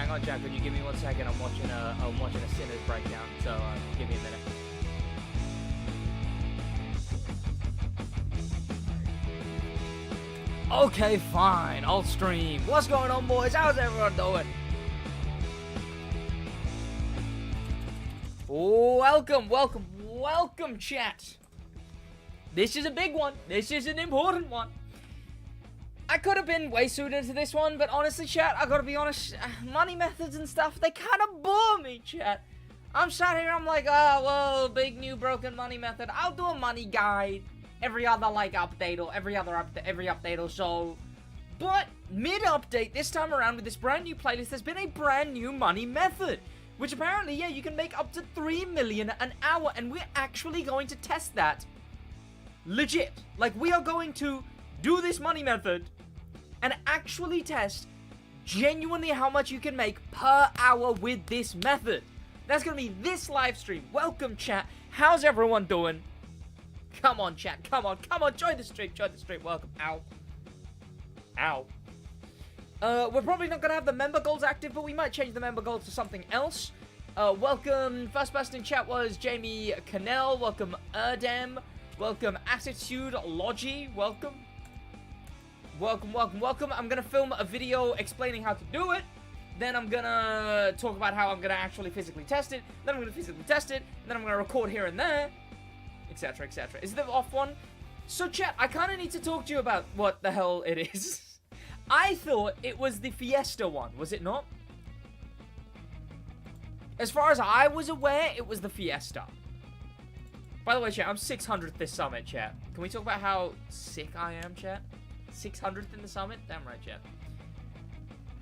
hang on, Jack. Could you give me 1 second? I'm watching a Sinners breakdown. So give me a minute. Okay, fine. I'll stream. What's going on, boys? How's everyone doing? Welcome, chat. This is a big one. This is an important one. I could have been way sooner into this one, but honestly, chat, I gotta be honest, money methods and stuff, they kind of bore me, chat. I'm sat here, I'm like, oh, whoa, big new broken money method. I'll do a money guide every other, like, update or every update or so. But mid-update, this time around with this brand new playlist, there's been a brand new money method. Which apparently, yeah, you can make up to 3 million an hour, and we're actually going to test that. Legit. Like, we are going to do this money method and actually test genuinely how much you can make per hour with this method. That's going to be this live stream. Welcome, chat. How's everyone doing? Come on, chat. Come on. Join the stream. Welcome. Ow. We're probably not going to have the member goals active, but we might change the member goals to something else. Welcome. First person in chat was Jamie Cannell. Welcome, Erdem. Welcome, Attitude Logi. Welcome. I'm going to film a video explaining how to do it. Then I'm going to talk about how I'm going to actually physically test it. Then I'm going to physically test it. Then I'm going to record here and there. Etc, etc. Is the off one? So, chat, I kind of need to talk to you about what the hell it is. I thought it was the Fiesta one. Was it not? As far as I was aware, it was the Fiesta. By the way, chat, I'm 600th this summit, chat. Can we talk about how sick I am, chat? 600th in the summit? Damn right, chat.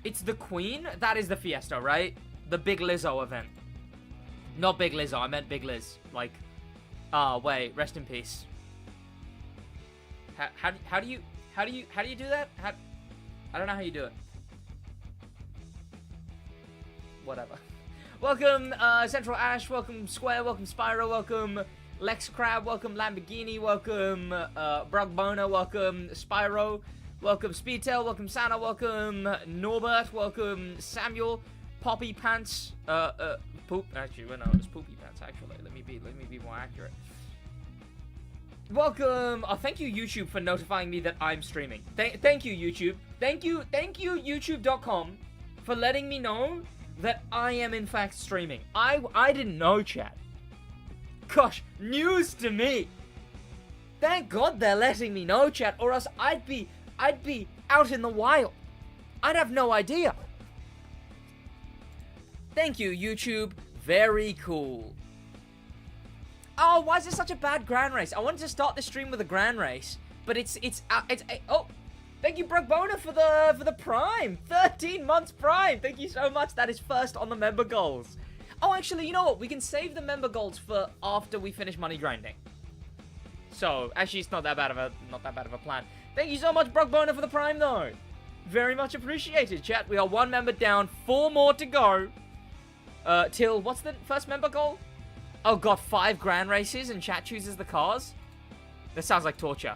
It's the Queen? That is the Fiesta, right? The Big Lizzo event. Not Big Lizzo, I meant Big Liz. Like, wait, rest in peace. How do you do that? I don't know how you do it. Whatever. Welcome, Central Ash. Welcome, Square. Welcome, Spyro. Welcome, Lex Crab. Welcome, Lamborghini. Welcome, Brug Boner. Welcome, Spyro. Welcome, Speedtail. Welcome, Santa. Welcome, Norbert. Welcome, Samuel. Poppy Pants. Poop. Actually, well, no, it's Poopy Pants. Actually, let me be more accurate. Welcome. Oh, thank you, YouTube, for notifying me that I'm streaming. Thank you, YouTube. Thank you, YouTube.com, for letting me know that I am in fact streaming. I didn't know, chat. Gosh, news to me. Thank God they're letting me know, chat, or else I'd be out in the wild. I'd have no idea. Thank you, YouTube. Very cool. Oh, why is this such a bad grand race? I wanted to start the stream with a grand race, but it's oh, thank you, Brug Boner, for the Prime. 13 months Prime. Thank you so much. That is first on the member goals. Oh, actually, you know what? We can save the member goals for after we finish money grinding. So, actually, it's not that bad of a plan. Thank you so much, Brug Boner, for the Prime, though. Very much appreciated, chat. We are 1 member down, 4 more to go. Till, what's the first member goal? Oh god, 5 grand races and chat chooses the cars? That sounds like torture.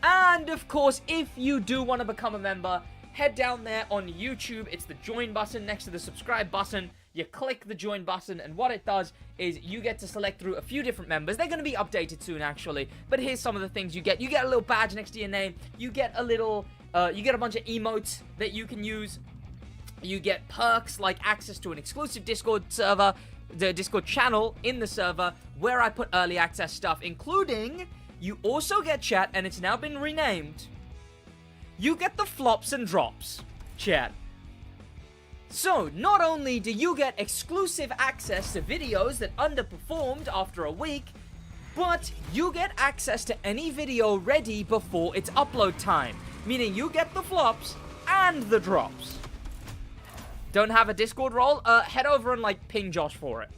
And of course, if you do want to become a member, head down there on YouTube. It's the join button next to the subscribe button. You click the join button, and what it does is you get to select through a few different members. They're going to be updated soon, actually. But here's some of the things you get. You get a little badge next to your name. You get a little, you get a bunch of emotes that you can use. You get perks like access to an exclusive Discord server, the Discord channel in the server where I put early access stuff, including you also get, chat, and it's now been renamed, you get the flops and drops, chat. So, not only do you get exclusive access to videos that underperformed after a week, but you get access to any video ready before its upload time, meaning you get the flops and the drops. Don't have a Discord role? Head over and, like, ping Josh for it.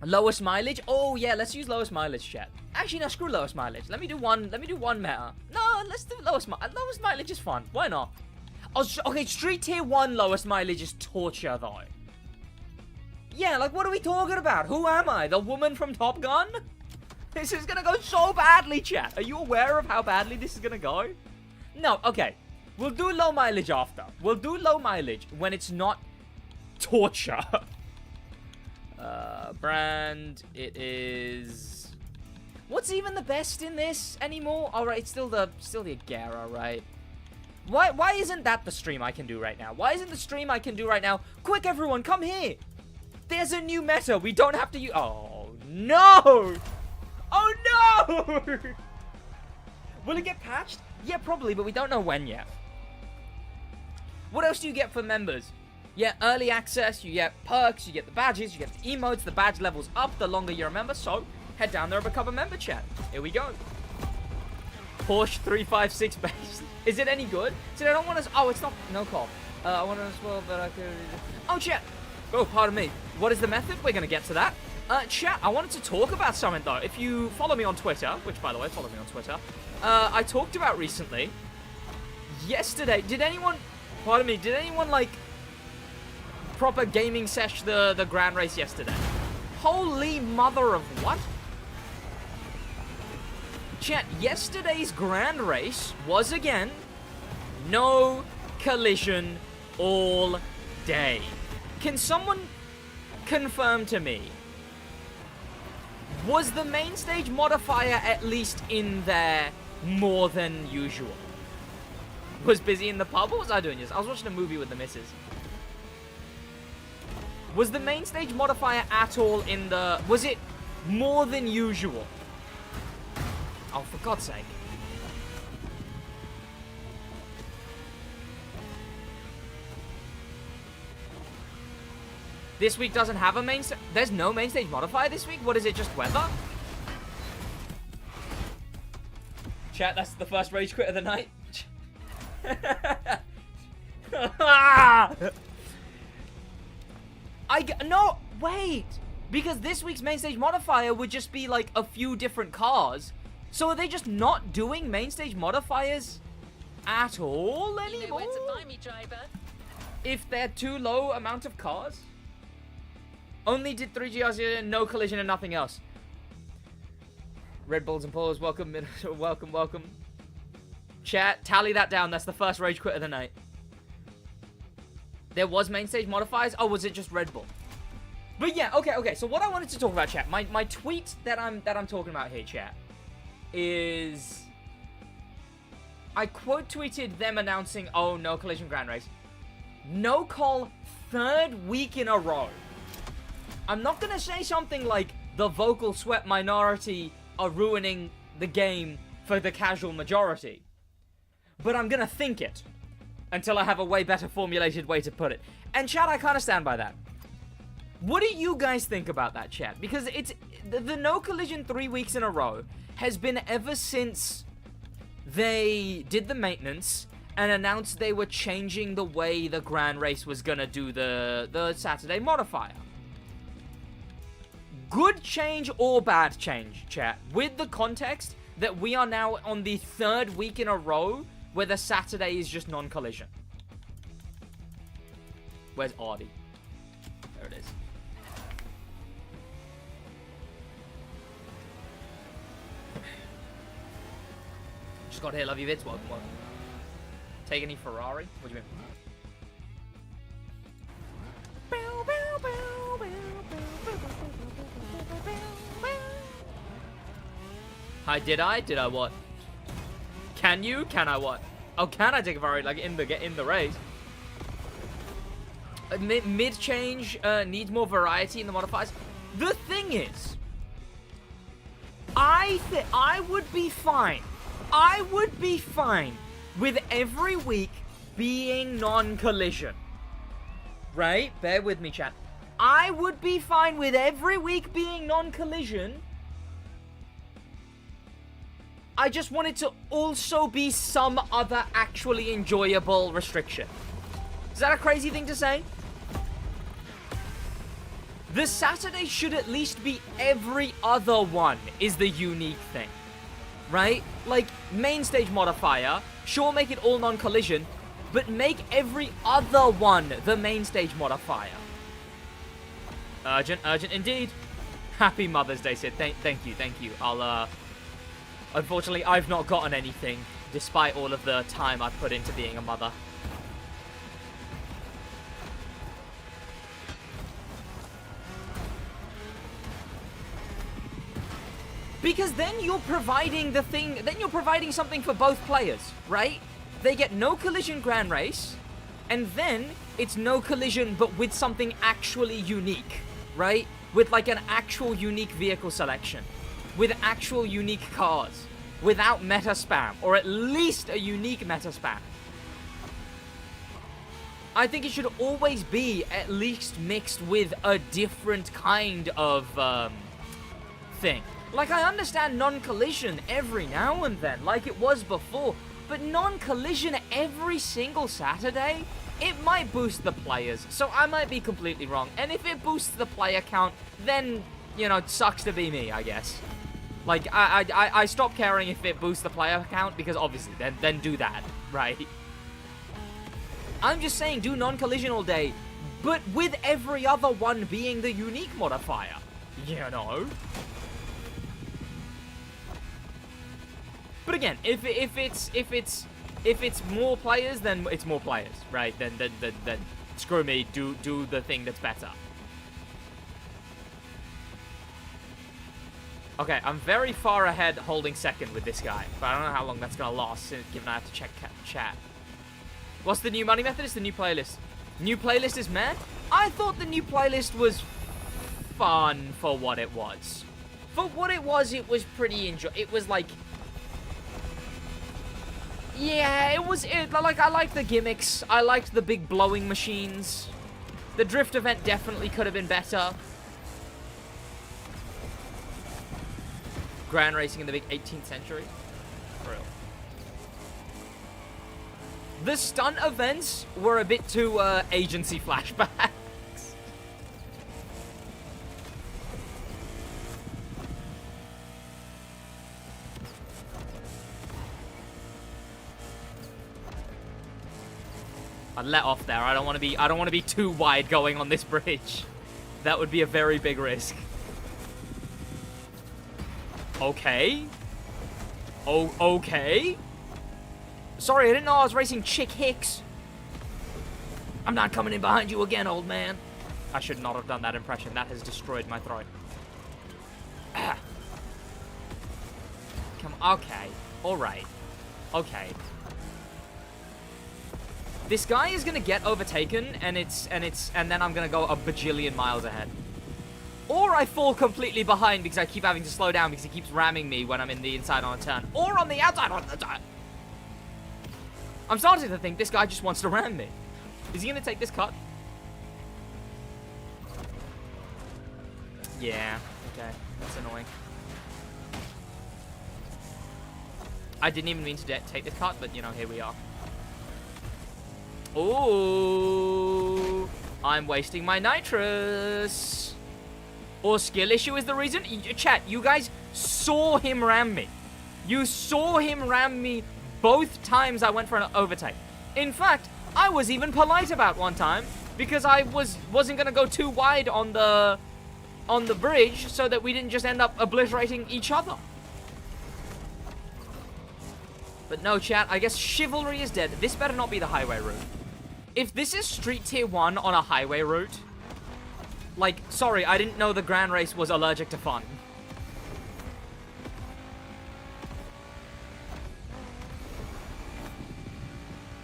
Lowest mileage? Oh, yeah, let's use lowest mileage, chat. Actually, no, screw lowest mileage. Let me do one meta. No, let's do lowest mileage. Lowest mileage is fun. Why not? Oh, okay, Street Tier 1 lowest mileage is torture, though. Yeah, like, what are we talking about? Who am I? The woman from Top Gun? This is gonna go so badly, chat. Are you aware of how badly this is gonna go? No, okay. We'll do low mileage after. We'll do low mileage when it's not torture. Brand, it is... What's even the best in this anymore? Alright, it's still the Agera, right? Why isn't that the stream I can do right now? Why isn't the stream I can do right now? Quick, everyone, come here! There's a new meta. We don't have to use... Oh, no! Oh, no! Will it get patched? Yeah, probably, but we don't know when yet. What else do you get for members? Yeah, early access, you get perks, you get the badges, you get the emotes, the badge levels up the longer you're a member, so head down there and become a member, chat. Here we go. Porsche 356 base. Is it any good? So I don't want to... Oh, it's not... No call. I want to as well, but I could... Oh, chat. Oh, pardon me. What is the method? We're going to get to that. Chat, I wanted to talk about something, though. If you follow me on Twitter, which, by the way, follow me on Twitter, I talked about recently, yesterday, did anyone... Pardon me, did anyone, like, proper gaming sesh the Grand Race yesterday? Holy mother of what? Chat, yesterday's Grand Race was, again, no collision all day. Can someone confirm to me, was the main stage modifier at least in there more than usual? Was busy in the pub? What was I doing? I was watching a movie with the missus. Was the main stage modifier at all in the... Was it more than usual? Oh, for God's sake. This week doesn't have a main stage... There's no main stage modifier this week? What is it, just weather? Chat, that's the first rage quit of the night. No, wait. Because this week's main stage modifier would just be like a few different cars. So are they just not doing main stage modifiers at all anymore? You know where to find me, driver. If they're too low amount of cars? Only did 3 GRs, no collision and nothing else. Red Bulls and Polos, welcome, welcome, welcome. Chat, tally that down. That's the first rage quit of the night. There was main stage modifiers? Oh, was it just Red Bull? But yeah, okay. So what I wanted to talk about, chat, my tweet that I'm talking about here, chat, is I quote tweeted them announcing, oh, no collision Grand Race. No call, 3rd week in a row. I'm not gonna say something like the vocal sweat minority are ruining the game for the casual majority, but I'm gonna think it until I have a way better formulated way to put it. And chat, I kind of stand by that. What do you guys think about that, chat? Because it's the no collision 3 weeks in a row has been ever since they did the maintenance and announced they were changing the way the Grand Race was gonna do the Saturday modifier. Good change or bad change, chat? With the context that we are now on the 3rd week in a row where the Saturday is just non-collision. Where's Audi? There it is. Just got here, love you bits. Welcome. Take any Ferrari? What do you mean? Hi, did I? Did I what? Can you? Can I what? Oh, can I take a Ferrari like in the race? Mid change needs more variety in the modifiers. The thing is, I would be fine. I would be fine with every week being non-collision. Right? Bear with me, chat. I would be fine with every week being non-collision. I just want it to also be some other actually enjoyable restriction. Is that a crazy thing to say? The Saturday should at least be every other one is the unique thing. Right? Like, main stage modifier, sure, make it all non-collision, but make every other one the main stage modifier. Urgent indeed. Happy Mother's Day, Sid. Thank you. I'll, unfortunately, I've not gotten anything despite all of the time I put into being a mother. Because then you're providing something for both players, right? They get no collision Grand Race, and then it's no collision but with something actually unique, right? With like an actual unique vehicle selection, with actual unique cars, without meta spam, or at least a unique meta spam. I think it should always be at least mixed with a different kind of thing. Like, I understand non-collision every now and then, like it was before, but non-collision every single Saturday, it might boost the players, so I might be completely wrong. And if it boosts the player count, then, you know, it sucks to be me, I guess. Like, I stop caring if it boosts the player count, because obviously, then do that, right? I'm just saying, do non-collision all day, but with every other one being the unique modifier, you know? But again, if it's more players, then it's more players, right? Then screw me, do the thing that's better. Okay, I'm very far ahead holding second with this guy, but I don't know how long that's gonna last, given I have to check chat. What's the new money method? It's the new playlist. New playlist is meh? I thought the new playlist was fun for what it was. For what it was pretty it was like... Yeah, like, I liked the gimmicks. I liked the big blowing machines. The drift event definitely could have been better. Grand racing in the big 18th century. For real. The stunt events were a bit too, agency flashbacks. I let off there. I don't want to be too wide going on this bridge. That would be a very big risk. Okay. Oh, okay. Sorry, I didn't know I was racing Chick Hicks. I'm not coming in behind you again, old man. I should not have done that impression. That has destroyed my throat. Ah. Come on. Okay. All right. Okay. This guy is gonna get overtaken, and then I'm gonna go a bajillion miles ahead. Or I fall completely behind because I keep having to slow down because he keeps ramming me when I'm in the inside on a turn. Or on the outside on the turn. I'm starting to think this guy just wants to ram me. Is he gonna take this cut? Yeah, okay. That's annoying. I didn't even mean to take this cut, but, you know, here we are. Ooh, I'm wasting my nitrous. Or skill issue is the reason? Chat, you guys saw him ram me. You saw him ram me both times I went for an overtake. In fact, I was even polite about one time because I wasn't gonna go too wide on the bridge so that we didn't just end up obliterating each other. But no, chat, I guess chivalry is dead. This better not be the highway route. If this is Street Tier 1 on a highway route, like, sorry, I didn't know the Grand Race was allergic to fun.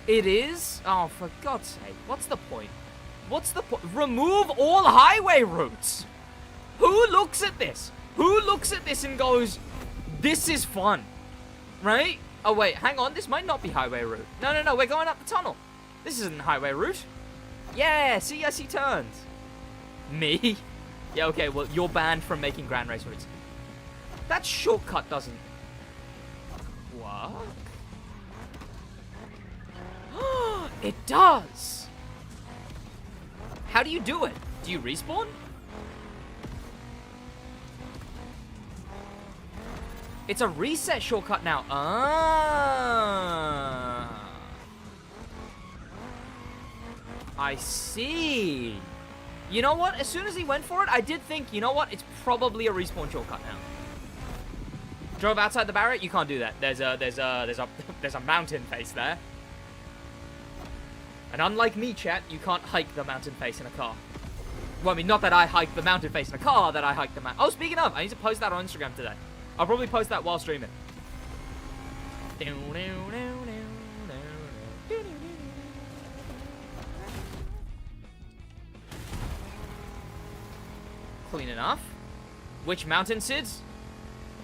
It is? Oh, for God's sake, what's the point? What's the point? Remove all highway routes! Who looks at this? Who looks at this and goes, this is fun? Right? Oh, wait, hang on, this might not be highway route. No, we're going up the tunnel. This isn't highway route. Yeah, see, I see turns. Me? Yeah, okay, well, you're banned from making Grand Race routes. That shortcut doesn't work. It does. How do you do it? Do you respawn? It's a reset shortcut now. Ah. I see. You know what? As soon as he went for it, I did think, you know what? It's probably a respawn shortcut now. Drove outside the barrier? You can't do that. There's a there's a mountain face there. And unlike me, chat, you can't hike the mountain face in a car. Well, I mean, not that I hiked the mountain face in a car, that I hiked the mountain... Oh, speaking of, I need to post that on Instagram today. I'll probably post that while streaming. Clean enough. Which mountain, Sids?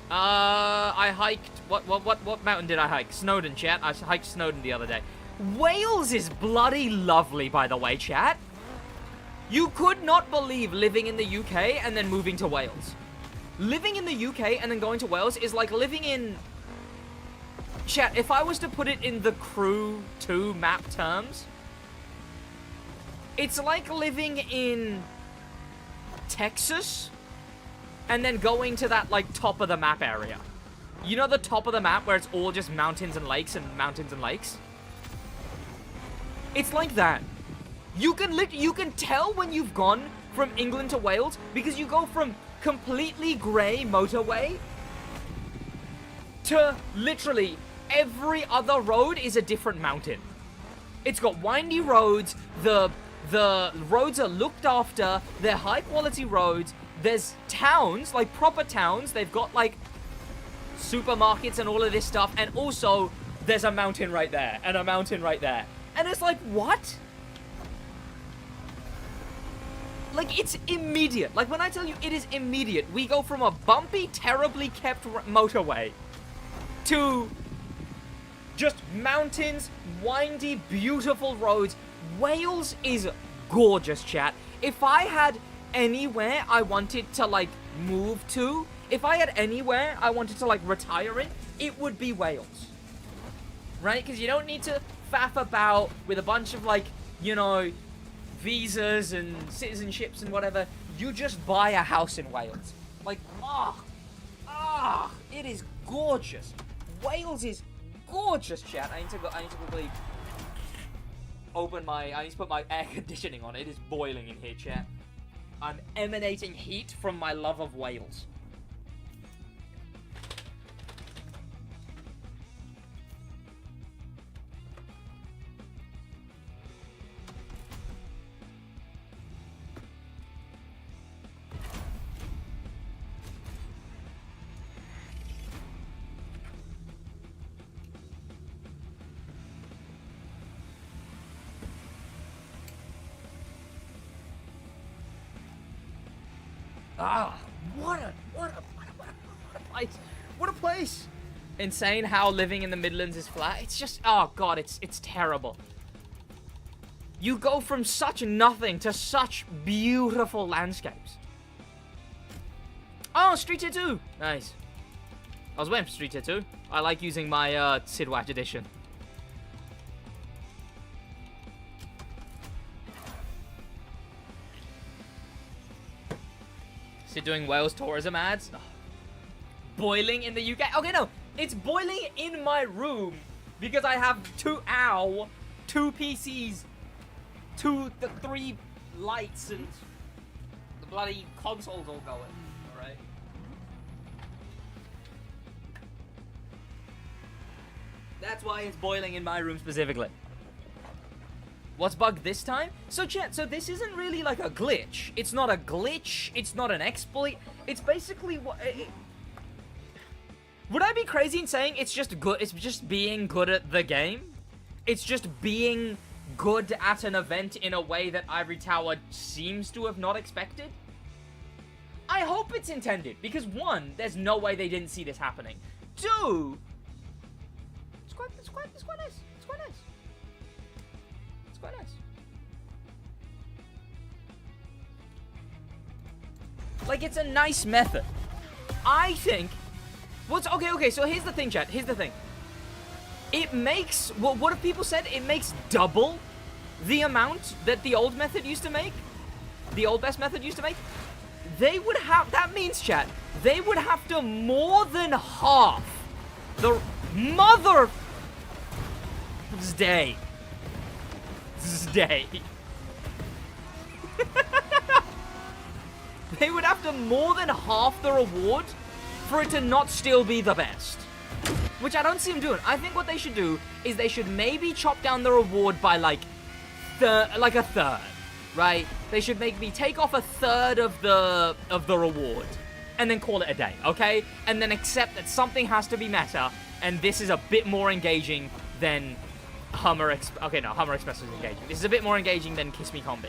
I hiked... What mountain did I hike? Snowdon, chat. I hiked Snowdon the other day. Wales is bloody lovely, by the way, chat. You could not believe living in the UK and then moving to Wales. Living in the UK and then going to Wales is like living in... Chat, if I was to put it in the Crew 2 map terms, it's like living in Texas and then going to that, like, top of the map area. You know the top of the map where it's all just mountains and lakes and mountains and lakes? It's like that. You can tell when you've gone from England to Wales because you go from completely grey motorway to literally every other road is a different mountain. It's got windy roads, the roads are looked after, they're high quality roads, there's towns, like proper towns, they've got like supermarkets and all of this stuff, and also there's a mountain right there, and a mountain right there. And it's like, what? Like, it's immediate. Like, when I tell you it is immediate, we go from a bumpy, terribly kept motorway to just mountains, windy, beautiful roads. Wales is gorgeous, chat. If I had anywhere I wanted to, like, move to, if I had anywhere I wanted to, like, retire in, it would be Wales. Right? Because you don't need to faff about with a bunch of, like, you know, visas and citizenships and whatever. You just buy a house in Wales. Like, it is gorgeous. Wales is gorgeous, chat. I need to quickly I need to put my air conditioning on. It is boiling in here, chat. I'm emanating heat from my love of Wales. What a place. What a place. Insane how living in the Midlands is flat. It's just, oh god, it's terrible. You go from such nothing to such beautiful landscapes. Oh, Street Tier 2. Nice. I was waiting for Street Tier 2. I like using my SidWaj edition. Doing Wales tourism ads. Oh. Boiling in the UK. Okay, no. It's boiling in my room because I have two PCs, three lights, and the bloody consoles all going. Alright. That's why it's boiling in my room specifically. What's bugged this time? So chat, so this isn't really like a glitch. It's not a glitch. It's not an exploit. It's basically what... Would I be crazy in saying it's just good? It's just being good at the game? It's just being good at an event in a way that Ivory Tower seems to have not expected? I hope it's intended, because one, there's no way they didn't see this happening. Two, it's quite nice. It's quite nice. It's quite nice. Like, it's a nice method. I think... Okay, so here's the thing, chat. Here's the thing. It makes... Well, what have people said? It makes double the amount that the old method used to make. The old best method used to make. They would have... That means, chat, they would have to more than half the mother... Day. They would have to more than half the reward for it to not still be the best. which I don't see them doing. I think what they should do is they should maybe chop down the reward by like a third, right? They should make me take off a third of the reward and then call it a day, okay? And then accept that something has to be meta, and this is a bit more engaging than Hummer Express. Okay, no, Hummer Express was engaging. This is a bit more engaging than Kiss Me Combi.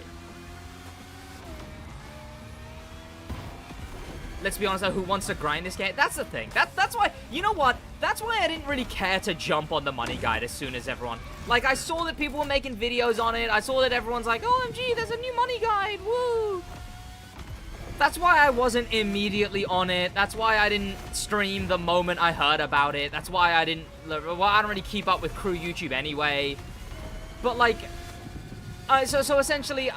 Let's be honest though, who wants to grind this game? That's the thing. That's why, you know what? That's why I didn't really care to jump on the money guide as soon as everyone... Like, I saw that people were making videos on it. I saw that everyone's like, OMG, there's a new money guide, woo! That's why I wasn't immediately on it. That's why I didn't stream the moment I heard about it. That's why I didn't... Well, I don't really keep up with crew YouTube anyway. But, like... So essentially...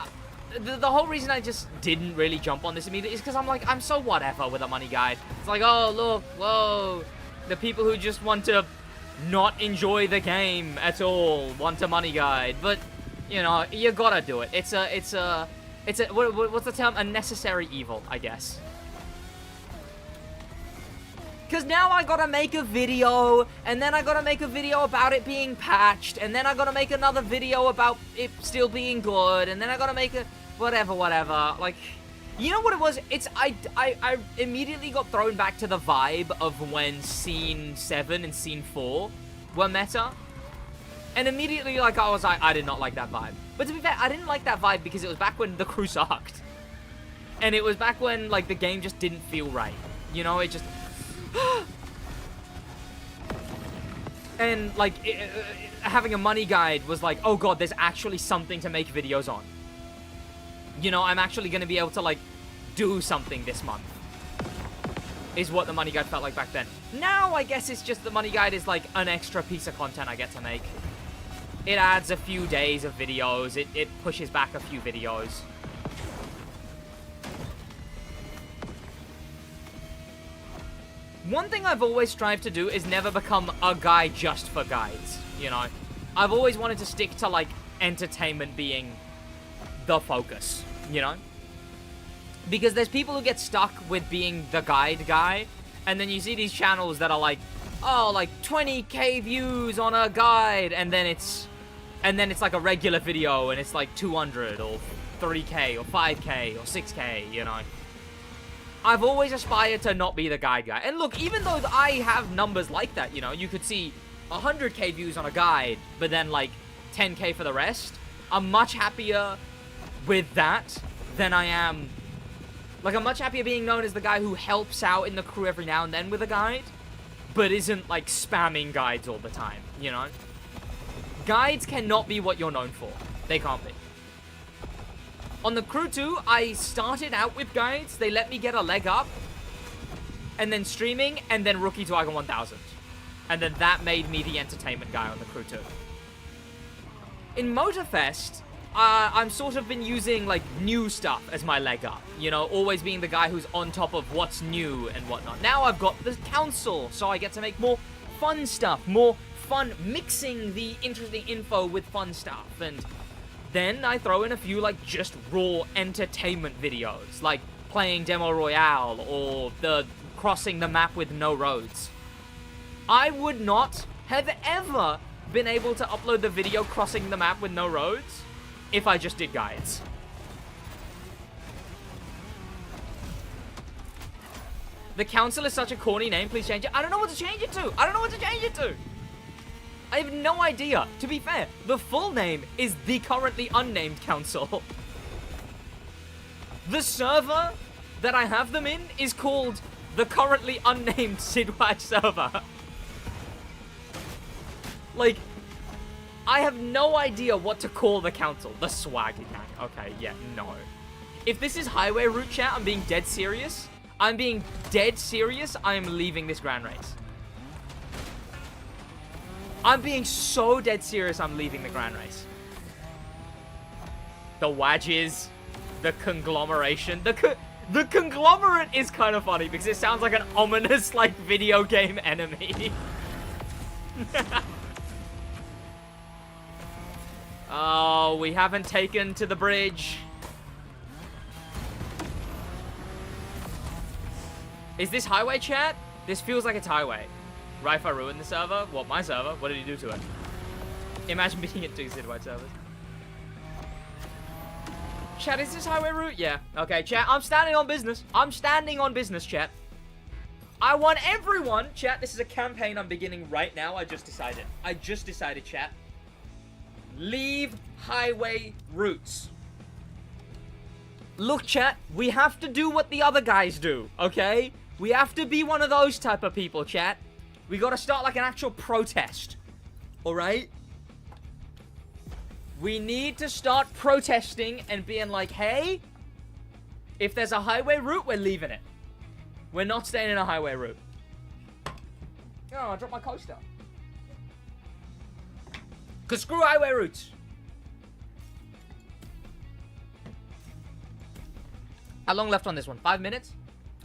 The whole reason I just didn't really jump on this immediately is because I'm like, I'm so whatever with a money guide. It's like, oh, look, whoa. The people who just want to not enjoy the game at all want a money guide. But, you know, you gotta do it. It's a what's the term? A necessary evil, I guess. Because now I gotta make a video, and then I gotta make a video about it being patched, and then I gotta make another video about it still being good, and then I gotta make a... Whatever. Like, you know what it was? I immediately got thrown back to the vibe of when Scene 7 and Scene 4 were meta. And immediately, like, I was like, I did not like that vibe. But to be fair, I didn't like that vibe because it was back when the crew sucked. And it was back when, like, the game just didn't feel right. You know, it just... And, like, having a money guide was like, oh god, there's actually something to make videos on. You know, I'm actually going to be able to, like, do something this month. Is what the money guide felt like back then. Now, I guess it's just the money guide is, like, an extra piece of content I get to make. It adds a few days of videos. It pushes back a few videos. One thing I've always strived to do is never become a guy just for guides, you know? I've always wanted to stick to, like, entertainment being the focus, you know? Because there's people who get stuck with being the guide guy, and then you see these channels that are like, oh, like 20k views on a guide, and then it's like a regular video, and it's like 200 or 3k or 5k or 6k, you know? I've always aspired to not be the guide guy. And look, even though I have numbers like that, you know, you could see 100k views on a guide, but then like 10k for the rest, I'm much happier with that than I am... Like, I'm much happier being known as the guy who helps out in the crew every now and then with a guide, but isn't, like, spamming guides all the time, you know? Guides cannot be what you're known for. They can't be. On the crew 2, I started out with guides. They let me get a leg up. And then streaming, and then Rookie to Icon 1000. And then that made me the entertainment guy on the crew 2. In Motorfest... I'm sort of been using, like, new stuff as my leg up. You know, always being the guy who's on top of what's new and whatnot. Now I've got the council, so I get to make more fun stuff. More fun, mixing the interesting info with fun stuff. And then I throw in a few, like, just raw entertainment videos. Like, playing Demo Royale or the crossing the map with no roads. I would not have ever been able to upload the video crossing the map with no roads if I just did guides. The council is such a corny name, please change it. I don't know what to change it to. I have no idea. To be fair, the full name is the currently unnamed council. The server that I have them in is called the currently unnamed SidWaj server. Like, I have no idea what to call the council. The Swagger Gang. Okay, yeah, no. If this is highway route chat, I'm being dead serious. I'm being dead serious. I am leaving this grand race. I'm being so dead serious. I'm leaving the grand race. The Wajis, the conglomeration, the conglomerate is kind of funny because it sounds like an ominous, like, video game enemy. Oh, we haven't taken to the bridge. Is this highway chat? This feels like it's highway. Rifa ruined the server. What, my server? What did he do to it? Imagine being in 2 SidWaj servers. Chat, is this highway route? Yeah. Okay, chat, I'm standing on business. I'm standing on business, chat. I want everyone, chat, this is a campaign I'm beginning right now. I just decided, chat. Leave highway routes. Look, chat, we have to do what the other guys do, okay? We have to be one of those type of people, chat. We gotta start like an actual protest. Alright? We need to start protesting and being like, hey, if there's a highway route, we're leaving it. We're not staying in a highway route. Oh, I dropped my coaster. Because screw highway routes. How long left on this one? 5 minutes?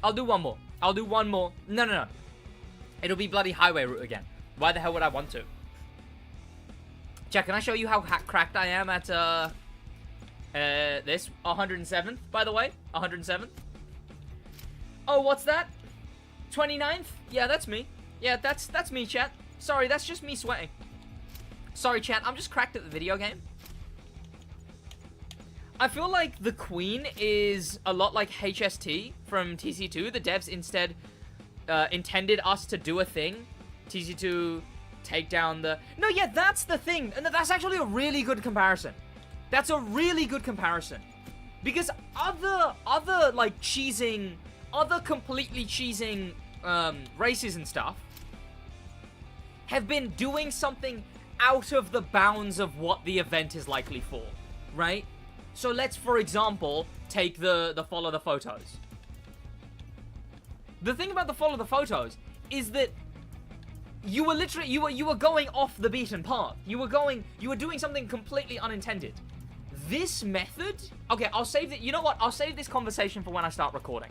I'll do one more. I'll do one more. No. It'll be bloody highway route again. Why the hell would I want to? Chat, can I show you how cracked I am at, this? 107th, by the way. 107th. Oh, what's that? 29th? Yeah, that's me. Yeah, that's me, chat. Sorry, that's just me sweating. Sorry, chat, I'm just cracked at the video game. I feel like the Queen is a lot like HST from TC2. The devs instead intended us to do a thing. TC2 take down the... No, yeah, that's the thing. And that's actually a really good comparison. That's a really good comparison. Because other like, cheesing... Other completely cheesing races and stuff have been doing something out of the bounds of what the event is likely for, right? So let's, for example, take the follow the photos. The thing about the follow the photos is that you were literally, you were going off the beaten path. You were doing something completely unintended. This method, okay, I'll save it. You know what? I'll save this conversation for when I start recording.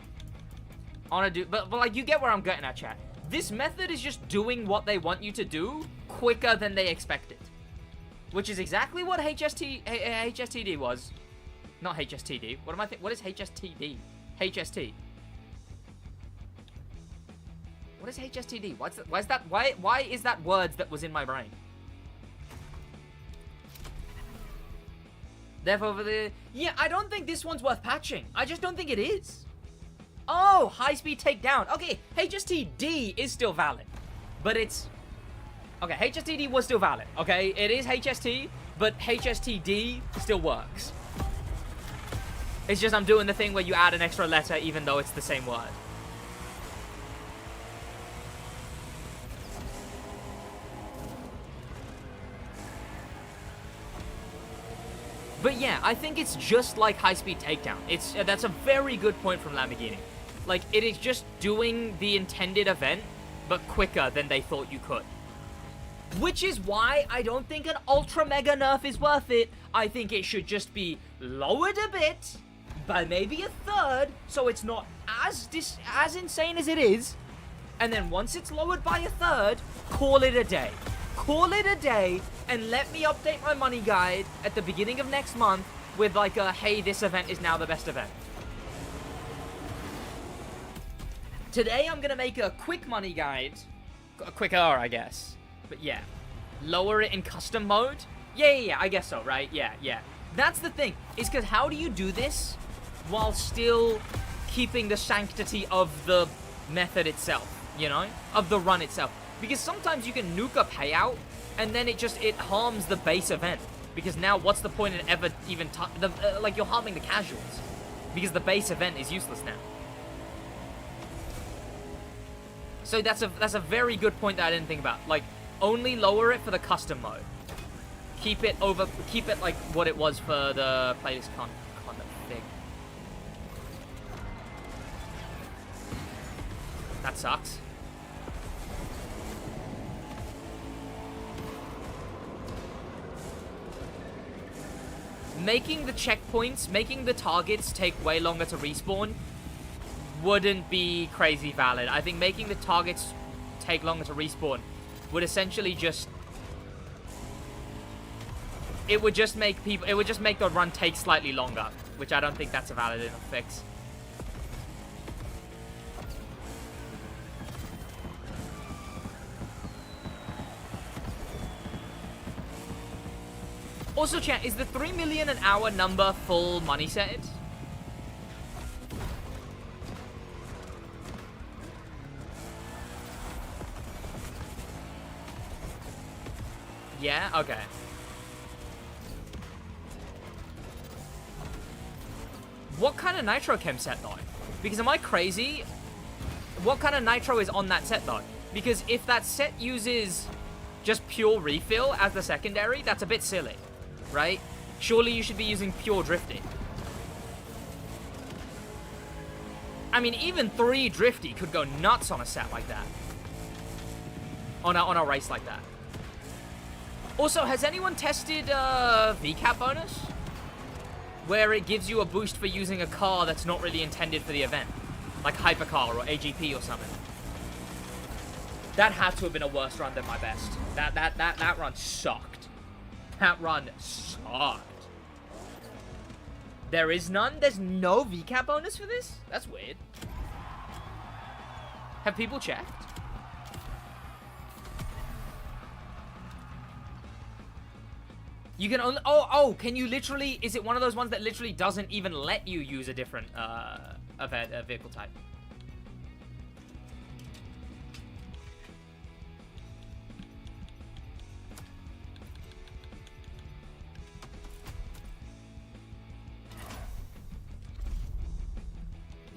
I want to do, but like, you get where I'm getting at, chat. This method is just doing what they want you to do quicker than they expected. Which is exactly what HSTD was. Not HSTD. What am I what is HSTD? HST. What is HSTD? Why is that words that was in my brain? Therefore, yeah, I don't think this one's worth patching. I just don't think it is. Oh, high-speed takedown. Okay, HSTD is still valid. But it's... Okay, HSTD was still valid. Okay, it is HST, but HSTD still works. It's just I'm doing the thing where you add an extra letter even though it's the same word. But yeah, I think it's just like high-speed takedown. That's a very good point from Lamborghini. Like, it is just doing the intended event, but quicker than they thought you could. Which is why I don't think an ultra mega nerf is worth it. I think it should just be lowered a bit, by maybe a third, so it's not as insane as it is. And then once it's lowered by a third, call it a day. Call it a day, and let me update my money guide at the beginning of next month with like a, hey, this event is now the best event. Today I'm gonna make a quick money guide, quicker, I guess. But yeah, lower it in custom mode. Yeah, I guess so, right? Yeah. That's the thing, is because how do you do this while still keeping the sanctity of the method itself, you know? Of the run itself. Because sometimes you can nuke a payout, and then it harms the base event. Because now, what's the point in ever even like, you're harming the casuals. Because the base event is useless now. So that's a very good point that I didn't think about. Like, only lower it for the custom mode. Keep it like what it was for the playlist con thing. That sucks. Making the checkpoints, making the targets take way longer to respawn wouldn't be crazy valid. I think making the targets take longer to respawn would essentially just... It would just make the run take slightly longer, which I don't think that's a valid enough fix. Also, chat, is the 3 million an hour number full money set? Yeah? Okay. What kind of nitro chem set, though? Because am I crazy? What kind of nitro is on that set, though? Because if that set uses just pure refill as the secondary, that's a bit silly, right? Surely you should be using pure drifty. I mean, even 3 drifty could go nuts on a set like that. On a race like that. Also, has anyone tested VCAP bonus? Where it gives you a boost for using a car that's not really intended for the event. Like Hypercar or AGP or something. That had to have been a worse run than my best. That run sucked. That run sucked. There is none? There's no VCAP bonus for this? That's weird. Have people checked? You can only... Oh, can you literally... Is it one of those ones that literally doesn't even let you use a different vehicle type?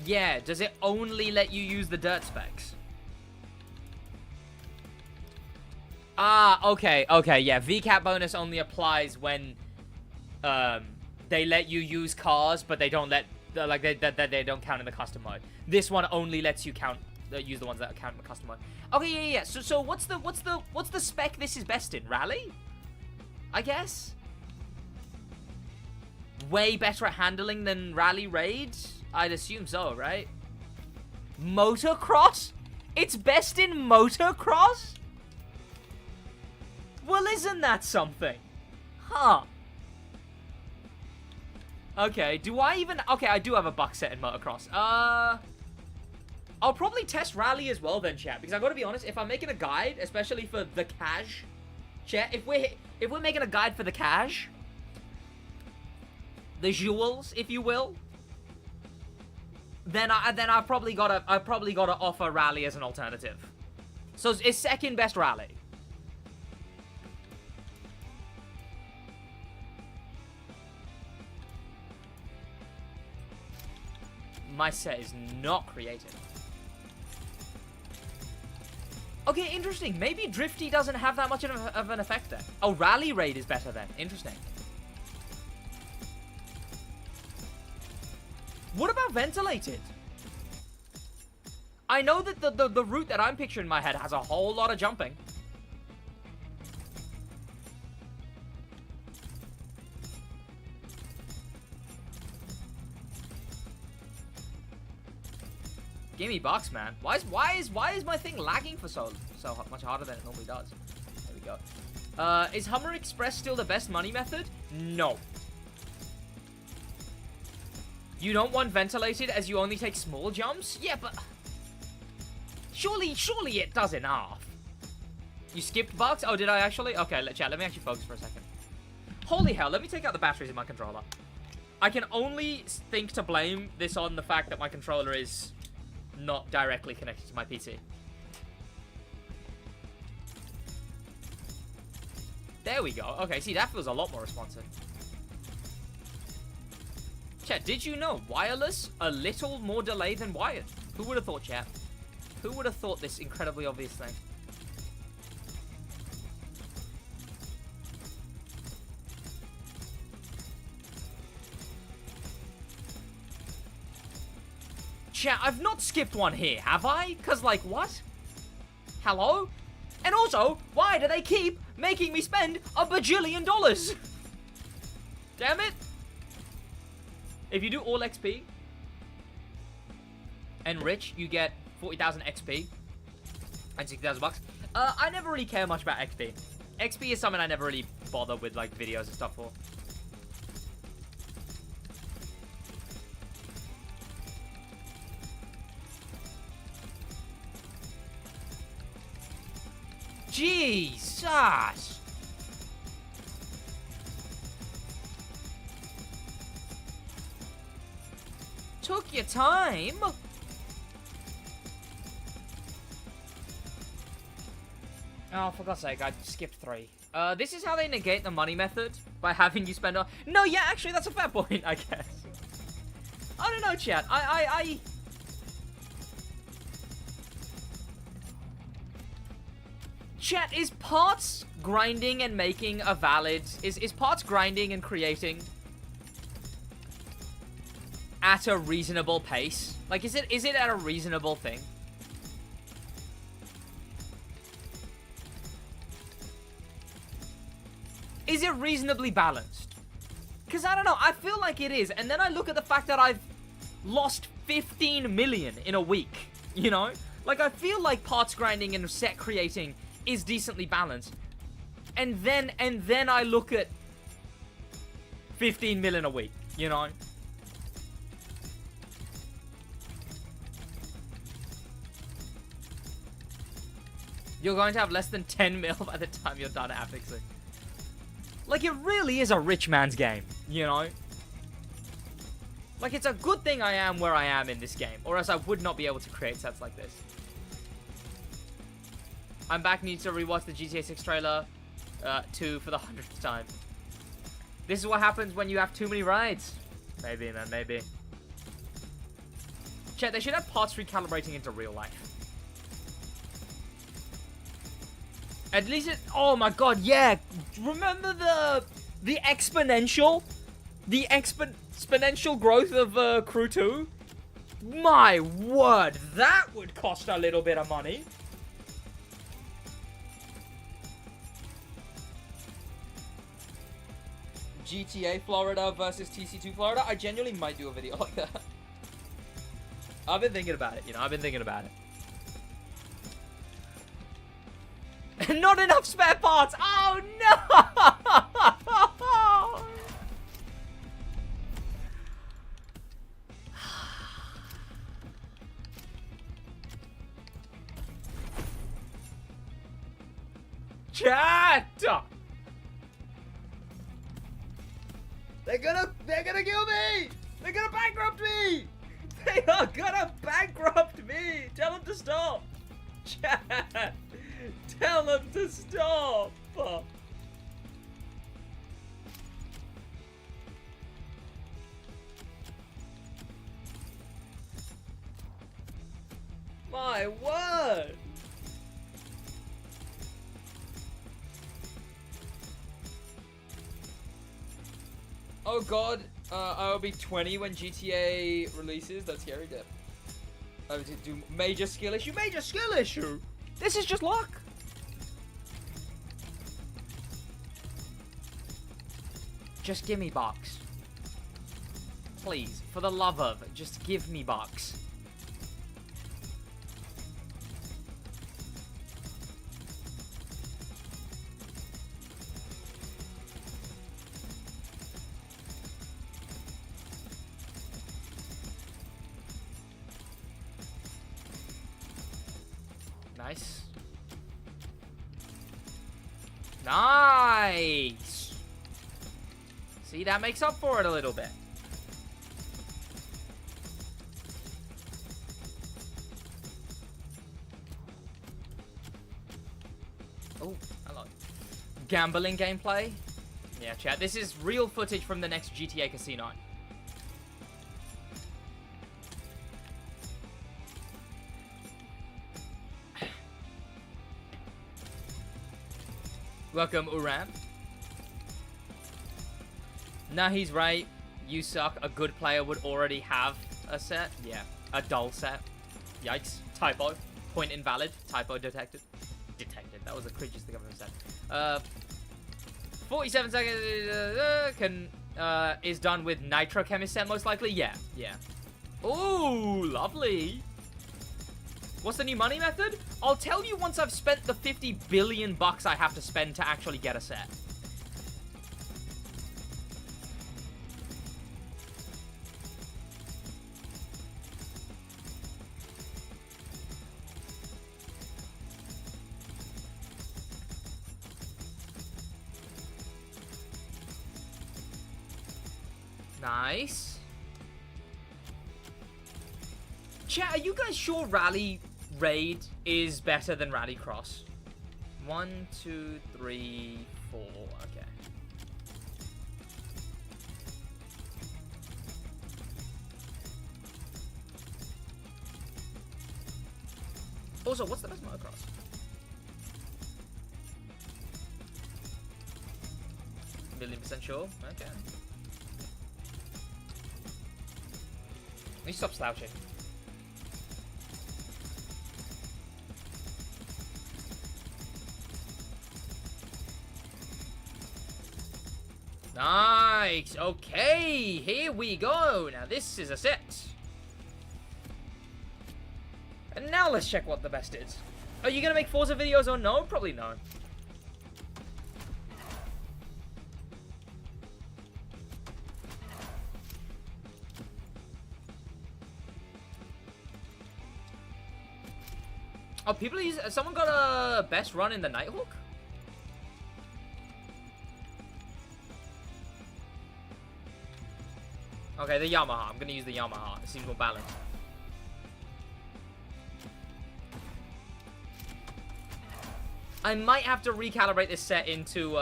Yeah, does it only let you use the dirt specs? Ah, okay, yeah. VCAP bonus only applies when they let you use cars, but they don't let they don't count in the custom mode. This one only lets you use the ones that count in the custom mode. Okay, yeah. So what's the spec this is best in? Rally? I guess. Way better at handling than rally raids? I'd assume so, right? Motocross? It's best in motocross? Well, isn't that something? Huh. Okay, do I even... Okay, I do have a buck set in motocross. I'll probably test rally as well then, chat. Because I've got to be honest, if I'm making a guide, especially for the cash, chat, if we're making a guide for the cash, the jewels, if you will, then I've probably gotta offer rally as an alternative. So it's second best rally. My set is not created. Okay, interesting. Maybe drifty doesn't have that much of an effect then. Oh, rally raid is better then. Interesting. What about ventilated? I know that the route that I'm picturing in my head has a whole lot of jumping. Gimme box, man. Why is my thing lagging for so much harder than it normally does? There we go. Is Hummer Express still the best money method? No. You don't want ventilated as you only take small jumps? Yeah, but surely it does enough. You skipped bugs? Oh, did I actually? Okay, chat, let me actually focus for a second. Holy hell, let me take out the batteries in my controller. I can only think to blame this on the fact that my controller is not directly connected to my PC. There we go. Okay, see, that feels a lot more responsive. Chat, did you know wireless a little more delay than wired? Who would have thought, chat? Who would have thought this incredibly obvious thing? Chat, I've not skipped one here, have I? Because, like, what? Hello? And also, why do they keep making me spend $1 bajillion? Damn it. If you do all XP and rich, you get 40,000 XP and 60,000 bucks. I never really care much about XP. XP is something I never really bother with, like, videos and stuff for. Jesus! took your time. Oh, for God's sake, I skipped 3. This is how they negate the money method, by having you spend... No, yeah, actually, that's a fair point, I guess. I don't know, chat. Chat, is parts grinding and making a valid... Is parts grinding and creating at a reasonable pace? Like, is it at a reasonable thing? Is it reasonably balanced? Because I don't know, I feel like it is. And then I look at the fact that I've lost 15 million in a week, you know? Like, I feel like parts grinding and set creating is decently balanced. And then I look at 15 million a week, you know? You're going to have less than 10 mil by the time you're done affixing. Like, it really is a rich man's game, you know? Like, it's a good thing I am where I am in this game, or else I would not be able to create sets like this. I'm back, need to rewatch the GTA 6 trailer 2 for the 100th time. This is what happens when you have too many rides. Maybe, man, maybe. Chat, they should have parts recalibrating into real life. At least it... Oh my god, yeah! Remember the exponential? The exponential growth of Crew 2? My word, that would cost a little bit of money. GTA Florida versus TC2 Florida? I genuinely might do a video like that. I've been thinking about it, you know, I've been thinking about it. Not enough spare parts! Oh no! Chat! They're gonna kill me! They're gonna bankrupt me! They are gonna bankrupt me! Tell them to stop! Chat! Tell them to stop! My word! Oh god, I'll be 20 when GTA releases. That's scary, Deb. I have to do major skill issue. Major skill issue! This is just luck! Just give me bucks. Please, for the love of, just give me bucks. Nice. Nice! See, that makes up for it a little bit. Oh, hello. Gambling gameplay? Yeah, chat. This is real footage from the next GTA Casino. Welcome, Uram. Nah, he's right. You suck. A good player would already have a set. Yeah, a dull set. Yikes. Typo. Point invalid. Typo detected. Detected. That was the cringiest thing I've ever said. 47 seconds is done with nitrochemist set most likely. Yeah, yeah. Ooh, lovely. What's the new money method? I'll tell you once I've spent the 50 billion bucks I have to spend to actually get a set. Nice. Chat, are you guys sure Rally Raid is better than Rallycross? 1, 2, 3, 4. Okay. Also, what's the best motocross? %1,000,000 sure. Okay. You stop slouching. Nice. Okay, here we go. Now this is a set. And now let's check what the best is. Are you gonna make Forza videos or no? Probably no. Oh, people use. Someone got a best run in the Nighthawk? Okay, the Yamaha. I'm gonna use the Yamaha. It seems more balanced. I might have to recalibrate this set into,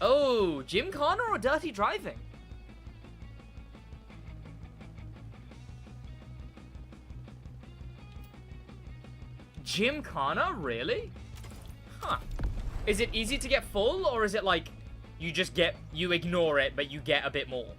Oh, Gymkhana or Dirty Driving? Gymkhana? Really? Huh. Is it easy to get full, or is it like you ignore it, but you get a bit more?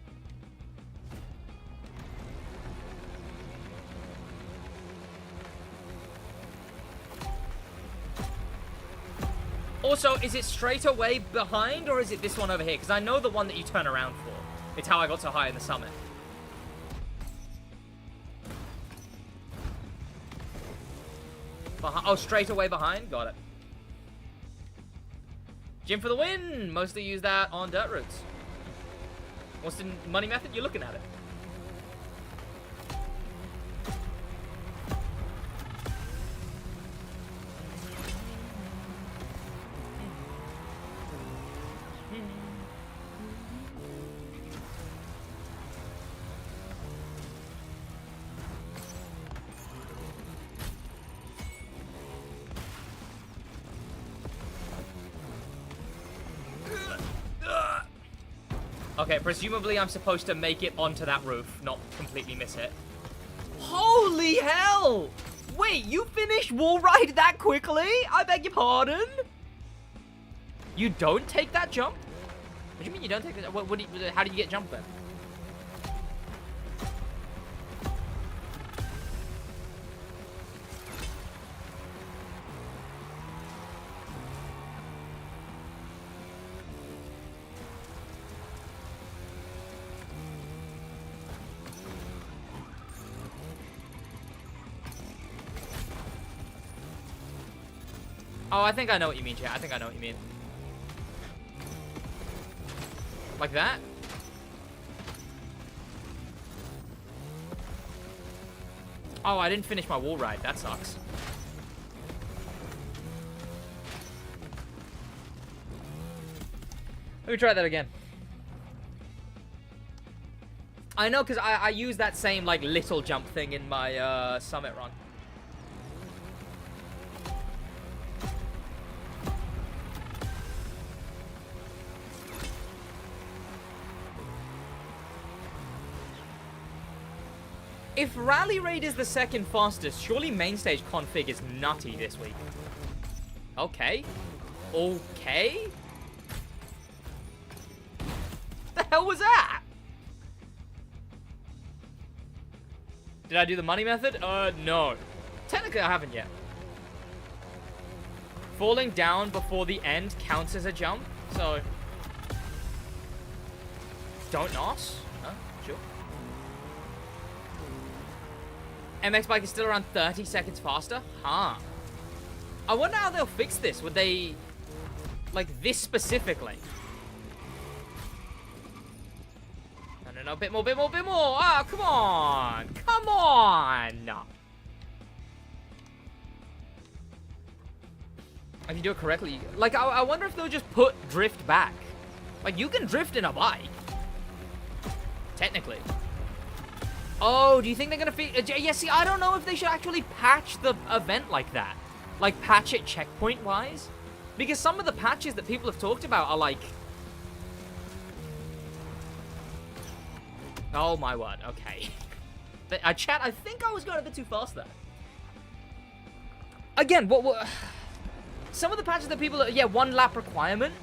Also, is it straight away behind, or is it this one over here? Because I know the one that you turn around for. It's how I got so high in the summit. Oh, straight away behind? Got it. Gym for the win! Mostly use that on dirt roads. What's the money method? You're looking at it. Okay, presumably I'm supposed to make it onto that roof, not completely miss it. Holy hell! Wait, you finished wall ride that quickly? I beg your pardon? You don't take that jump? What do you mean you don't take that? How do you get jump then? Oh, I think I know what you mean, chat. I think I know what you mean. Like that? Oh, I didn't finish my wall ride. That sucks. Let me try that again. I know, because I use that same, like, little jump thing in my summit run. If Rally Raid is the second fastest, surely main stage config is nutty this week. Okay. Okay? The hell was that? Did I do the money method? No. Technically, I haven't yet. Falling down before the end counts as a jump, so... Don't nos? Huh? Sure. MX bike is still around 30 seconds faster? Huh. I wonder how they'll fix this. Would they... Like, this specifically? No, bit more. Ah, come on. Come on. If you do it correctly... Like, I wonder if they'll just put drift back. Like, you can drift in a bike. Technically. Oh, do you think they're gonna yeah, see, I don't know if they should actually patch the event like that. Like, patch it checkpoint-wise. Because some of the patches that people have talked about are like... Oh, my word. Okay. Chat, I think I was going a bit too fast there. Again, what... Some of the patches that people... Yeah, 1 lap requirement.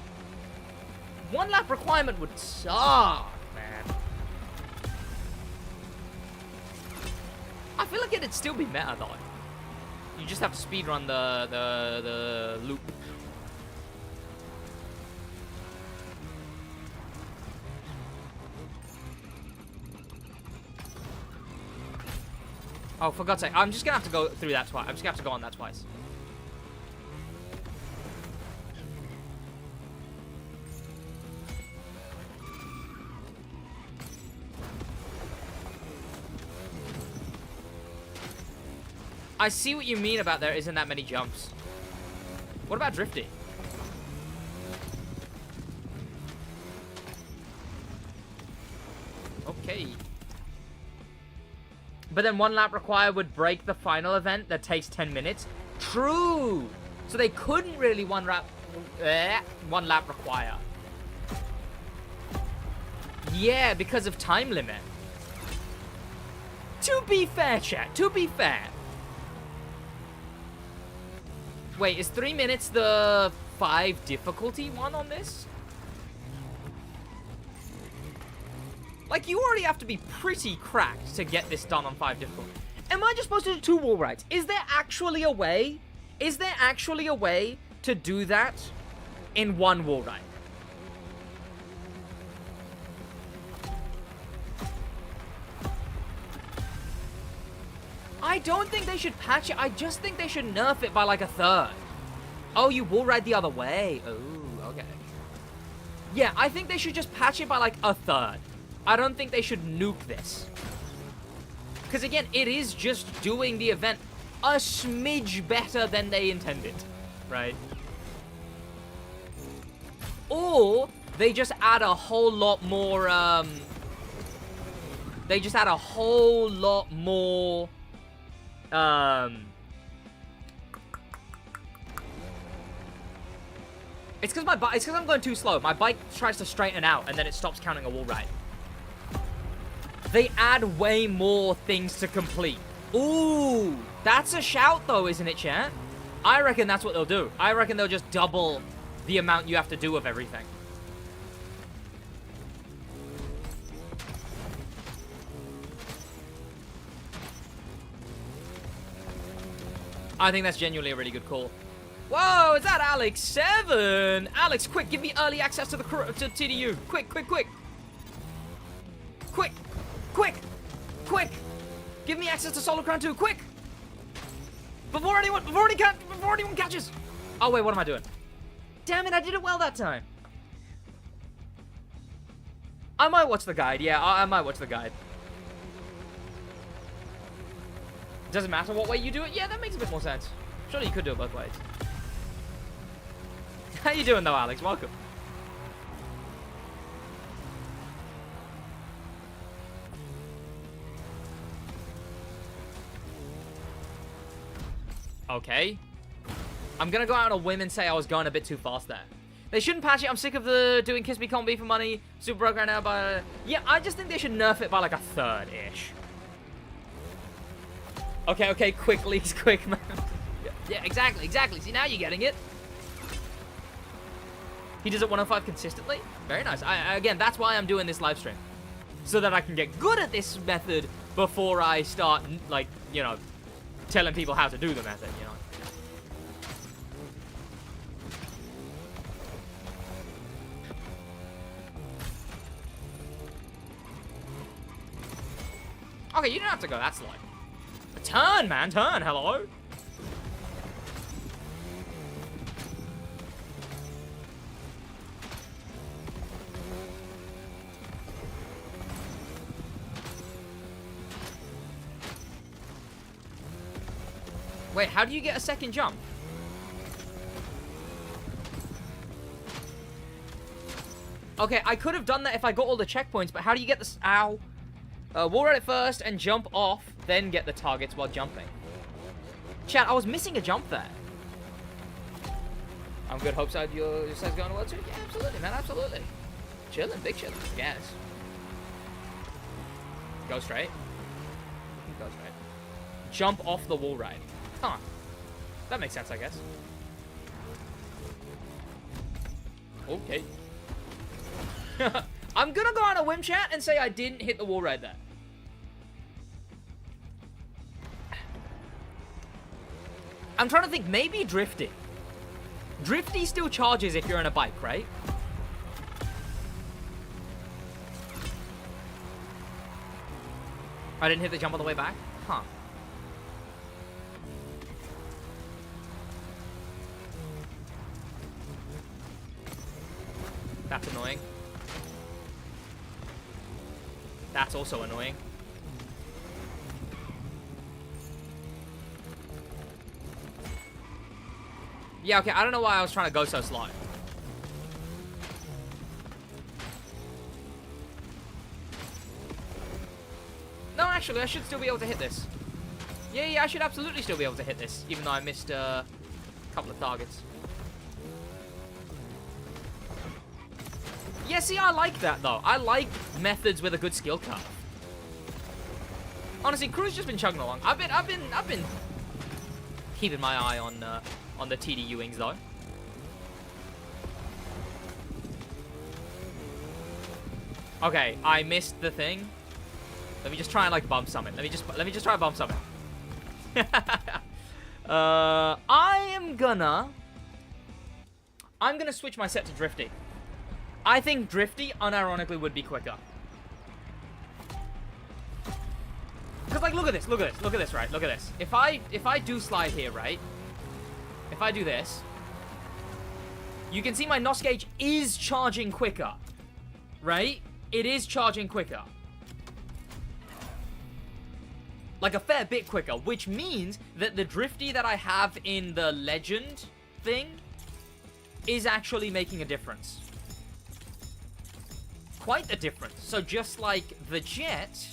1 lap requirement would suck, man. I feel like it'd still be meta, though. You just have to speedrun the loop. Oh, for God's sake. I'm just gonna have to go through that twice. I'm just gonna have to go on that twice. I see what you mean about there isn't that many jumps. What about drifting? Okay. But then 1 lap require would break the final event that takes 10 minutes. True. So they couldn't really 1 lap require. Yeah, because of time limit. To be fair, chat. To be fair. Wait, is 3 minutes the 5 difficulty one on this? Like, you already have to be pretty cracked to get this done on 5 difficulty. Am I just supposed to do 2 wall rides? Is there actually a way? Is there actually a way to do that in 1 wall ride? I don't think they should patch it. I just think they should nerf it by like a 1/3. Oh, you wall ride the other way. Oh, okay. Yeah, I think they should just patch it by like a 1/3. I don't think they should nuke this. Because again, it is just doing the event a smidge better than they intended, right? Or they just add a whole lot more, they just add a whole lot more, it's because I'm going too slow. My bike tries to straighten out and then it stops counting a wall ride. They add way more things to complete. Ooh, that's a shout though, isn't it, chat? I reckon that's what they'll do. I reckon they'll just double the amount you have to do of everything. I think that's genuinely a really good call. Whoa, is that Alex 7? Alex, quick, give me early access to the to TDU. Quick, quick, quick. Quick, quick, quick. Give me access to Solo Crown 2, quick. Before anyone catches. Oh, wait, what am I doing? Damn it, I did it well that time. I might watch the guide. Yeah, I might watch the guide. Doesn't matter what way you do it? Yeah, that makes a bit more sense. Surely you could do it both ways. How you doing, though, Alex? Welcome. Okay. I'm gonna go out on a whim and say I was going a bit too fast there. They shouldn't patch it. I'm sick of the doing Kiss Me Can't Be for money. Super broke right now, but... yeah, I just think they should nerf it by like a 1/3-ish. Okay, okay, quick, leaks, quick, man. Yeah, exactly. See, now you're getting it. He does it 105 consistently. Very nice. Again, that's why I'm doing this live stream. So that I can get good at this method before I start, like, you know, telling people how to do the method, you know. Okay, you don't have to go that slow. Turn, man, turn, hello? Wait, how do you get a second jump? Okay, I could have done that if I got all the checkpoints, but how do you get this? Ow. Wall ride it first and jump off, then get the targets while jumping. Chat, I was missing a jump there. I'm good. Hope side your side's going well too. Yeah, absolutely, man. Absolutely. Chilling, big chilling. Yes. Go straight. Go straight. Jump off the wall ride. Huh. That makes sense, I guess. Okay. I'm gonna go on a whim chat and say I didn't hit the wall ride there. I'm trying to think, maybe drifting. Drifty still charges if you're on a bike, right? I didn't hit the jump on the way back? Huh. That's annoying. That's also annoying. Yeah, okay, I don't know why I was trying to go so slow. No, actually, I should still be able to hit this. Yeah, I should absolutely still be able to hit this, even though I missed a couple of targets. Yeah, see, I like that, though. I like methods with a good skill curve. Honestly, crew's just been chugging along. I've been keeping my eye on the TDU wings, though. Okay, I missed the thing. Let me just try and like bump something. Let me just try and bump something. I'm gonna switch my set to drifty. I think drifty, unironically, would be quicker. Because, like, look at this, right? Look at this. If I do slide here, right? If I do this, you can see my NOS gauge is charging quicker, right? It is charging quicker. Like, a fair bit quicker, which means that the drifty that I have in the legend thing is actually making a difference. Quite a difference. So just like the jet,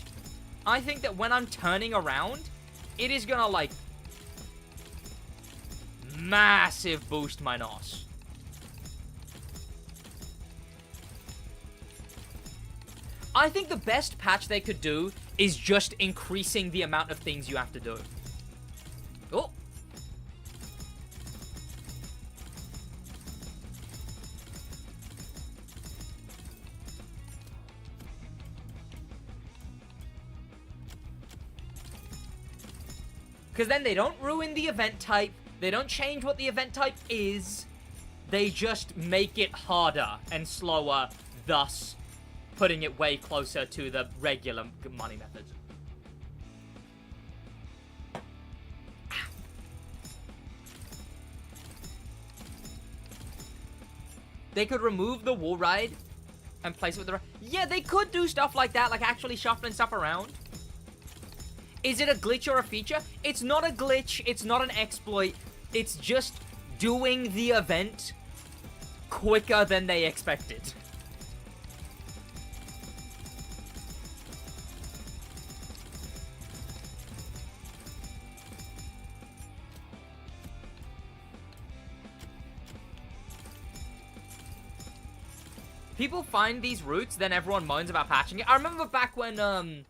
I think that when I'm turning around, it is gonna, like, massive boost my NOS. I think the best patch they could do is just increasing the amount of things you have to do. Oh. Because then they don't ruin the event type. They don't change what the event type is. They just make it harder and slower, thus putting it way closer to the regular money method. They could remove the wall ride and place it with the... Yeah, they could do stuff like that, like actually shuffling stuff around. Is it a glitch or a feature? It's not a glitch. It's not an exploit. It's just doing the event quicker than they expected. People find these routes, then everyone moans about patching it. I remember back when the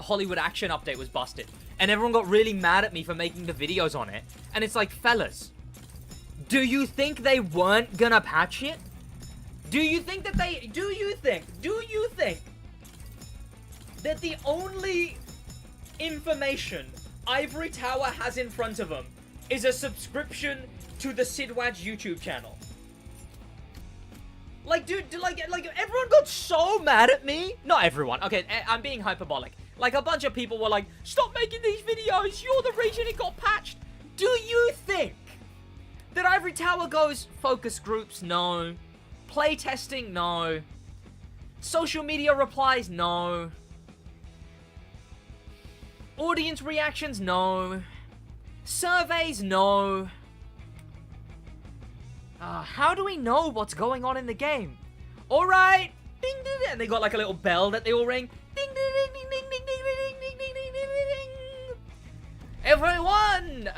Hollywood action update was busted, and everyone got really mad at me for making the videos on it. And it's like, fellas, do you think they weren't gonna patch it? Do you think that that the only information Ivory Tower has in front of them is a subscription to the SidWaj YouTube channel? Like, dude, like everyone got so mad at me. Not everyone. Okay, I'm being hyperbolic. Like, a bunch of people were like, stop making these videos. You're the reason it got patched. Do you think that Ivory Tower goes focus groups? No. Play testing? No. Social media replies? No. Audience reactions? No. Surveys? No. How do we know what's going on in the game? Alright, ding, ding, ding, and they got like a little bell that they all ring. Ding, ding, ding, ding, ding, ding, ding, ding, ding, ding, ding, ding, ding. Everyone!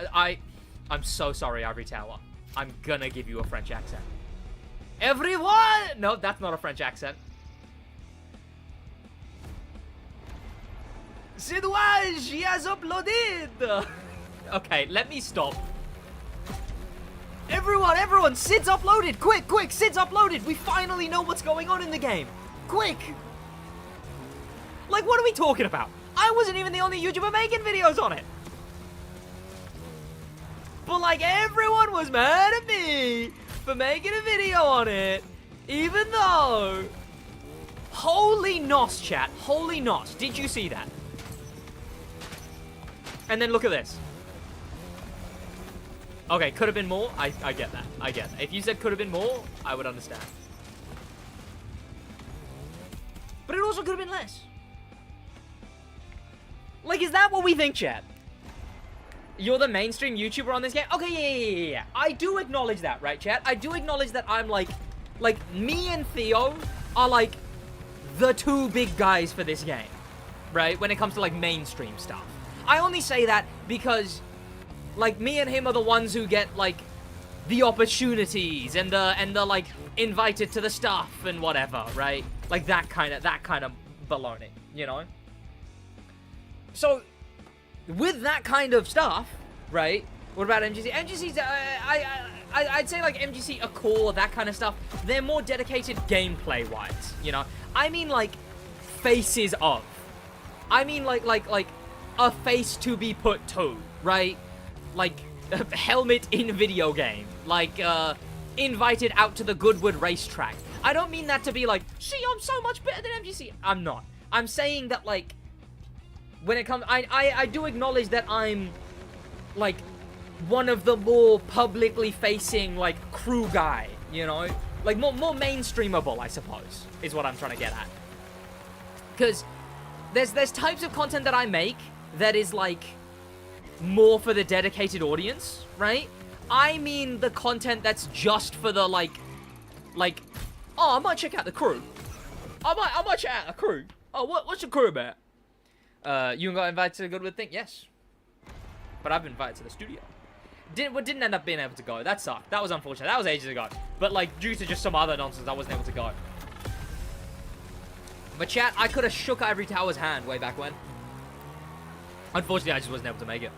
I'm so sorry, Ivory Tower. I'm gonna give you a French accent. Everyone! No, that's not a French accent. SidWaj, he has uploaded! Okay, let me stop. Everyone, Sid's uploaded! Quick, Sid's uploaded! We finally know what's going on in the game! Quick! Like, what are we talking about? I wasn't even the only YouTuber making videos on it! But, like, everyone was mad at me for making a video on it, even though... Holy nos, chat. Holy nos. Did you see that? And then look at this. Okay, could have been more. I get that. I get that. If you said could have been more, I would understand. But it also could have been less. Like, is that what we think, chat? You're the mainstream YouTuber on this game? Okay, yeah. I do acknowledge that, right, chat? I do acknowledge that I'm, like, me and Theo are, like, the two big guys for this game, right? When it comes to, like, mainstream stuff. I only say that because, like, me and him are the ones who get, like, the opportunities and the like, invited to the stuff and whatever, right? Like, that kind of baloney, you know? So... with that kind of stuff, right? What about MGC? MGC's, I'd say like MGC, a core, that kind of stuff. They're more dedicated gameplay-wise, you know? I mean like faces of. I mean like a face to be put to, right? Like a helmet in video game. Like invited out to the Goodwood racetrack. I don't mean that to be like, see, I'm so much better than MGC. I'm not. I'm saying that like when it comes, I do acknowledge that I'm, like, one of the more publicly facing, like, crew guy, you know? Like, more mainstreamable, I suppose, is what I'm trying to get at. Because there's types of content that I make that is, like, more for the dedicated audience, right? I mean the content that's just for the, like, oh, I might check out the crew. I might check out the crew. Oh, what's your crew about? You got invited to the Goodwood thing? Yes. But I've been invited to the studio. Didn't end up being able to go. That sucked. That was unfortunate. That was ages ago. But, like, due to just some other nonsense, I wasn't able to go. But, chat, I could have shook Ivory Tower's hand way back when. Unfortunately, I just wasn't able to make it.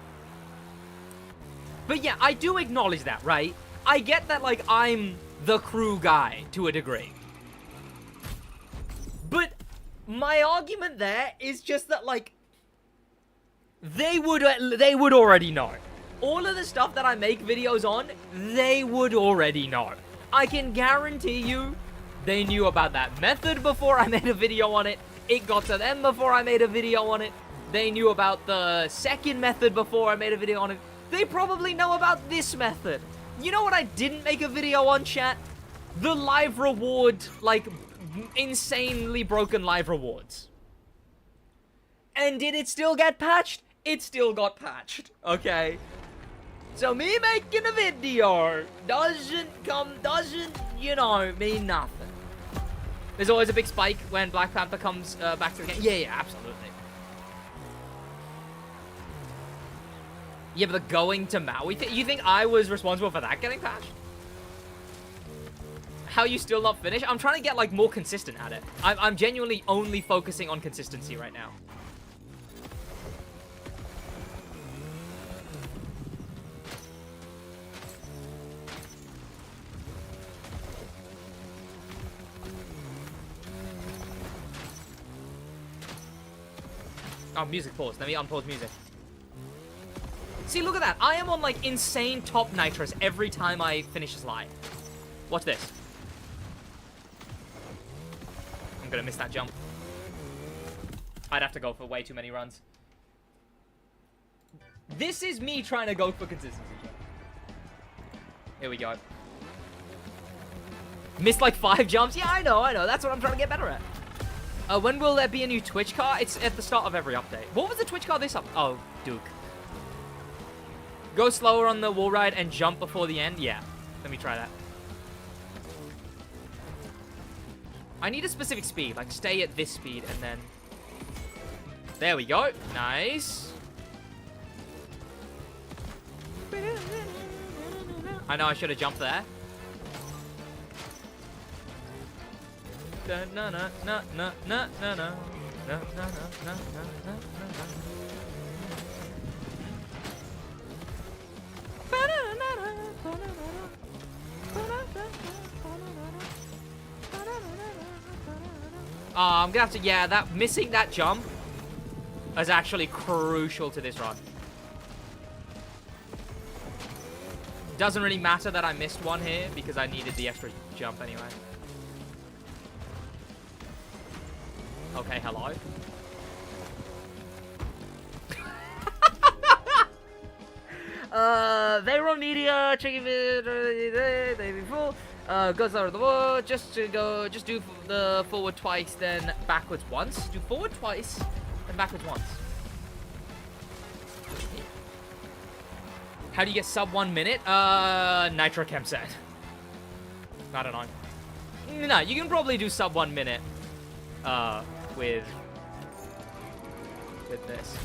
But, yeah, I do acknowledge that, right? I get that, like, I'm the crew guy to a degree. But my argument there is just that, like, they would already know. All of the stuff that I make videos on, they would already know. I can guarantee you they knew about that method before I made a video on it. It got to them before I made a video on it. They knew about the second method before I made a video on it. They probably know about this method. You know what I didn't make a video on, chat? The live reward, like, insanely broken live rewards. And did it still get patched? It still got patched, okay? So me making a video doesn't, you know, mean nothing. There's always a big spike when Black Panther comes back to the game. Yeah, absolutely. Yeah, but the going to Maui thing, you think I was responsible for that getting patched? How you still not finished? I'm trying to get, like, more consistent at it. I'm genuinely only focusing on consistency right now. Oh, music paused. Let me unpause music. See, look at that. I am on, like, insane top nitrous every time I finish a slide. Watch this. I'm gonna miss that jump. I'd have to go for way too many runs. This is me trying to go for consistency. Here we go. Missed like 5 jumps? Yeah, I know. That's what I'm trying to get better at. When will there be a new Twitch car? It's at the start of every update. What was the Twitch car this up? Oh, Duke. Go slower on the wall ride and jump before the end? Yeah. Let me try that. I need a specific speed. Like, stay at this speed and then... There we go. Nice. I know I should have jumped there. I'm gonna have to, yeah, missing that jump is actually crucial to this run. Doesn't really matter that I missed one here because I needed the extra jump anyway. Okay, hello. Payroll media, checking it, they be full. Goes out of the wall, just do the forward twice, then backwards once. Do forward twice, then backwards once. How do you get sub 1 minute? Nitrochem set. I don't know. No, you can probably do sub 1 minute, with this.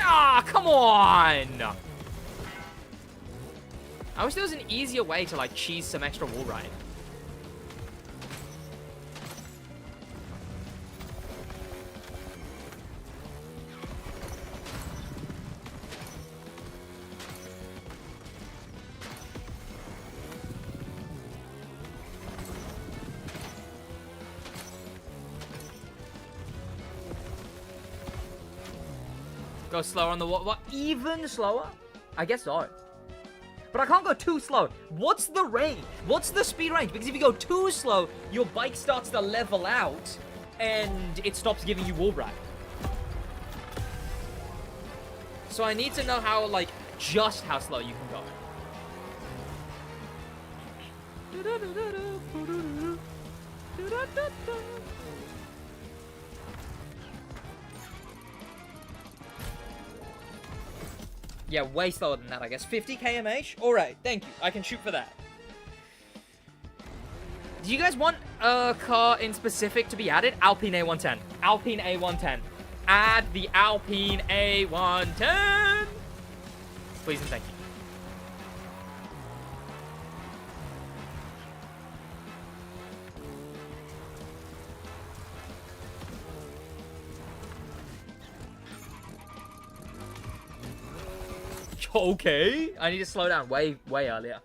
Ah, come on! I wish there was an easier way to, like, cheese some extra wall ride. Go slower on the wall. What? Even slower? I guess so. But I can't go too slow. What's the range? What's the speed range? Because if you go too slow, your bike starts to level out and it stops giving you wall ride. So I need to know how, like, just how slow you can go. Yeah, way slower than that, I guess. 50 kmh? Alright, thank you. I can shoot for that. Do you guys want a car in specific to be added? Alpine A110. Alpine A110. Add the Alpine A110! Please and thank you. Okay, I need to slow down way earlier.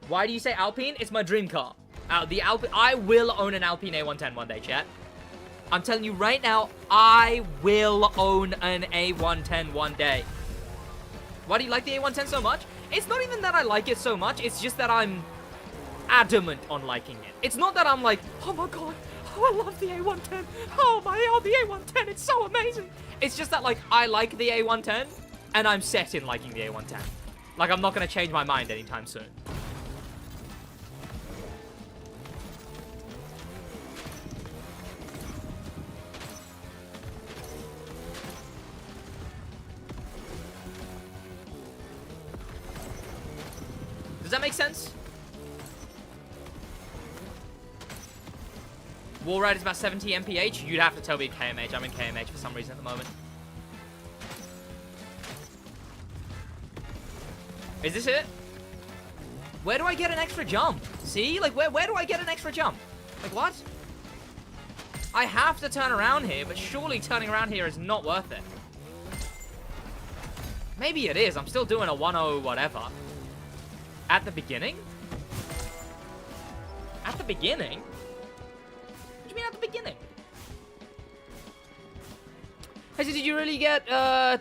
Why do you say Alpine? It's my dream car. I will own an Alpine A110 one day, chat. I'm telling you right now, I will own an A110 one day. Why do you like the A110 so much? It's not even that I like it so much, it's just that I'm adamant on liking it. It's not that I'm like, oh my god, oh, I love the A110. Oh, the A110, it's so amazing. It's just that, like, I like the A110. And I'm set in liking the A110. Like, I'm not going to change my mind anytime soon. Does that make sense? Wall ride is about 70 mph. You'd have to tell me kmh. I'm in kmh for some reason at the moment. Is this it? Where do I get an extra jump? See? Like, where do I get an extra jump? Like, what? I have to turn around here, but surely turning around here is not worth it. Maybe it is. I'm still doing a 1-0 whatever. At the beginning? At the beginning? What do you mean at the beginning? I said, did you really get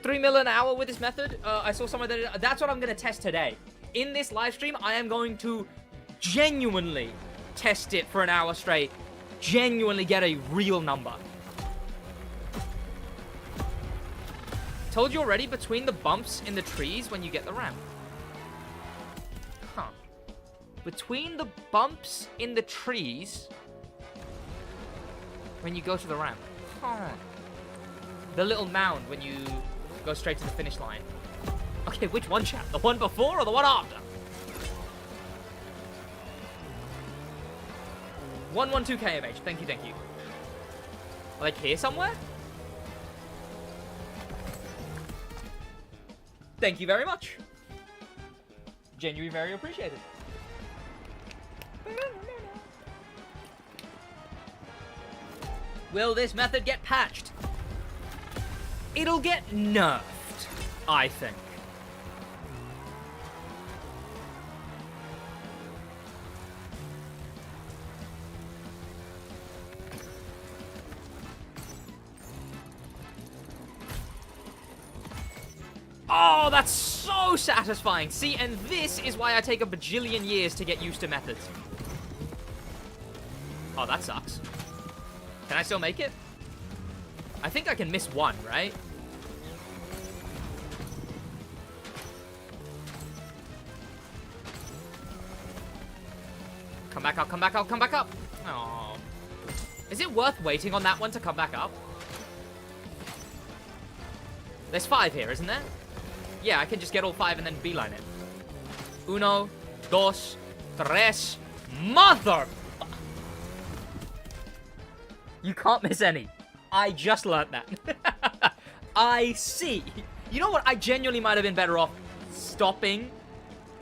3 mil an hour with this method? I saw someone that... That's what I'm going to test today. In this live stream, I am going to genuinely test it for an hour straight. Genuinely get a real number. Told you already, between the bumps in the trees when you get the ramp. Huh. Between the bumps in the trees when you go to the ramp. Huh. The little mound when you go straight to the finish line. Okay, which one, chat? The one before or the one after? 112 kmh. Thank you, thank you. Like here somewhere? Thank you very much. Genuinely very appreciated. Will this method get patched? It'll get nerfed, I think. Oh, that's so satisfying. See, and this is why I take a bajillion years to get used to methods. Oh, that sucks. Can I still make it? I think I can miss one, right? Come back up, come back up, come back up. Oh. Is it worth waiting on that one to come back up? There's 5 here, isn't there? Yeah, I can just get all 5 and then beeline it. Uno, dos, tres, mother... You can't miss any. I just learnt that. I see. You know what? I genuinely might have been better off stopping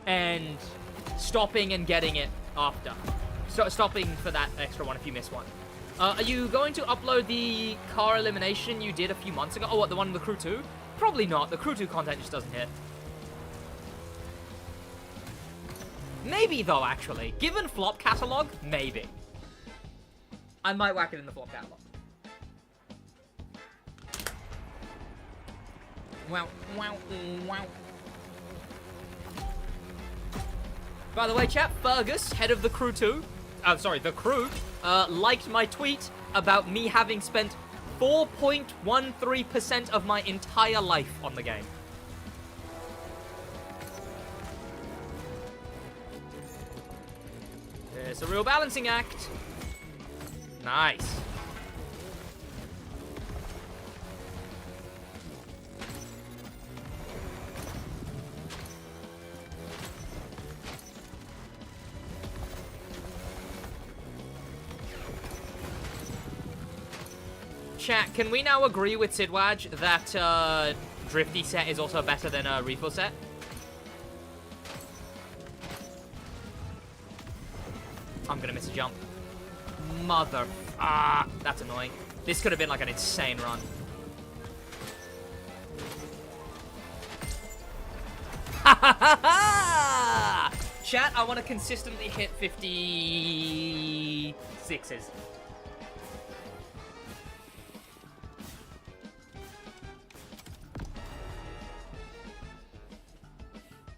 and getting it after. Stopping for that extra one if you miss one. Are you going to upload the car elimination you did a few months ago? Oh, what, the one in the Crew 2? Probably not. The Crew 2 content just doesn't hit. Maybe, though, actually. Given flop catalog, maybe. I might whack it in the flop catalog. Wow, wow, wow. By the way, chat, Fergus, head of the Crew 2, the Crew, liked my tweet about me having spent 4.13% of my entire life on the game. It's a real balancing act. Nice. Chat, can we now agree with SidWaj that Drifty set is also better than a Refill set? I'm gonna miss a jump. Mother... Ah, that's annoying. This could have been like an insane run. Ha ha ha ha! Chat, I want to consistently hit 56s.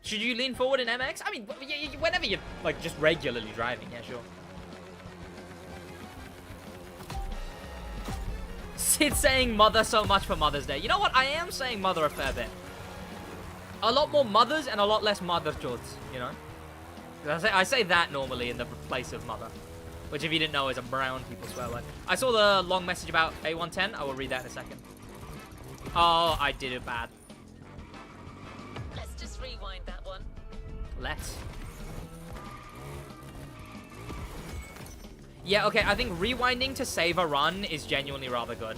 Should you lean forward in MX? I mean, whenever you're, like, just regularly driving, yeah, sure. Sid saying mother so much for Mother's Day. You know what? I am saying mother a fair bit. A lot more mothers and a lot less mother jods, you know? I say that normally in the place of mother. Which, if you didn't know, is a brown people swear word. I saw the long message about A110. I will read that in a second. Oh, I did it bad. Let's just rewind that one. Let's. Yeah, okay, I think rewinding to save a run is genuinely rather good.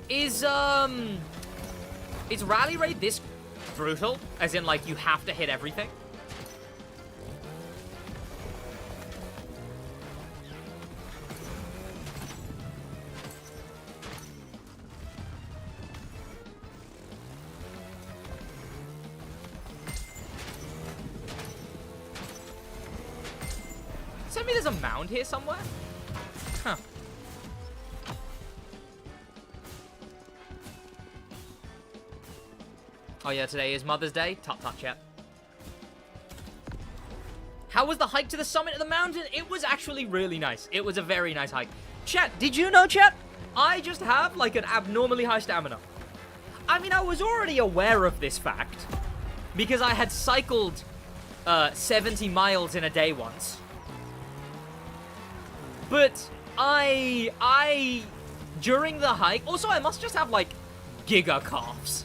Is Rally Raid this brutal? As in, like, you have to hit everything? Tell me there's a mound here somewhere? Huh. Oh yeah, today is Mother's Day. Tut tut, chat. How was the hike to the summit of the mountain? It was actually really nice. It was a very nice hike. Chat, did you know, chat? I just have, like, an abnormally high stamina. I mean, I was already aware of this fact because I had cycled 70 miles in a day once. But during the hike, also I must just have, like, giga calves.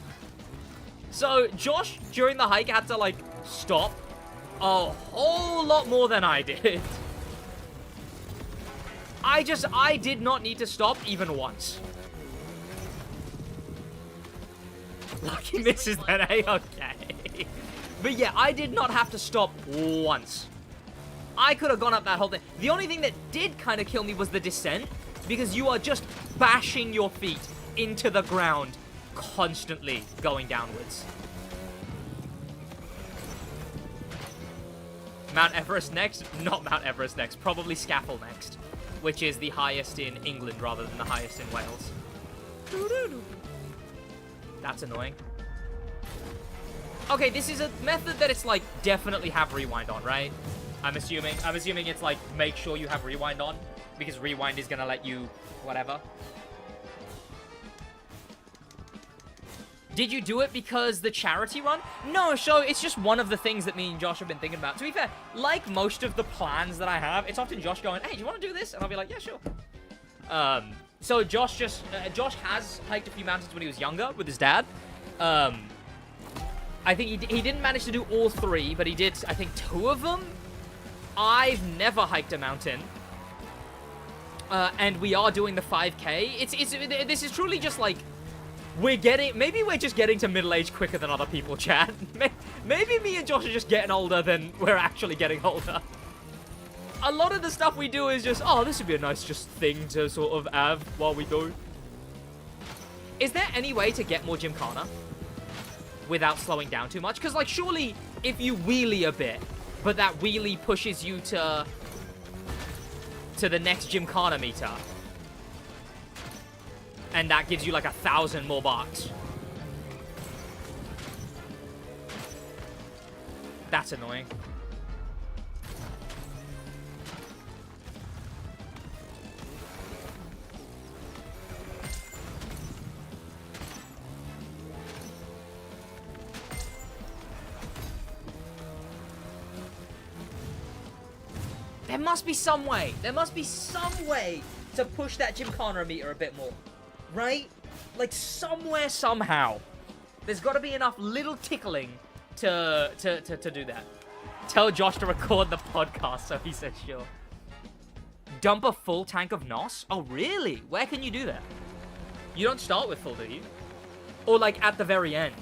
So Josh, during the hike, had to, like, stop a whole lot more than I did. I did not need to stop even once. Lucky misses that A-okay. But yeah, I did not have to stop once. I could have gone up that whole thing. The only thing that did kind of kill me was the descent, because you are just bashing your feet into the ground constantly going downwards. Mount Everest next? Not Mount Everest next. Probably Scaffold next, which is the highest in England rather than the highest in Wales. That's annoying. Okay, this is a method that it's like definitely have rewind on, right? I'm assuming it's like make sure you have rewind on, because rewind is gonna let you whatever. Did you do it because the charity run? No, so it's just one of the things that me and Josh have been thinking about. To be fair, like most of the plans that I have, it's often Josh going, hey, do you want to do this? And I'll be like, yeah, sure. So Josh Josh has hiked a few mountains when he was younger with his dad. I think he didn't manage to do all 3, but he did, I think, 2 of them. I've never hiked a mountain. And we are doing the 5K. This is truly just like, maybe we're just getting to middle age quicker than other people, chat. Maybe me and Josh are just getting older than we're actually getting older. A lot of the stuff we do is just, oh, this would be a nice just thing to sort of have while we go. Is there any way to get more Gymkhana without slowing down too much? Because, like, surely if you wheelie a bit, but that wheelie pushes you to the next Gymkhana meter, and that gives you like 1,000 more bucks. That's annoying. There must be some way. There must be some way to push that Gymkhana meter a bit more. Right? Like, somewhere, somehow. There's got to be enough little tickling to do that. Tell Josh to record the podcast, so he says sure. Dump a full tank of NOS? Oh, really? Where can you do that? You don't start with full, do you? Or, like, at the very end?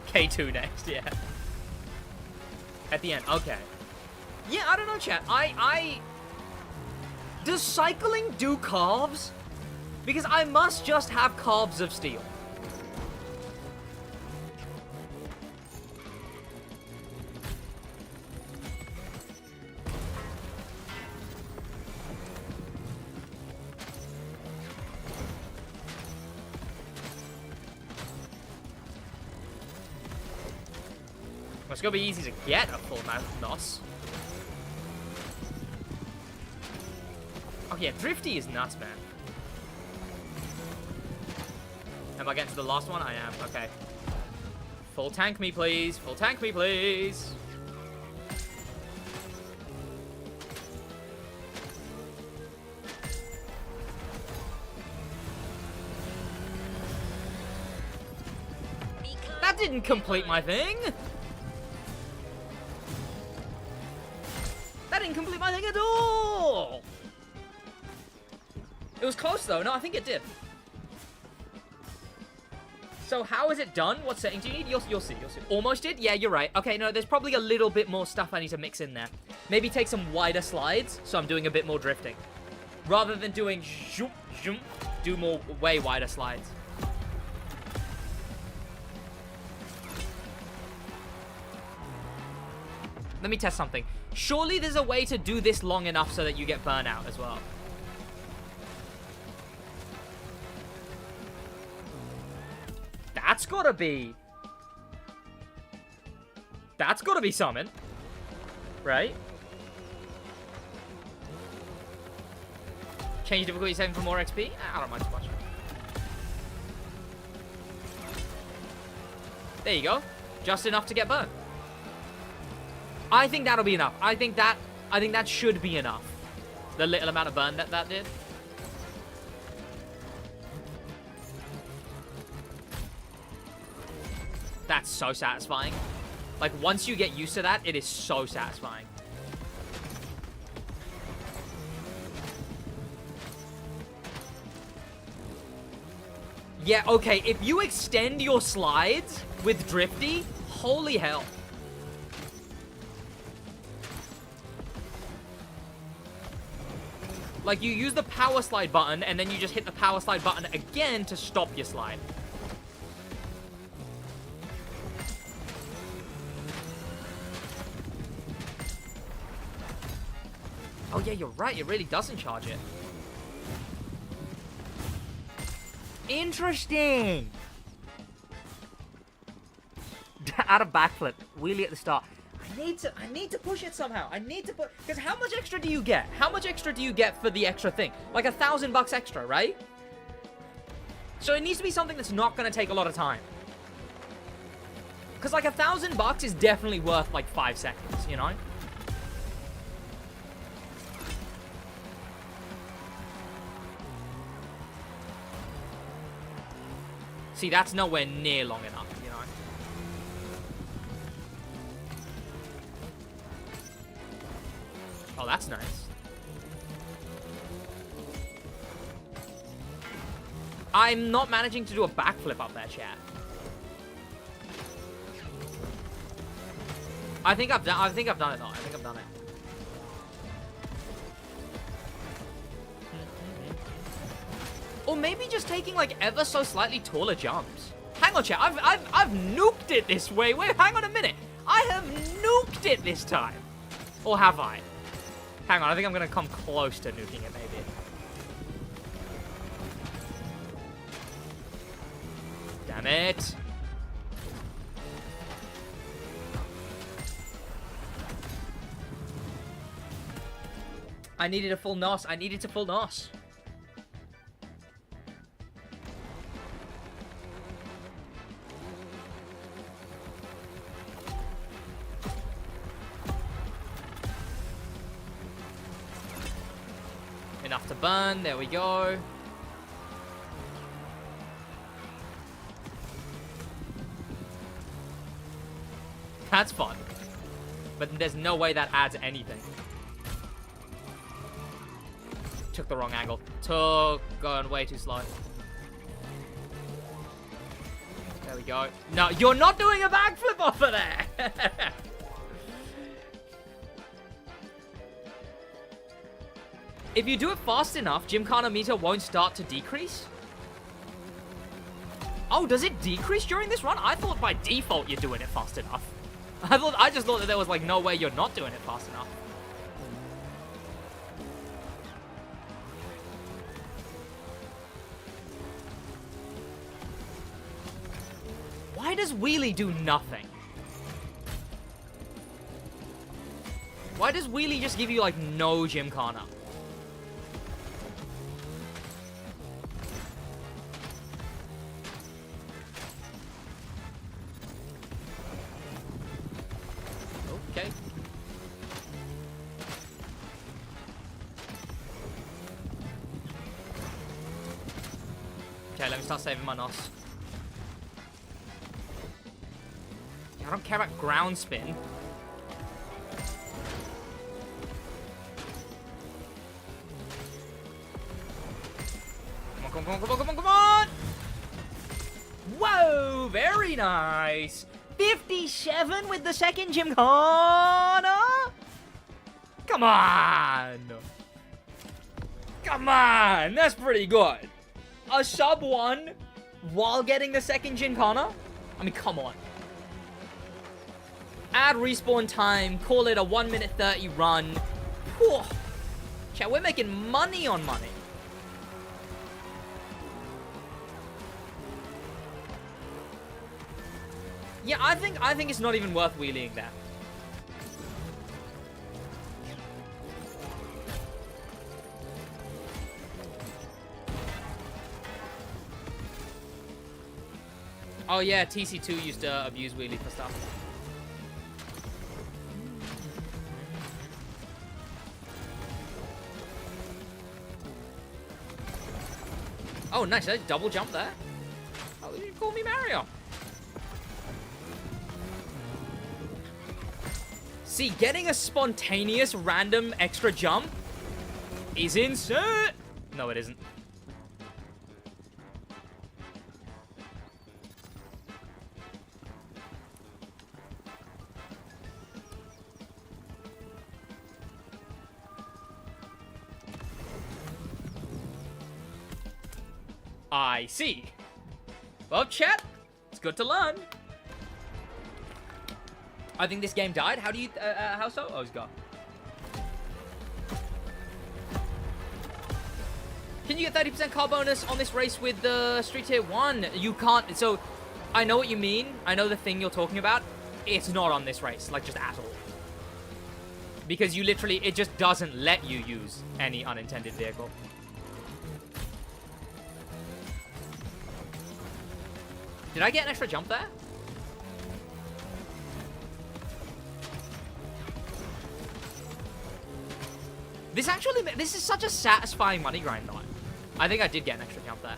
K2 next, yeah. At the end, okay. Yeah, I don't know, chat. Does cycling do calves? Because I must just have calves of steel. It's gonna be easy to get a full amount of NOS. Oh yeah, Drifty is nuts, man. Am I getting to the last one? I am, okay. Full tank me, please. Full tank me, please. That didn't complete my thing. That didn't complete my thing at all. It was close, though. No, I think it did. So how is it done? What settings do you need? You'll see. You'll see. Almost did? Yeah, you're right. Okay, no, there's probably a little bit more stuff I need to mix in there. Maybe take some wider slides, so I'm doing a bit more drifting. Rather than doing zoom, zoom, do more way wider slides. Let me test something. Surely there's a way to do this long enough so that you get burnout as well. That's gotta be something. Right? Change difficulty setting for more XP? I don't mind too much. There you go. Just enough to get burned. I think that'll be enough. I think that should be enough. The little amount of burn that did. That's so satisfying. Like, once you get used to that, it is so satisfying. Yeah, okay, if you extend your slides with drifty, holy hell. Like, you use the power slide button, and then you just hit the power slide button again to stop your slide. Oh yeah, you're right, it really doesn't charge it. Interesting. Out of backflip, wheelie at the start. I need to push it somehow. I need to put, because how much extra do you get? How much extra do you get for the extra thing? Like $1,000 extra, right? So it needs to be something that's not going to take a lot of time. Because like $1,000 is definitely worth like 5 seconds, you know? See, that's nowhere near long enough, you know? Oh, that's nice. I'm not managing to do a backflip up there, chat. I think I've done it though. I think I've done it. Or maybe just taking like ever so slightly taller jumps. Hang on, chat. I've nuked it this way. Wait, hang on a minute. I have nuked it this time. Or have I? Hang on, I think I'm gonna come close to nuking it, maybe. Damn it. I needed a full NOS. I needed to full NOS. Enough to burn. There we go. That's fun. But there's no way that adds anything. Took the wrong angle. Going way too slow. There we go. No, you're not doing a backflip off of there. If you do it fast enough, Gymkhana meter won't start to decrease. Oh, does it decrease during this run? I thought by default you're doing it fast enough. I just thought that there was like no way you're not doing it fast enough. Why does wheelie do nothing? Why does wheelie just give you like no Gymkhana? Okay. Okay, let me start saving my NOS. I don't care about ground spin. Come on, come on, come on, come on, come on! Whoa, very nice. 57 with the second Gymkhana? Come on! Come on! That's pretty good. A sub 1 while getting the second Gymkhana? I mean, come on. Add respawn time, call it a 1 minute 30 run. Whew. Chat, we're making money on money. Yeah, I think it's not even worth wheeling that. Oh yeah, TC2 used to abuse wheelie for stuff. Oh, nice. Did I double jump there? Oh, you call me Mario. See, getting a spontaneous random extra jump is insane. No, it isn't. I see. Well, chat, it's good to learn. I think this game died. How do you, how so? Oh, it's gone. Can you get 30% car bonus on this race with the Street Tier 1? You can't. So, I know what you mean. I know the thing you're talking about. It's not on this race, like, just at all. Because you literally, it just doesn't let you use any unintended vehicle. Did I get an extra jump there? This is such a satisfying money grind, though. I think I did get an extra jump there.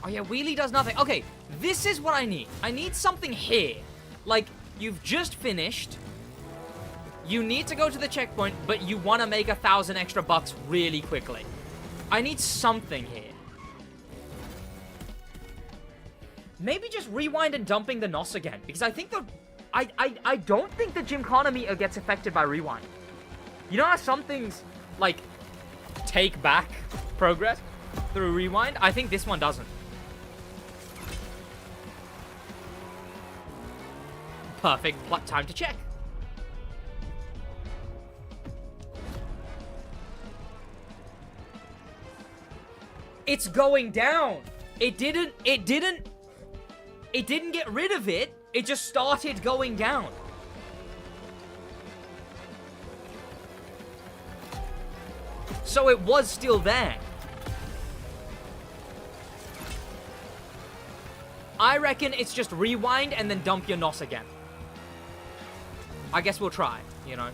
Oh yeah, wheelie does nothing. Okay, this is what I need. I need something here. Like, you've just finished. You need to go to the checkpoint, but you want to make 1,000 extra bucks really quickly. I need something here. Maybe just rewind and dumping the NOS again. Because I think I don't think the Gymkhana meter gets affected by rewind. You know how some things, like, take back progress through rewind? I think this one doesn't. Perfect time to check. It's going down. It didn't get rid of it. It just started going down. So it was still there. I reckon it's just rewind and then dump your NOS again. I guess we'll try, you know.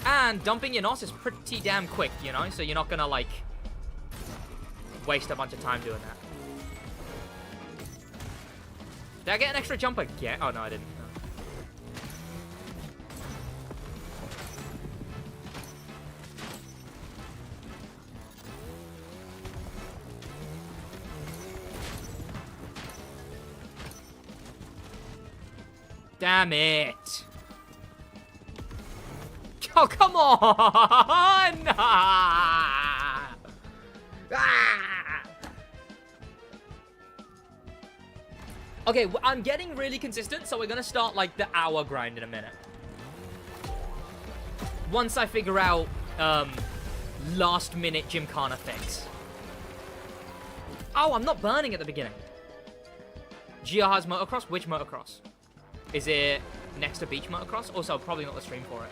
And dumping your NOS is pretty damn quick, you know, so you're not gonna, like, waste a bunch of time doing that. Did I get an extra jump again? Oh, no, I didn't. No. Damn it. Oh, come on! Ah! Okay, I'm getting really consistent, so we're gonna start, like, the hour grind in a minute. Once I figure out, last-minute Gymkhana things. Oh, I'm not burning at the beginning. GR has motocross? Which motocross? Is it next to beach motocross? Also, probably not the stream for it.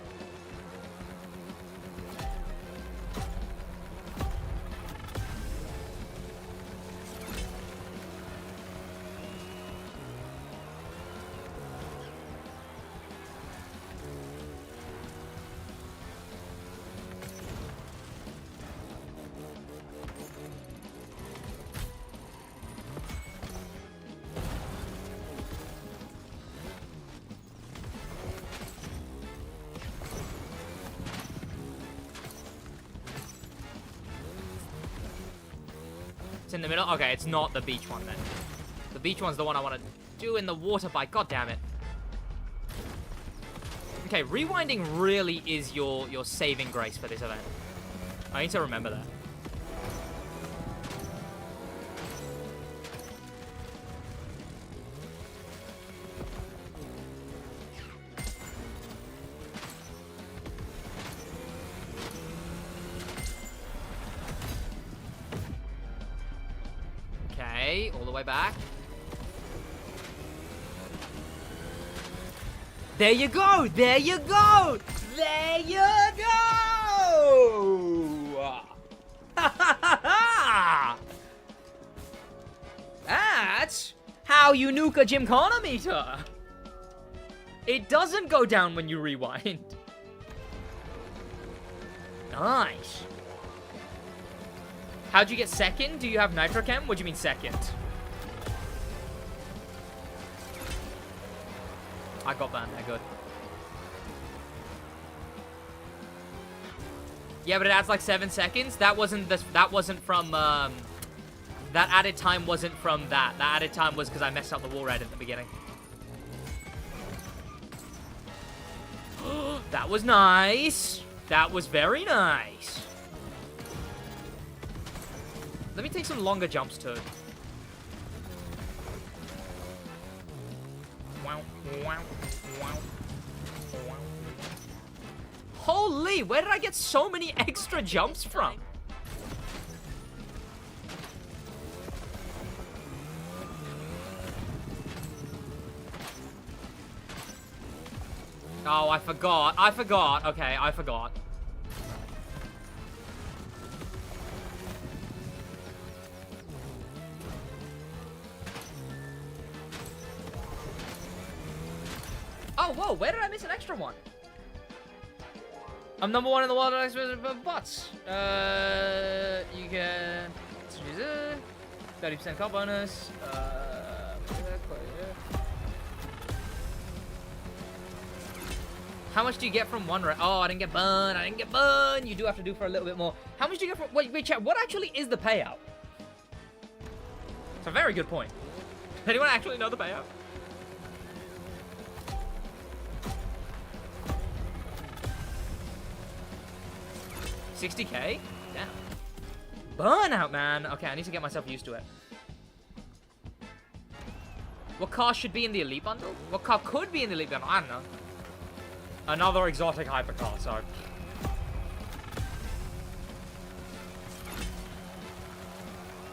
It's in the middle? Okay, it's not the beach one then. The beach one's the one I want to do in the water bike. God damn it. Okay, rewinding really is your saving grace for this event. I need to remember that. Okay, all the way back. There you go! There you go! There you go! That's how you nuke a Gymkhana meter. It doesn't go down when you rewind. Nice. How'd you get second? Do you have Nitrochem? What do you mean second? I got banned there, good. Yeah, but it adds like 7 seconds. That wasn't from, that added time wasn't from that. That added time was because I messed up the wall red at the beginning. That was nice. That was very nice. Let me take some longer jumps too. Wow, wow, wow, wow. Holy, where did I get so many extra jumps from? Oh, I forgot. Okay, I forgot. Oh, whoa, where did I miss an extra one? I'm number 1 in the world at bots. You can 30% car bonus. How much do you get from one race? Oh, I didn't get burned. You do have to do for a little bit more. How much do you get from... Wait, chat. What actually is the payout? It's a very good point. Does anyone actually know the payout? $60K? Damn. Burnout, man. Okay, I need to get myself used to it. What car should be in the Elite Bundle? What car could be in the Elite Bundle? I don't know. Another exotic hypercar, so...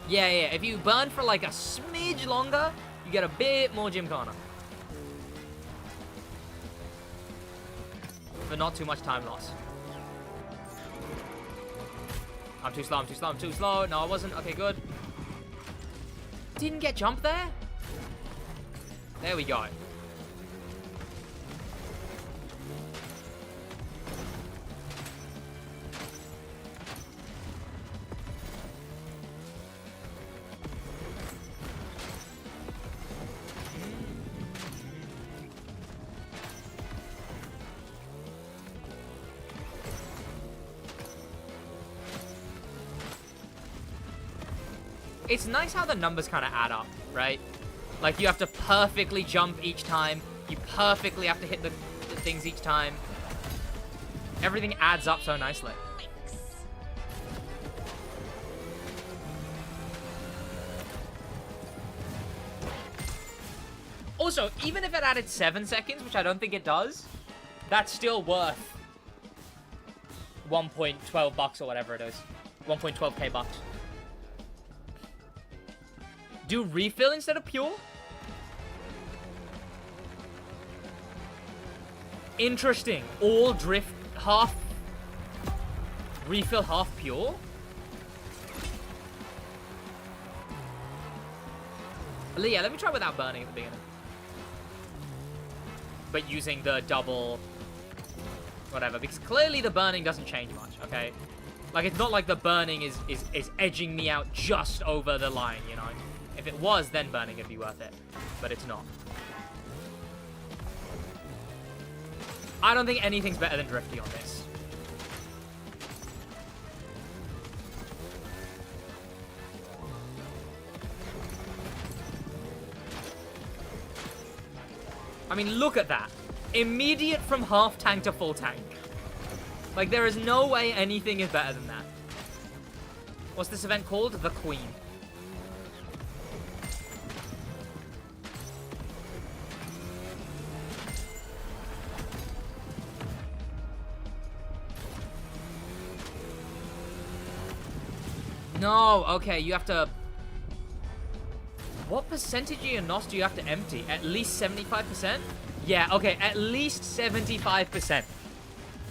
Yeah, if you burn for like a smidge longer, you get a bit more Gymkhana. But not too much time loss. I'm too slow. No, I wasn't. Okay, good. Didn't get jumped there? There we go. It's nice how the numbers kind of add up, right? Like, you have to perfectly jump each time. You perfectly have to hit the things each time. Everything adds up so nicely. Also, even if it added 7 seconds, which I don't think it does, that's still worth 1.12 bucks or whatever it is. 1.12k bucks. Do refill instead of pure? Interesting. All drift, half refill, half pure? Yeah, let me try without burning at the beginning. But using the double... whatever, because clearly the burning doesn't change much, okay? Like, it's not like the burning is edging me out just over the line, you know? If it was, then burning would be worth it. But it's not. I don't think anything's better than drifty on this. I mean, look at that. Immediate from half tank to full tank. Like, there is no way anything is better than that. What's this event called? The Queen. No, okay, you have to... What percentage of your NOS do you have to empty? At least 75%? Yeah, okay, at least 75%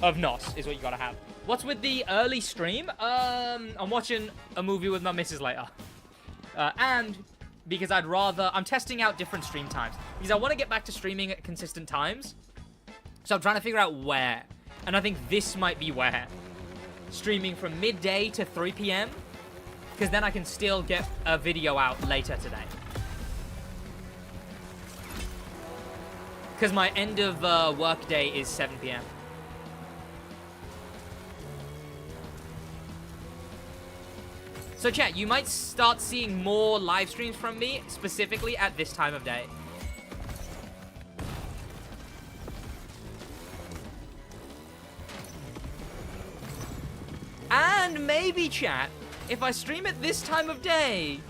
of NOS is what you gotta have. What's with the early stream? I'm watching a movie with my missus later. And because I'm testing out different stream times. Because I want to get back to streaming at consistent times. So I'm trying to figure out where. And I think this might be where. Streaming from midday to 3 p.m. Because then I can still get a video out later today. Because my end of work day is 7 p.m. So chat, you might start seeing more live streams from me, specifically at this time of day. And maybe, chat, if I stream at this time of day,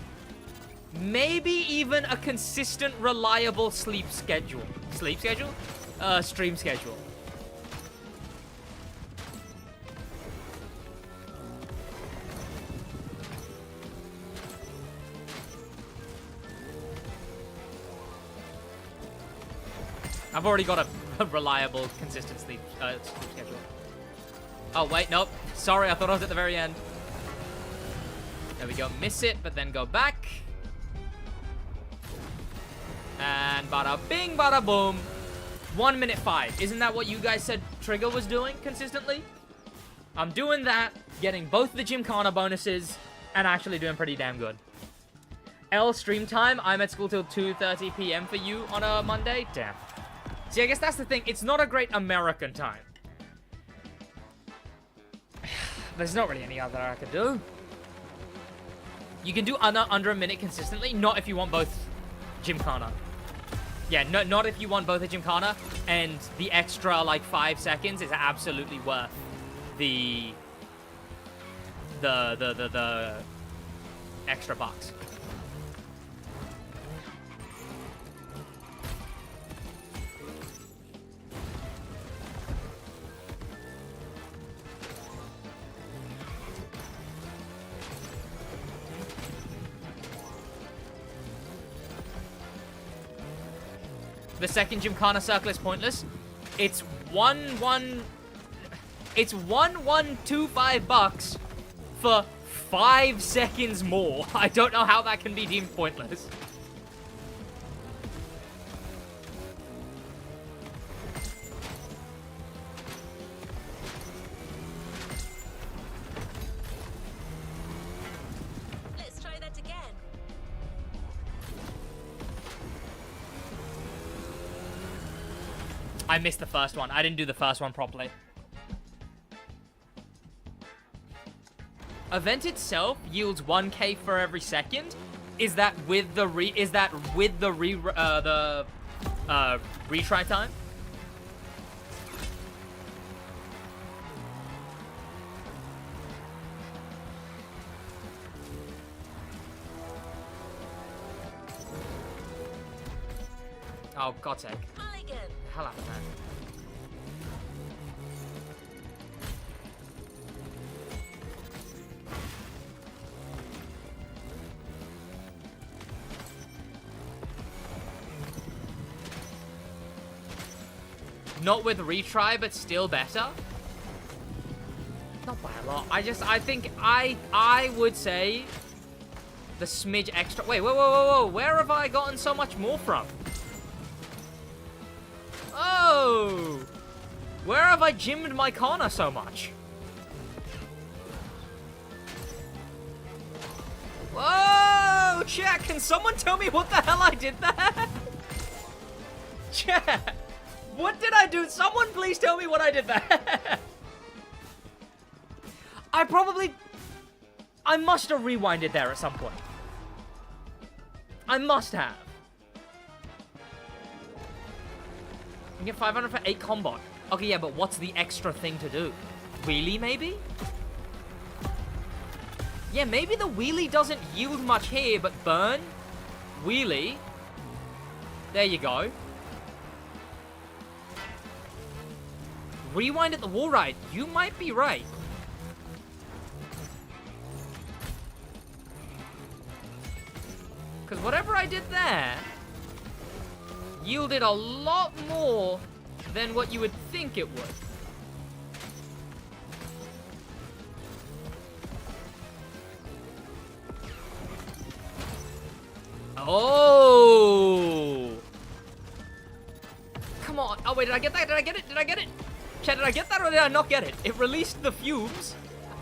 maybe even a consistent, reliable sleep schedule. Sleep schedule? Stream schedule. I've already got a reliable, consistent sleep schedule. Oh, wait, nope. Sorry, I thought I was at the very end. There we go. Miss it, but then go back. And bada bing, bada boom. 1 minute 5. Isn't that what you guys said Trigger was doing consistently? I'm doing that, getting both the Gymkhana bonuses, and actually doing pretty damn good. L stream time. I'm at school till 2:30 p.m. for you on a Monday. Damn. See, I guess that's the thing. It's not a great American time. There's not really any other I could do. You can do under a minute consistently. Not if you want both Gymkhana. Yeah, no, not if you want both a Gymkhana. And the extra, like, 5 seconds is absolutely worth the extra bucks. The second Gymkhana circle is pointless. It's 1125 bucks for 5 seconds more. I don't know how that can be deemed pointless. Let's try that again. I missed the first one. I didn't do the first one properly. Event itself yields 1k for every second. Is that with the retry time? Oh, God's sake. Mulligan. Hell out of that. Not with retry, but still better. Not by a lot. I think I would say the smidge extra. Wait, whoa. Where have I gotten so much more from? Oh! Where have I gymmed my Kana so much? Whoa! Chat, can someone tell me what the hell I did there? Chat, what did I do? Someone please tell me what I did there. I must have rewinded there at some point. I must have. You get 500 for 8 combat. Okay, yeah, but what's the extra thing to do? Wheelie, maybe? Yeah, maybe the wheelie doesn't yield much here, but burn, wheelie. There you go. Rewind at the wall ride. You might be right. Because whatever I did there yielded a lot more than what you would think it would. Oh! Come on. Oh, wait, did I get that? Did I get it? Did I get it? Chat, did I get that or did I not get it? It released the fumes.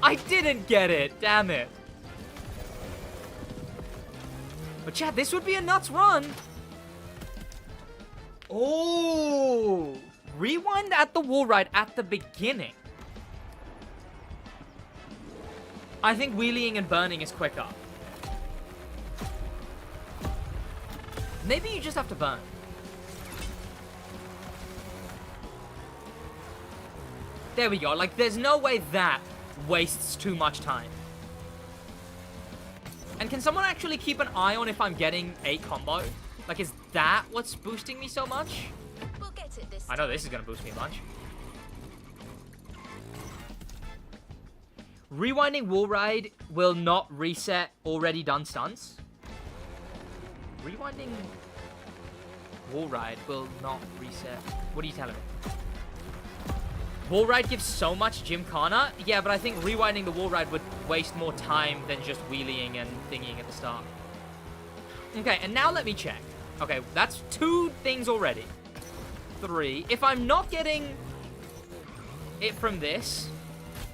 I didn't get it. Damn it. But chat, this would be a nuts run. Oh! Rewind at the wall ride at the beginning. I think wheeling and burning is quicker. Maybe you just have to burn. There we go. Like, there's no way that wastes too much time. And can someone actually keep an eye on if I'm getting a combo? Like, is that what's boosting me so much? We'll get it this I know this is going to boost me a bunch. Rewinding wall ride will not reset already done stunts. Rewinding wall ride will not reset. What are you telling me? Wall ride gives so much gymkhana. Yeah, but I think rewinding the wall ride would waste more time than just wheeling and thingying at the start. Okay, and now let me check. Okay, that's 2 things already. 3. If I'm not getting it from this,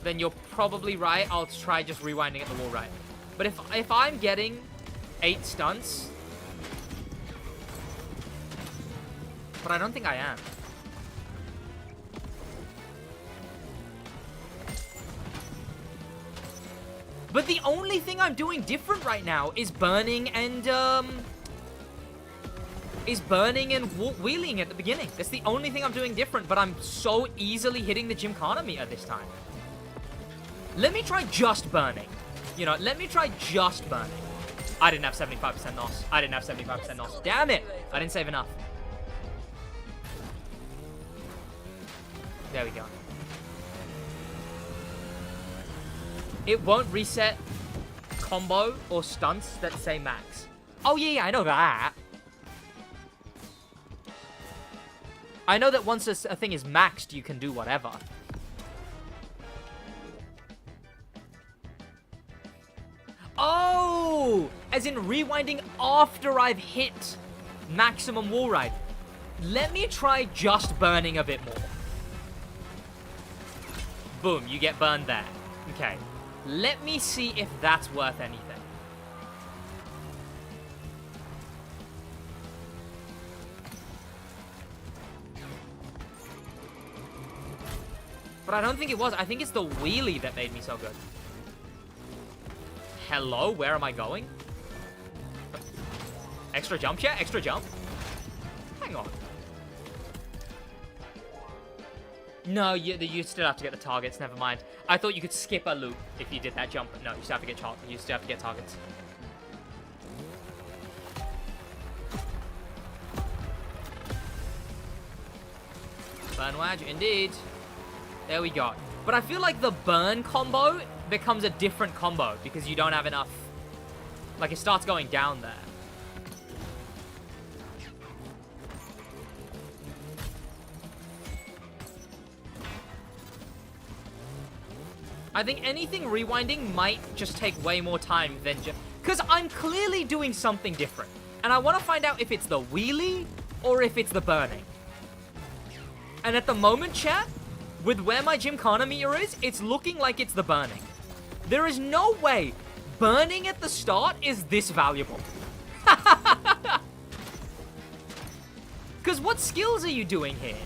then you're probably right. I'll try just rewinding at the wall ride. But if I'm getting 8 stunts, but I don't think I am. But the only thing I'm doing different right now is burning and wheeling at the beginning. That's the only thing I'm doing different, but I'm so easily hitting the gymkhana meter this time. Let me try just burning. You know, let me try just burning. I didn't have 75% loss. I didn't have 75% loss. Damn it! I didn't save enough. There we go. It won't reset combo or stunts that say max. Oh, yeah, I know that. I know that once a thing is maxed, you can do whatever. Oh! As in rewinding after I've hit maximum wall ride. Let me try just burning a bit more. Boom, you get burned there. Okay. Let me see if that's worth anything. But I don't think it was. I think it's the wheelie that made me so good. Hello? Where am I going? Extra jump, chat? Extra jump? Hang on. No, you still have to get the targets. Never mind. I thought you could skip a loop if you did that jump. No, you still have to get you still have to get targets. SidWaj, indeed. There we go. But I feel like the burn combo becomes a different combo because you don't have enough. Like, it starts going down there. I think anything rewinding might just take way more time than just... Because I'm clearly doing something different. And I want to find out if it's the wheelie or if it's the burning. And at the moment, chat, with where my gymkhana meter is, it's looking like it's the burning. There is no way burning at the start is this valuable. Because what skills are you doing here?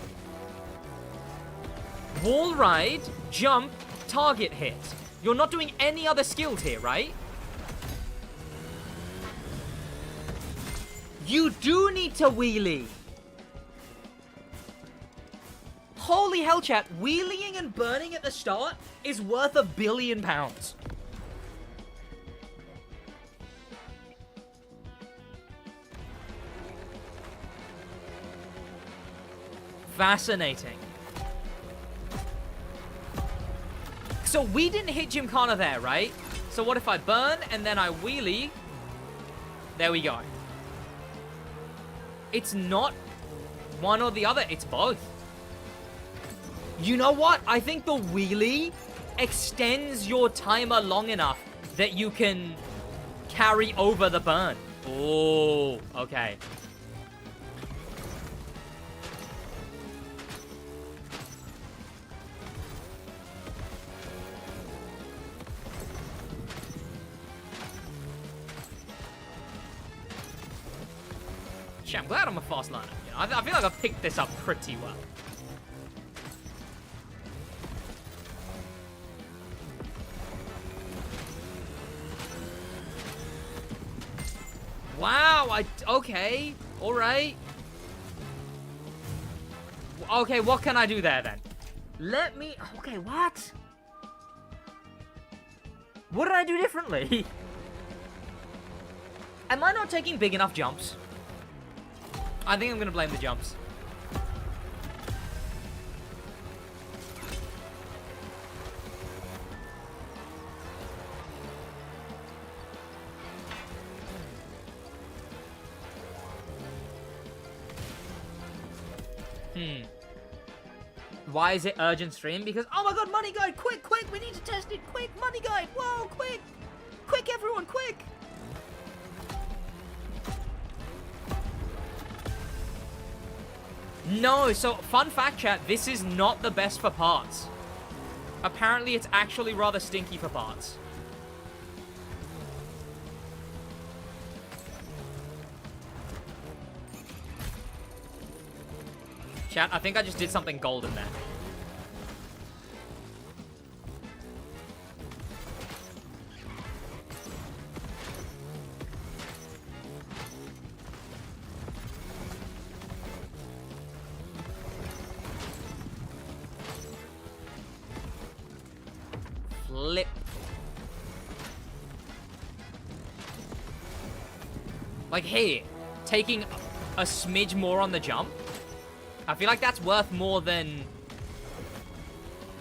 Wall ride, jump, target hit. You're not doing any other skills here, right? You do need to wheelie. Holy hell, chat. Wheeling and burning at the start is worth £1 billion. Fascinating. So we didn't hit Gymkhana there, right? So what if I burn and then I wheelie? There we go. It's not one or the other. It's both. You know what? I think the wheelie extends your timer long enough that you can carry over the burn. Oh, okay. Shit, I'm glad I'm a fast learner. You know, I feel like I've picked this up pretty well. Wow, okay, all right. Okay, what can I do there then? Okay, what? What did I do differently? Am I not taking big enough jumps? I think I'm gonna blame the jumps. Why is it urgent stream? Because, oh my god, money guide, quick, quick, we need to test it, quick, money guide, whoa, quick, quick, everyone, quick. No, so, fun fact, chat, this is not the best for parts. Apparently, it's actually rather stinky for parts. Chat, I think I just did something golden there. Flip. Like, hey, taking a smidge more on the jump. I feel like that's worth more than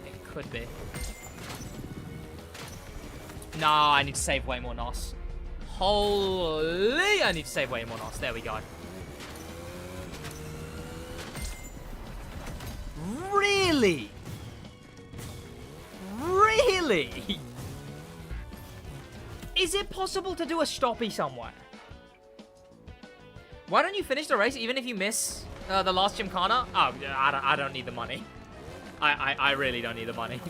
it could be. No, I need to save way more NOS. Holy, I need to save way more NOS. There we go. Really? Really? Is it possible to do a stoppie somewhere? Why don't you finish the race even if you miss the last Gymkhana? Oh, I don't need the money. I really don't need the money.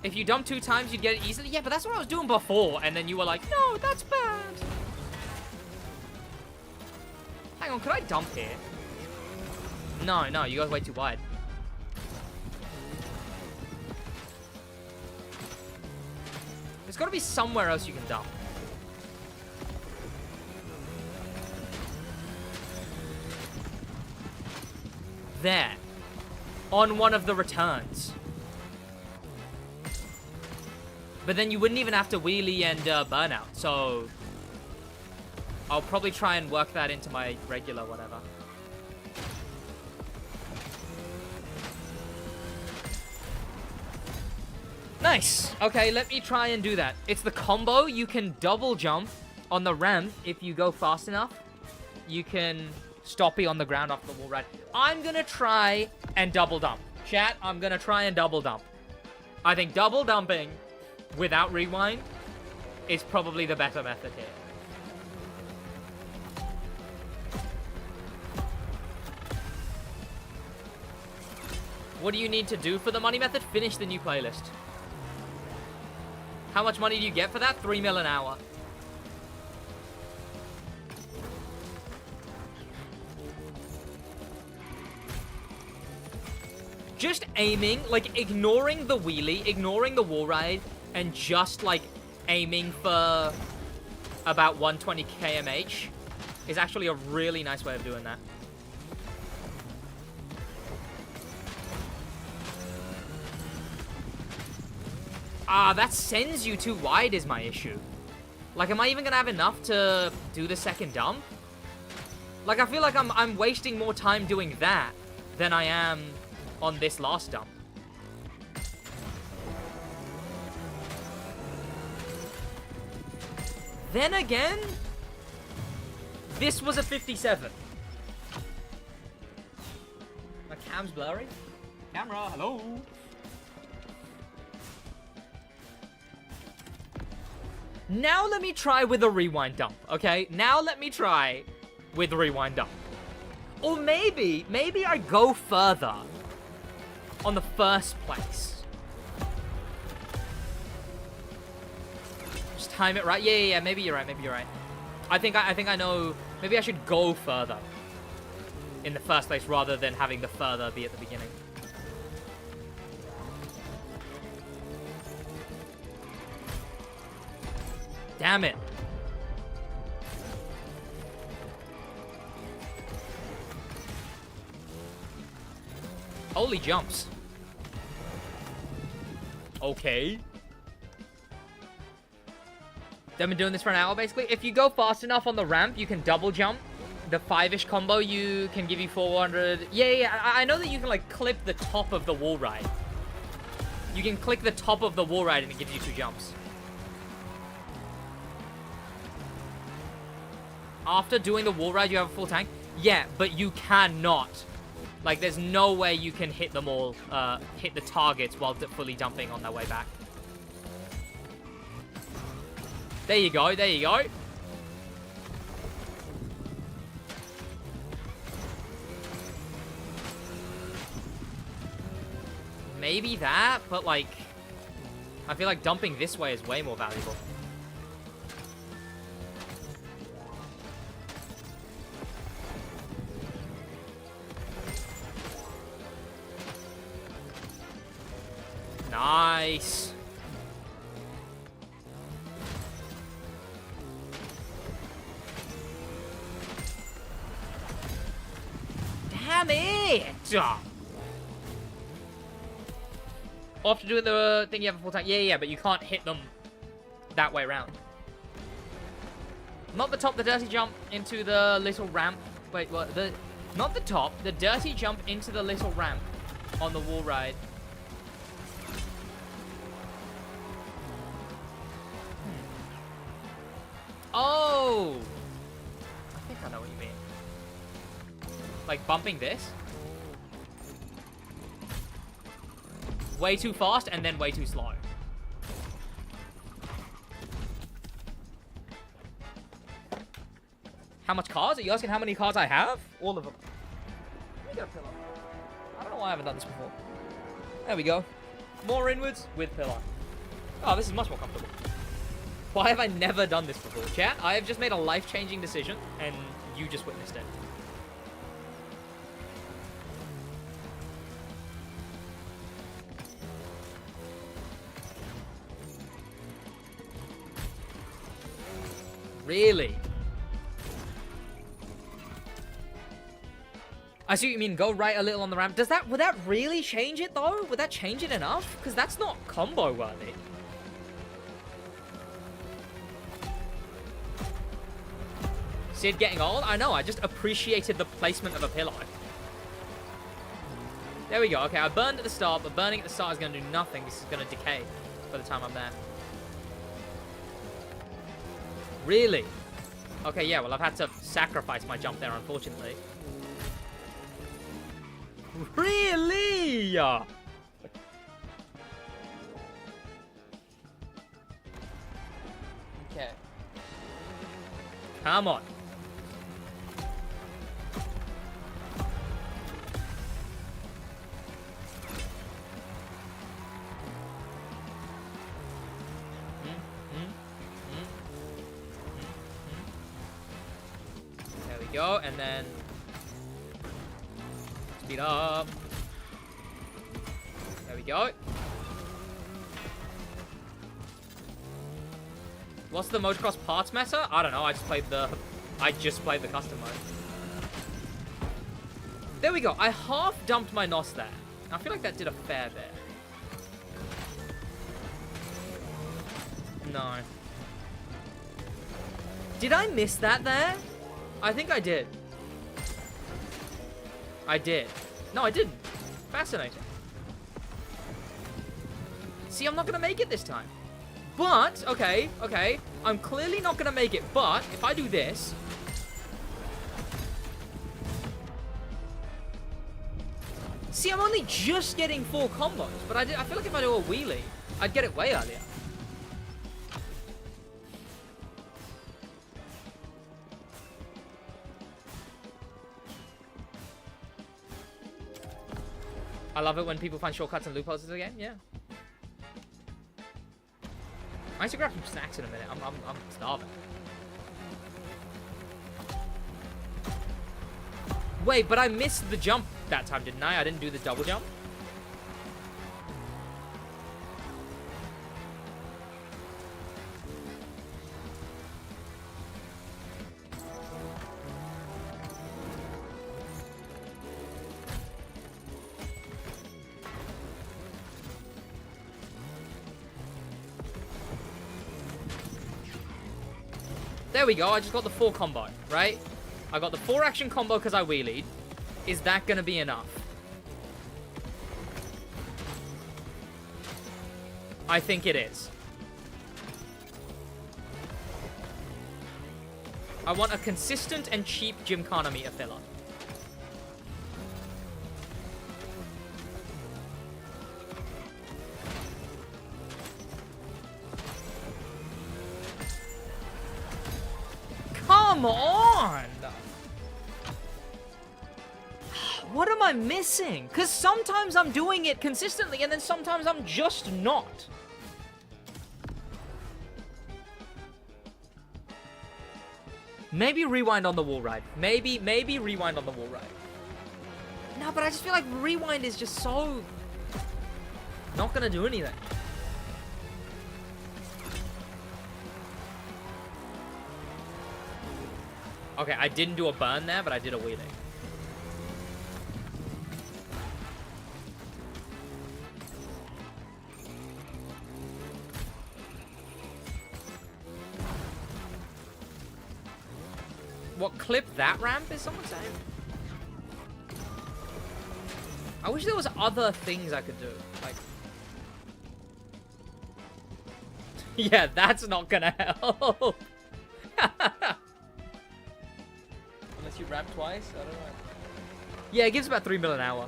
If you dump 2 times, you'd get it easily. Yeah, but that's what I was doing before, and then you were like, no, that's bad. Hang on, could I dump here? No, no, you guys way too wide. There's got to be somewhere else you can dump. There. On one of the returns. But then you wouldn't even have to wheelie and burnout, so I'll probably try and work that into my regular whatever. Nice. Okay, let me try and do that. It's the combo. You can double jump on the ramp if you go fast enough. You can stoppie on the ground off the wall ride. I'm gonna try and double dump. Chat, I'm gonna try and double dump. I think double dumping without rewind is probably the better method here. What do you need to do for the money method? Finish the new playlist. How much money do you get for that? 3 mil an hour. Just aiming, like ignoring the wheelie, ignoring the wall ride, and just like aiming for about 120 kmh is actually a really nice way of doing that. That sends you too wide is my issue. Like, am I even gonna have enough to do the second dump? Like, I feel like I'm wasting more time doing that than I am on this last dump. Then again, this was a 57. My cam's blurry. Camera, hello. Now let me try with a rewind dump, okay? Now let me try with rewind dump. Or maybe I go further on the first place. Just time it right. Yeah, maybe you're right. I think I know, maybe I should go further in the first place rather than having the further be at the beginning. Damn it. Holy jumps. Okay. They've been doing this for an hour, basically. If you go fast enough on the ramp, you can double jump. The 5-ish combo, you can give you 400. Yeah, I know that you can, like, clip the top of the wall ride. You can click the top of the wall ride and it gives you 2 jumps. After doing the wall ride, you have a full tank? Yeah, but you cannot. Like, there's no way you can hit them all, hit the targets while fully dumping on their way back. There you go, there you go. Maybe that, but, like, I feel like dumping this way is way more valuable. Nice. Damn it! After doing the thing, you have a full tank. Yeah, but you can't hit them that way around. Not the top, the dirty jump into the little ramp. Wait, what? Not the top, the dirty jump into the little ramp on the wall ride. Oh! I think I know what you mean. Like bumping this? Way too fast and then way too slow. How much cars? Are you asking how many cars I have? All of them. Let me get a pillar. I don't know why I haven't done this before. There we go. More inwards with pillar. Oh, this is much more comfortable. Why have I never done this before? Chat, I have just made a life-changing decision, and you just witnessed it. Really? I see what you mean. Go right a little on the ramp. Would that really change it, though? Would that change it enough? Because that's not combo-worthy. Sid getting old? I know, I just appreciated the placement of a pillow. There we go. Okay, I burned at the start, but burning at the start is going to do nothing. This is going to decay by the time I'm there. Really? Okay, yeah, well, I've had to sacrifice my jump there, unfortunately. Really? Okay. Come on. There we go, and then speed up. There we go. What's the motocross parts meta? I don't know. I just played the custom mode. There we go. I half dumped my NOS there. I feel like that did a fair bit. No. Did I miss that there? I think I did. I did. No, I didn't. Fascinating. See, I'm not gonna make it this time. But, okay. I'm clearly not gonna make it, but if I do this... See, I'm only just getting 4 combos, but I feel like if I do a wheelie, I'd get it way earlier. I love it when people find shortcuts and loopholes in the game, yeah. I need to grab some snacks in a minute. I'm starving. Wait, but I missed the jump that time, didn't I? I didn't do the double jump. There we go. I just got the 4 combo, right? I got the 4 action combo because I wheelied. Is that going to be enough? I think it is. I want a consistent and cheap Gymkhana meter filler. Come on! What am I missing? Because sometimes I'm doing it consistently and then sometimes I'm just not. Maybe rewind on the wall ride. Maybe rewind on the wall ride. No, but I just feel like rewind is just so... not gonna do anything. Okay, I didn't do a burn there, but I did a wheelie. What, clip that ramp, is someone saying? I wish there was other things I could do. Like... yeah, that's not gonna help. Unless you ramp twice? I don't know. Yeah, it gives about 3 mil an hour.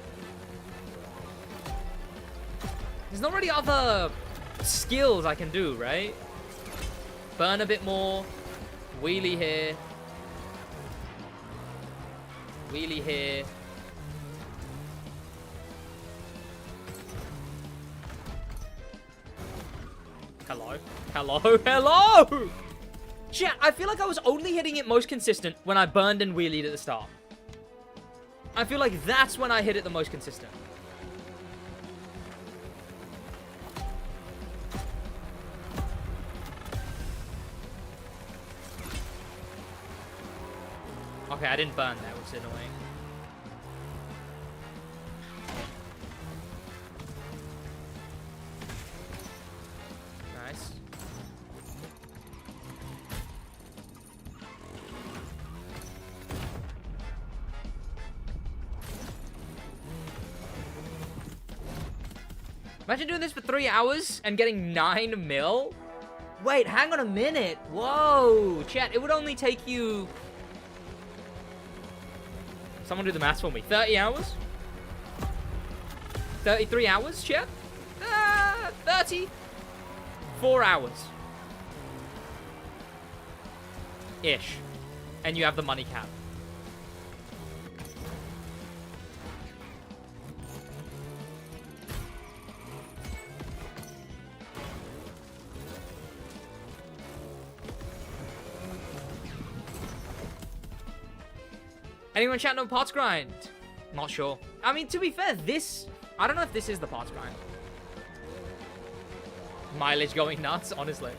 There's not really other skills I can do, right? Burn a bit more. Wheelie here. Wheelie here. Hello? Hello? Hello! Chat, I feel like I was only hitting it most consistent when I burned and wheelied at the start. I feel like that's when I hit it the most consistent. Okay, I didn't burn that, which is annoying. Nice. Imagine doing this for 3 hours and getting 9 mil? Wait, hang on a minute. Whoa, chat, it would only take you... Someone do the maths for me. 30 hours? 33 hours, chat? 30? 4 hours. Ish. And you have the money cap. Anyone chatting on parts grind? Not sure. I mean, to be fair, this... I don't know if this is the parts grind. Mileage going nuts, honestly.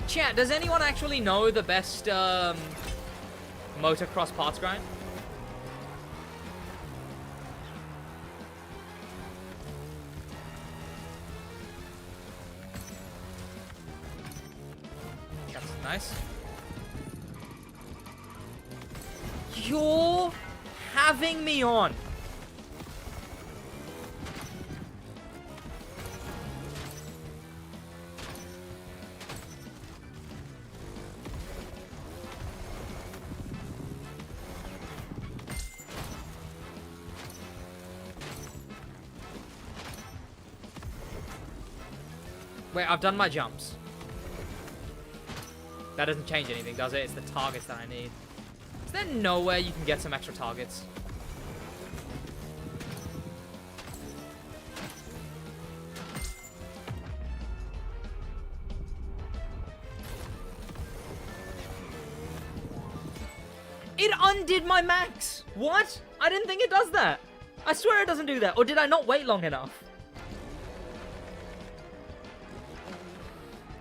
Chat, does anyone actually know the best motocross parts grind? That's nice. You're having me on. Wait, I've done my jumps. That doesn't change anything, does it? It's the targets that I need. Is there nowhere you can get some extra targets? It undid my max! What? I didn't think it does that. I swear it doesn't do that. Or did I not wait long enough?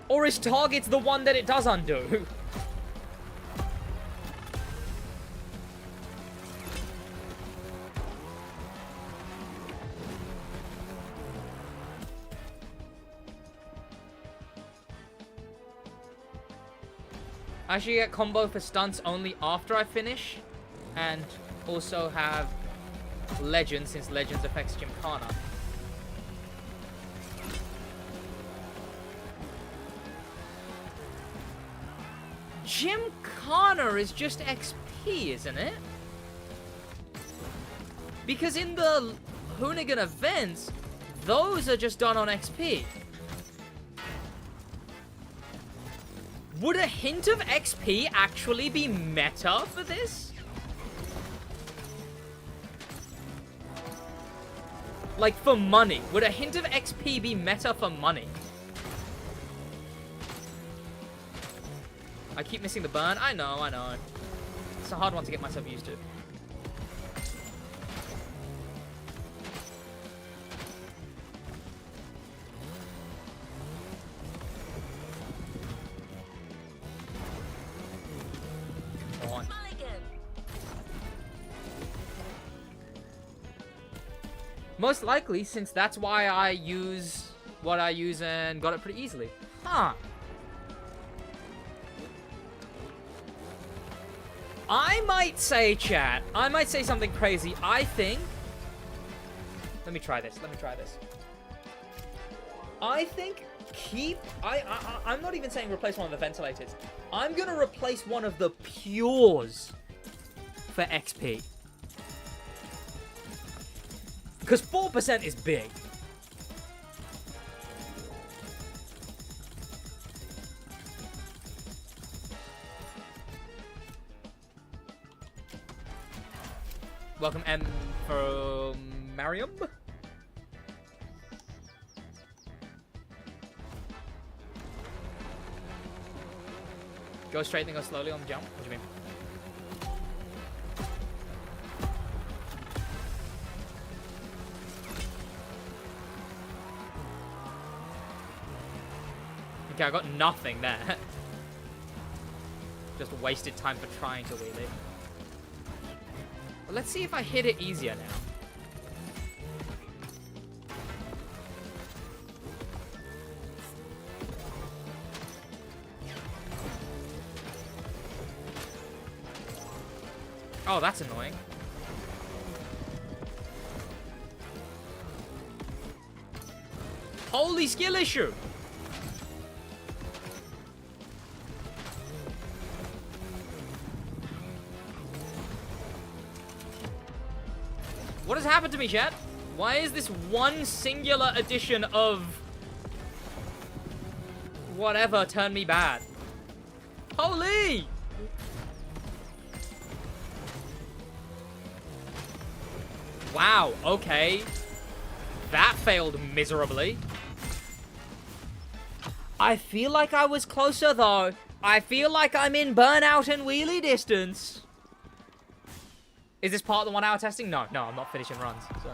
Or is targets the one that it does undo? I should get combo for stunts only after I finish. And also have Legends, since Legends affects Gymkhana. Gymkhana is just XP, isn't it? Because in the Hoonigan events, those are just done on XP. Would a hint of XP actually be meta for this? Like, for money. Would a hint of XP be meta for money? I keep missing the burn. I know, I know. It's a hard one to get myself used to. Come on. Most likely, since that's why I use what I use and got it pretty easily. Huh. I might say, chat, I might say something crazy. I think... Let me try this. Let me try this. I think keep... I'm not even saying replace one of the ventilators. I'm going to replace one of the pures for XP. Because 4% is big. Welcome, M for Mariam. Go straight and go slowly on the jump. What do you mean? Okay, I got nothing there. Just wasted time for trying to wheel it. Let's see if I hit it easier now. Oh, that's annoying. Holy skill issue! What has happened to me, chat? Why is this one singular edition of whatever turned me bad? Holy! Wow, okay. That failed miserably. I feel like I was closer, though. I feel like I'm in burnout and wheelie distance. Is this part of the 1 hour testing? No, I'm not finishing runs, so.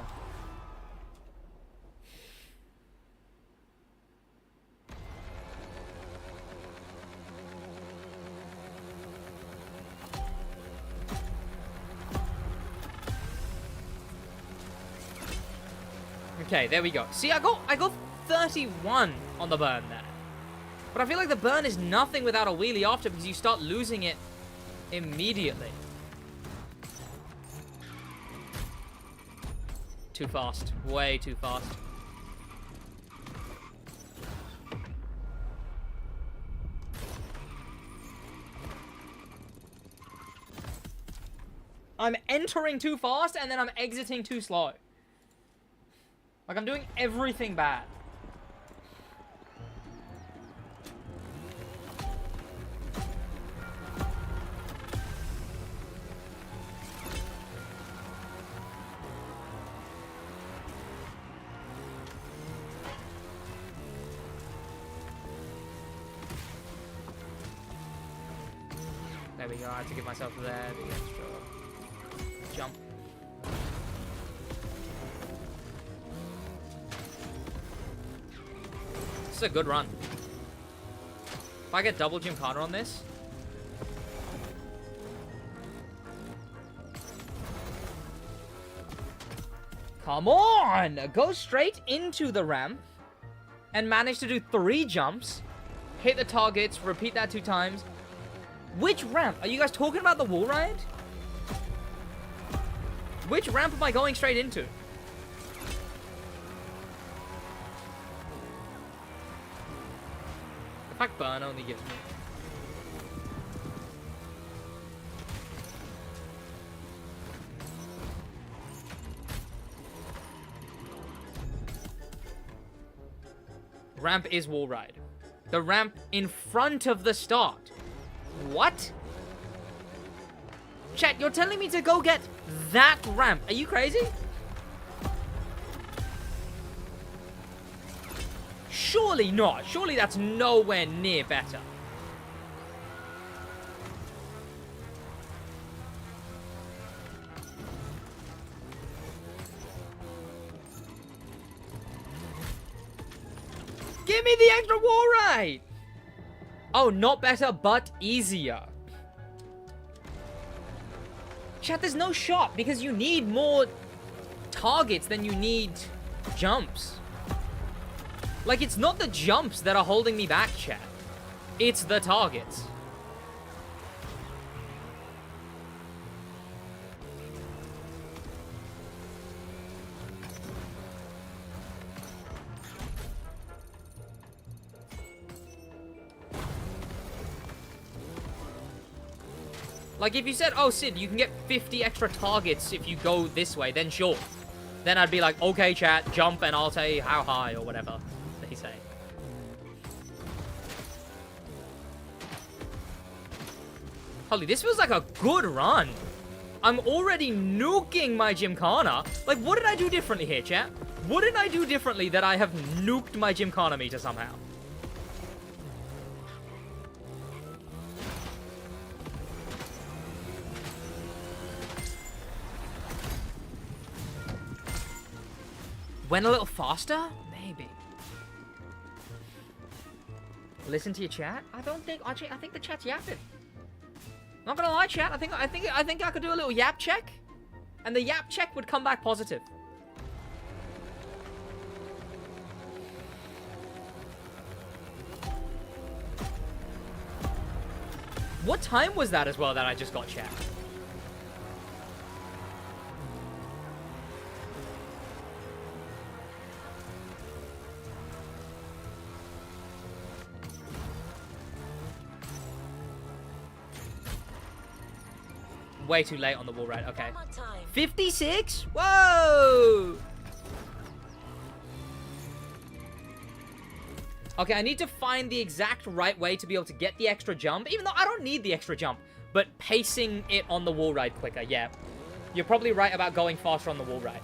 Okay, there we go. See, I got 31 on the burn there. But I feel like the burn is nothing without a wheelie after because you start losing it immediately. Too fast. Way too fast. I'm entering too fast, and then I'm exiting too slow. Like, I'm doing everything bad. There we go. I have to give myself there the extra jump. This is a good run. If I get double Gymkhana on this. Come on! Go straight into the ramp and manage to do 3 jumps. Hit the targets, repeat that 2 times. Which ramp? Are you guys talking about the wall ride? Which ramp am I going straight into? The fact burn only gives me. Ramp is wall ride. The ramp in front of the start. What? Chat, you're telling me to go get that ramp. Are you crazy? Surely not. Surely that's nowhere near better. Give me the extra wall ride! Oh, not better, but easier. Chat, there's no shot because you need more targets than you need jumps. Like, it's not the jumps that are holding me back, chat. It's the targets. Like, if you said, oh, Sid, you can get 50 extra targets if you go this way, then sure. Then I'd be like, okay, chat, jump, and I'll say how high, or whatever they say. Holy, this feels like a good run. I'm already nuking my Gymkhana. Like, what did I do differently here, chat? What did I do differently that I have nuked my Gymkhana meter somehow? Went a little faster? Maybe. Listen to your chat? I don't think... Actually, I think the chat's yapping. Not gonna lie, chat. I think I could do a little yap check. And the yap check would come back positive. What time was that as well that I just got, chat? Way too late on the wall ride. Okay. 56? Whoa! Okay, I need to find the exact right way to be able to get the extra jump, even though I don't need the extra jump. But pacing it on the wall ride quicker, yeah. You're probably right about going faster on the wall ride.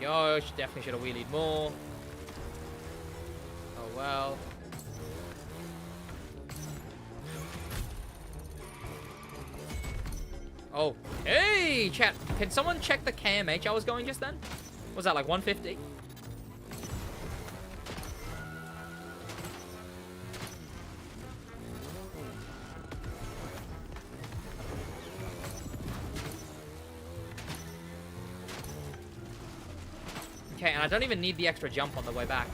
Go, definitely should have wheelied more. Oh well. Oh, hey, chat. Can someone check the KMH I was going just then? Was that like 150? Okay, and I don't even need the extra jump on the way back.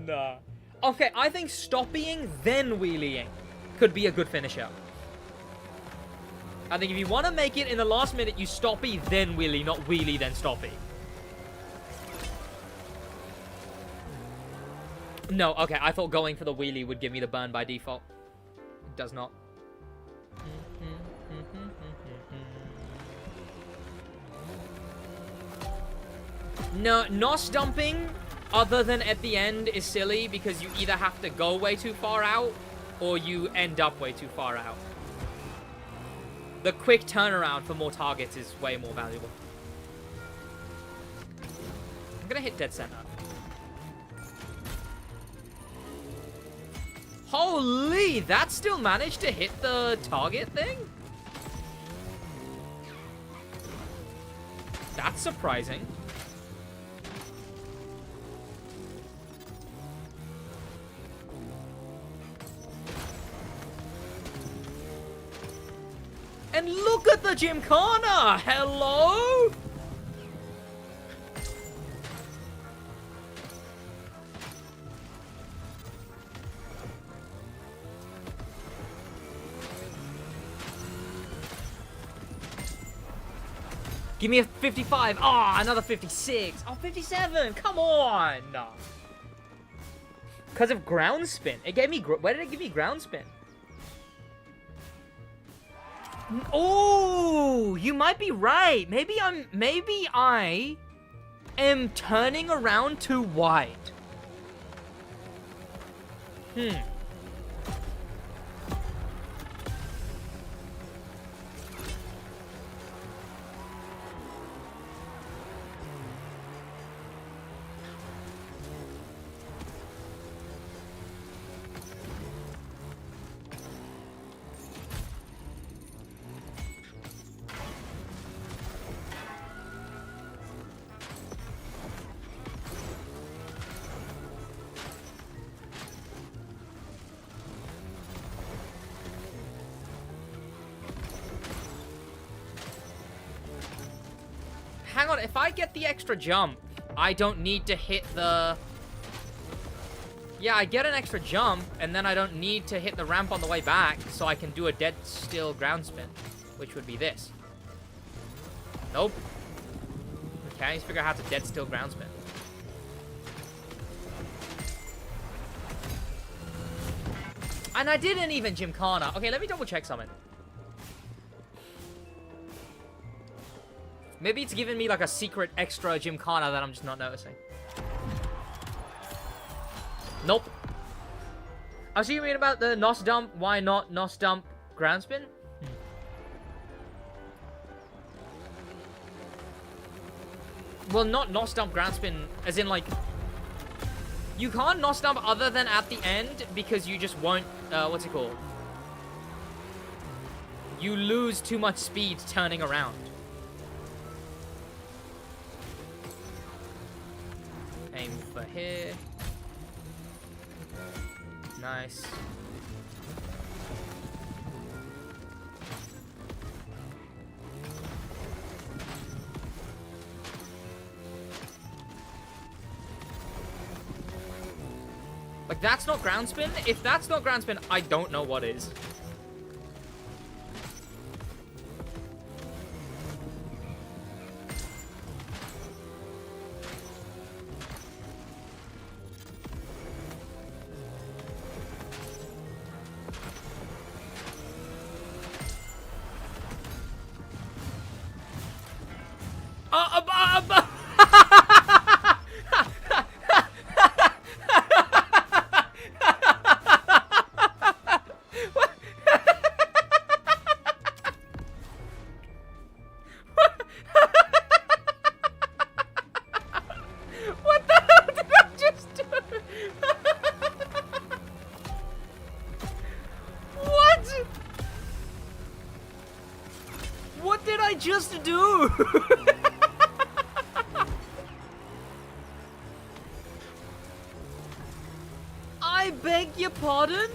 on. Okay, I think stoppying, then wheeling could be a good finisher. I think if you want to make it in the last minute, you stoppy, then wheelie, not wheelie, then stoppy. No, okay, I thought going for the wheelie would give me the burn by default. It does not. No, NOS dumping, other than at the end, is silly because you either have to go way too far out or you end up way too far out. The quick turnaround for more targets is way more valuable. I'm gonna hit dead center. Holy, that still managed to hit the target thing? That's surprising. And look at the Gymkhana! Hello? Give me a 55. Ah, oh, another 56. Oh, 57. Come on. Because of ground spin. It gave me... Where did it give me ground spin? Oh, you might be right. Maybe I am turning around too wide. Hang on, if I get the extra jump, I don't need to hit the... Yeah, I get an extra jump, and then I don't need to hit the ramp on the way back, so I can do a dead still ground spin, which would be this. Nope. Okay, I need to figure out how to dead still ground spin. And I didn't even Gymkhana. Okay, let me double check something. Maybe it's giving me like a secret extra Gymkhana that I'm just not noticing. Nope. I was thinking about the NOS dump. Why not NOS dump ground spin? Well, not NOS dump ground spin, as in like... You can't NOS dump other than at the end because you just won't... what's it called? You lose too much speed turning around. Aim for here. Nice. Like, that's not ground spin? If that's not ground spin, I don't know what is. What the hell did I just do? What? What did I just do? I beg your pardon?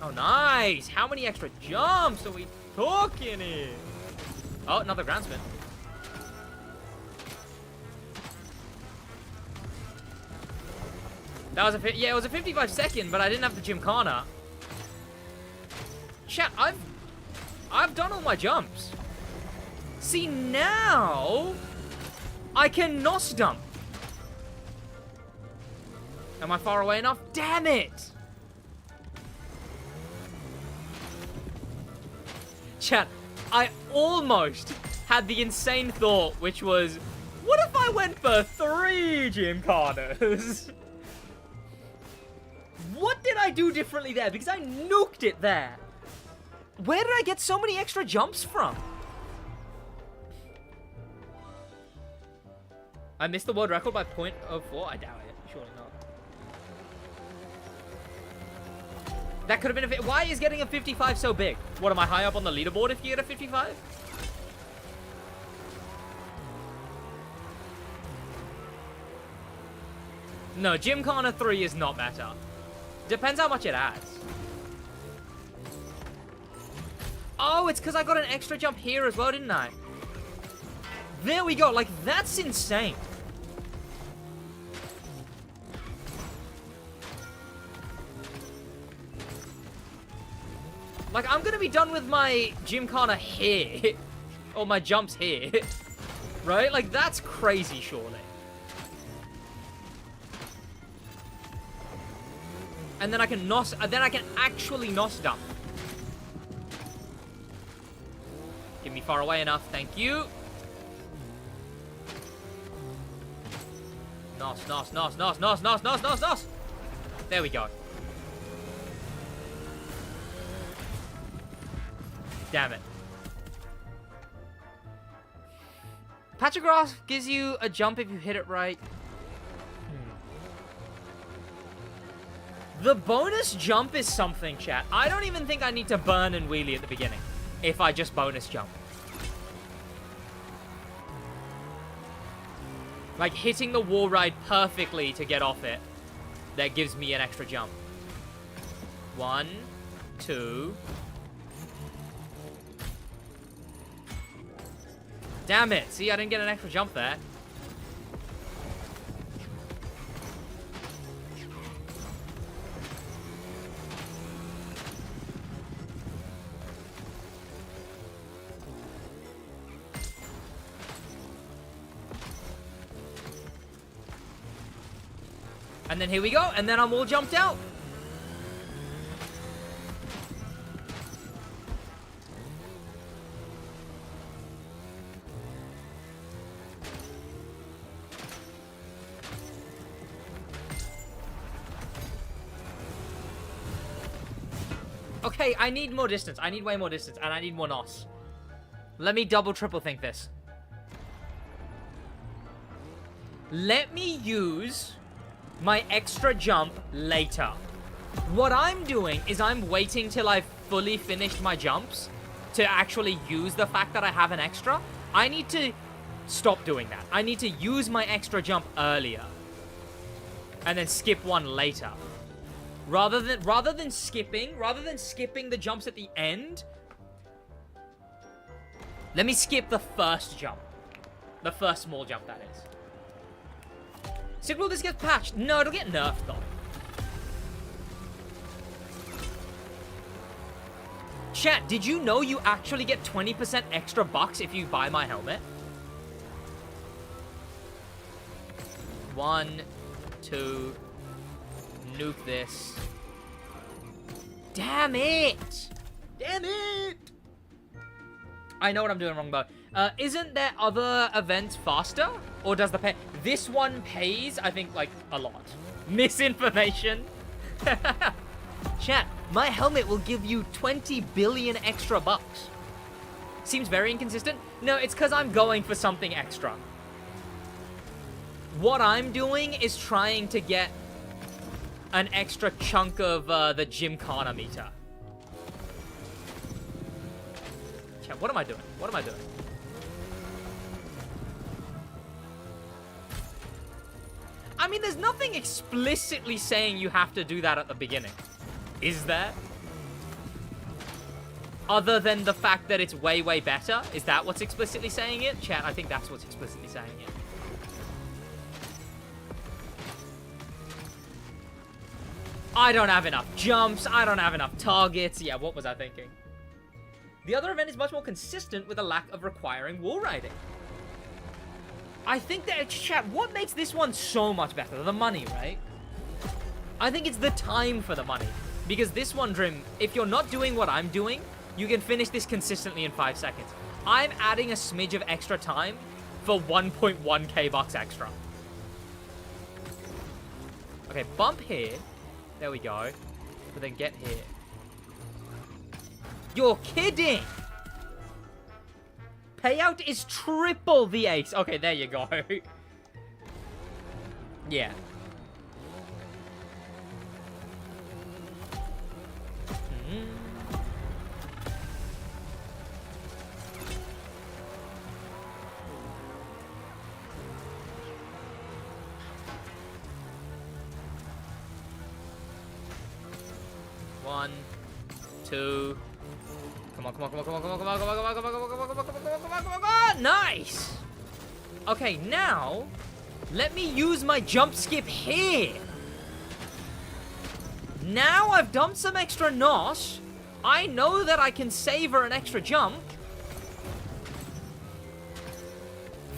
Oh, nice. How many extra jumps are we talking here? Oh, another ground spin. That was yeah, it was a 55 second, but I didn't have the Gymkhana. Chat, I've done all my jumps. See, now I can NOS dump. Am I far away enough? Damn it! Chat, I almost had the insane thought, which was, what if I went for 3 Gymkhanas? What did I do differently there? Because I nuked it there. Where did I get so many extra jumps from? I missed the world record by 0.04? I doubt it. Surely not. That could have been why is getting a 55 so big? What, am I high up on the leaderboard if you get a 55? No, Gymkhana 3 is not better. Depends how much it adds. Oh, it's because I got an extra jump here as well, didn't I? There we go. Like, that's insane. Like, I'm gonna be done with my Gymkhana here. Or my jumps here. Right? Like, that's crazy, surely. And then I can NOS, then I can actually NOS dump. Get me far away enough, thank you. NOS, NOS, NOS, NOS, NOS, NOS, NOS, NOS, NOS. There we go. Damn it. Patch of grass gives you a jump if you hit it right. The bonus jump is something, chat. I don't even think I need to burn and wheelie at the beginning if I just bonus jump. Like, hitting the wall ride perfectly to get off it, that gives me an extra jump. 1, 2. Damn it. See, I didn't get an extra jump there. And then here we go, and then I'm all jumped out. Okay, I need more distance. I need way more distance, and I need more NOS. Let me double, triple think this. Let me use my extra jump later. What I'm doing is I'm waiting till I've fully finished my jumps to actually use the fact that I have an extra. I need to stop doing that. I need to use my extra jump earlier and then skip one later. Rather than skipping the jumps at the end, let me skip the first jump. The first small jump, that is. So will this get patched? No, it'll get nerfed, though. Chat, did you know you actually get 20% extra bucks if you buy my helmet? 1, 2... Nuke this. Damn it! Damn it! I know what I'm doing wrong, though. Isn't there other events faster? Or does the pay... This one pays, I think, like, a lot. Misinformation. Chat, my helmet will give you 20 billion extra bucks. Seems very inconsistent. No, it's because I'm going for something extra. What I'm doing is trying to get an extra chunk of the Gymkhana meter. Chat, what am I doing? What am I doing? I mean, there's nothing explicitly saying you have to do that at the beginning. Is there? Other than the fact that it's way, way better? Is that what's explicitly saying it? Chat, I think that's what's explicitly saying it. I don't have enough jumps. I don't have enough targets. Yeah, what was I thinking? The other event is much more consistent with a lack of requiring wall riding. I think that, chat, what makes this one so much better? The money, right? I think it's the time for the money. Because this one, Drim, if you're not doing what I'm doing, you can finish this consistently in 5 seconds. I'm adding a smidge of extra time for 1.1k bucks extra. Okay, bump here. There we go. But then get here. You're kidding! Payout is triple the ace. Okay, there you go. Yeah. One, two. Come on, come on, come on, come on, come on, come on, come on, come on, come on, come on, come on, come on, come on, come on, come on, come on. Nice. Okay, now let me use my jump skip here. Now I've dumped some extra NOS. I know that I can savor an extra jump.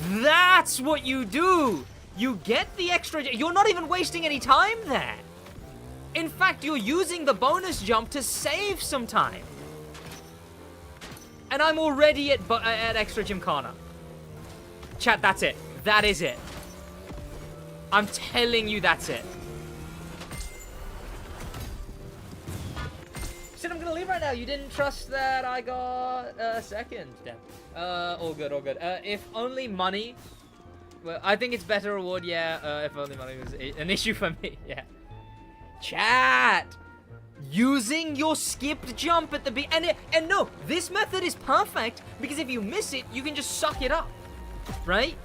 That's what you do. You get the extra. You're not even wasting any time there. In fact, you're using the bonus jump to save some time. And I'm already at extra Gymkhana. Chat, that's it. That is it. I'm telling you, that's it. Shit, I'm gonna leave right now. You didn't trust that I got a second. Damn. All good, all good. If only money. Well, I think it's better reward, yeah. If only money was an issue for me, yeah. Chat! Using your skipped jump at the beginning. And no, this method is perfect because if you miss it, you can just suck it up. Right?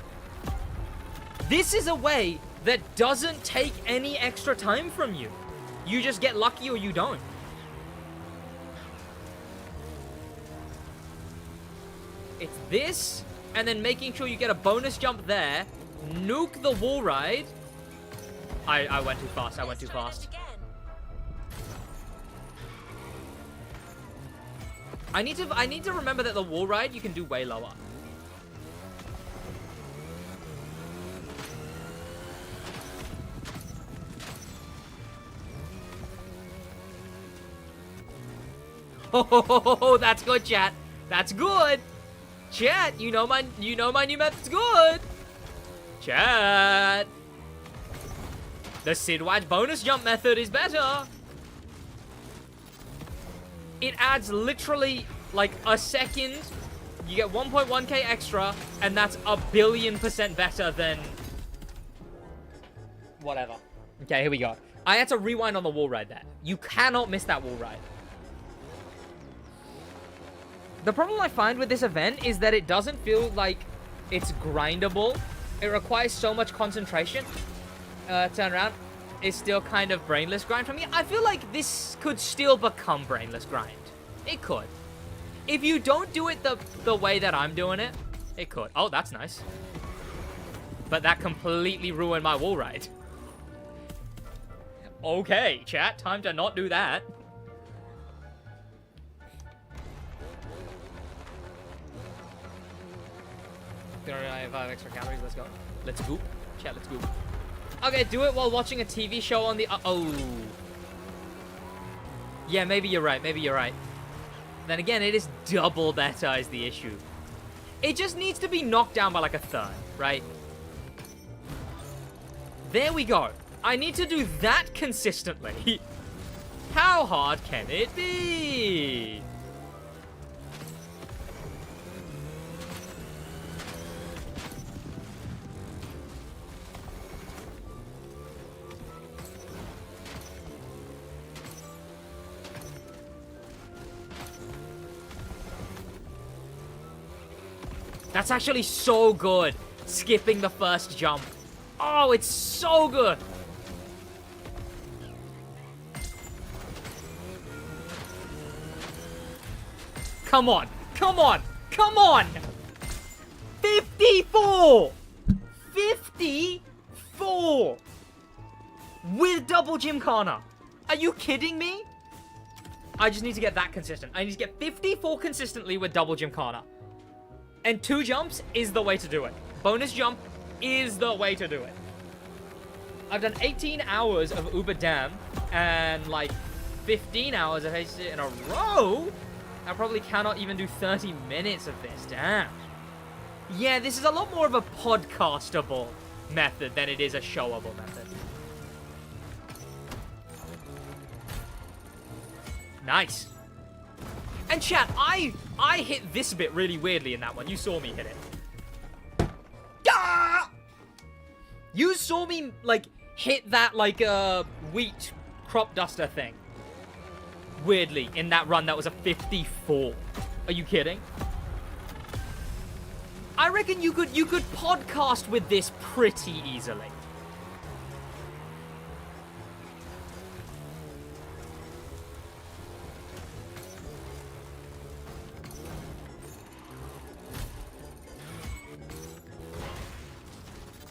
This is a way that doesn't take any extra time from you. You just get lucky or you don't. It's this, and then making sure you get a bonus jump there, nuke the wall ride. I went too fast, I went too fast. I need to remember that the wall ride you can do way lower. Oh, that's good, chat. That's good. Chat, you know my new method's good. Chat. The SidWaj bonus jump method is better. It adds literally like a second. You get 1.1k extra, and that's 1,000,000,000% better than whatever. Okay, here we go. I had to rewind on the wall ride there. You cannot miss that wall ride. The problem I find with this event is that it doesn't feel like it's grindable. It requires so much concentration. Turn around. It's still kind of brainless grind for me. I feel like this could still become brainless grind. It could. If you don't do it the way that I'm doing it, it could. Oh, that's nice. But that completely ruined my wall ride. Okay, chat. Time to not do that. I have 5 extra calories. Let's go. Let's go. Chat, let's go. Okay, do it while watching a TV show on the... oh. Yeah, maybe you're right. Maybe you're right. Then again, it is double better is the issue. It just needs to be knocked down by like a third, right? There we go. I need to do that consistently. How hard can it be? That's actually so good, skipping the first jump. Oh, it's so good. Come on, come on, come on. 54. 54. With double Gymkhana. Are you kidding me? I just need to get that consistent. I need to get 54 consistently with double Gymkhana. And 2 jumps is the way to do it. Bonus jump is the way to do it. I've done 18 hours of Uber Dam and like 15 hours of HC in a row. I probably cannot even do 30 minutes of this. Damn. Yeah, this is a lot more of a podcastable method than it is a showable method. Nice. And chat, I hit this bit really weirdly in that one. You saw me hit it. Ah! You saw me, like, hit that, like, wheat crop duster thing. Weirdly, in that run, that was a 54. Are you kidding? I reckon you could podcast with this pretty easily.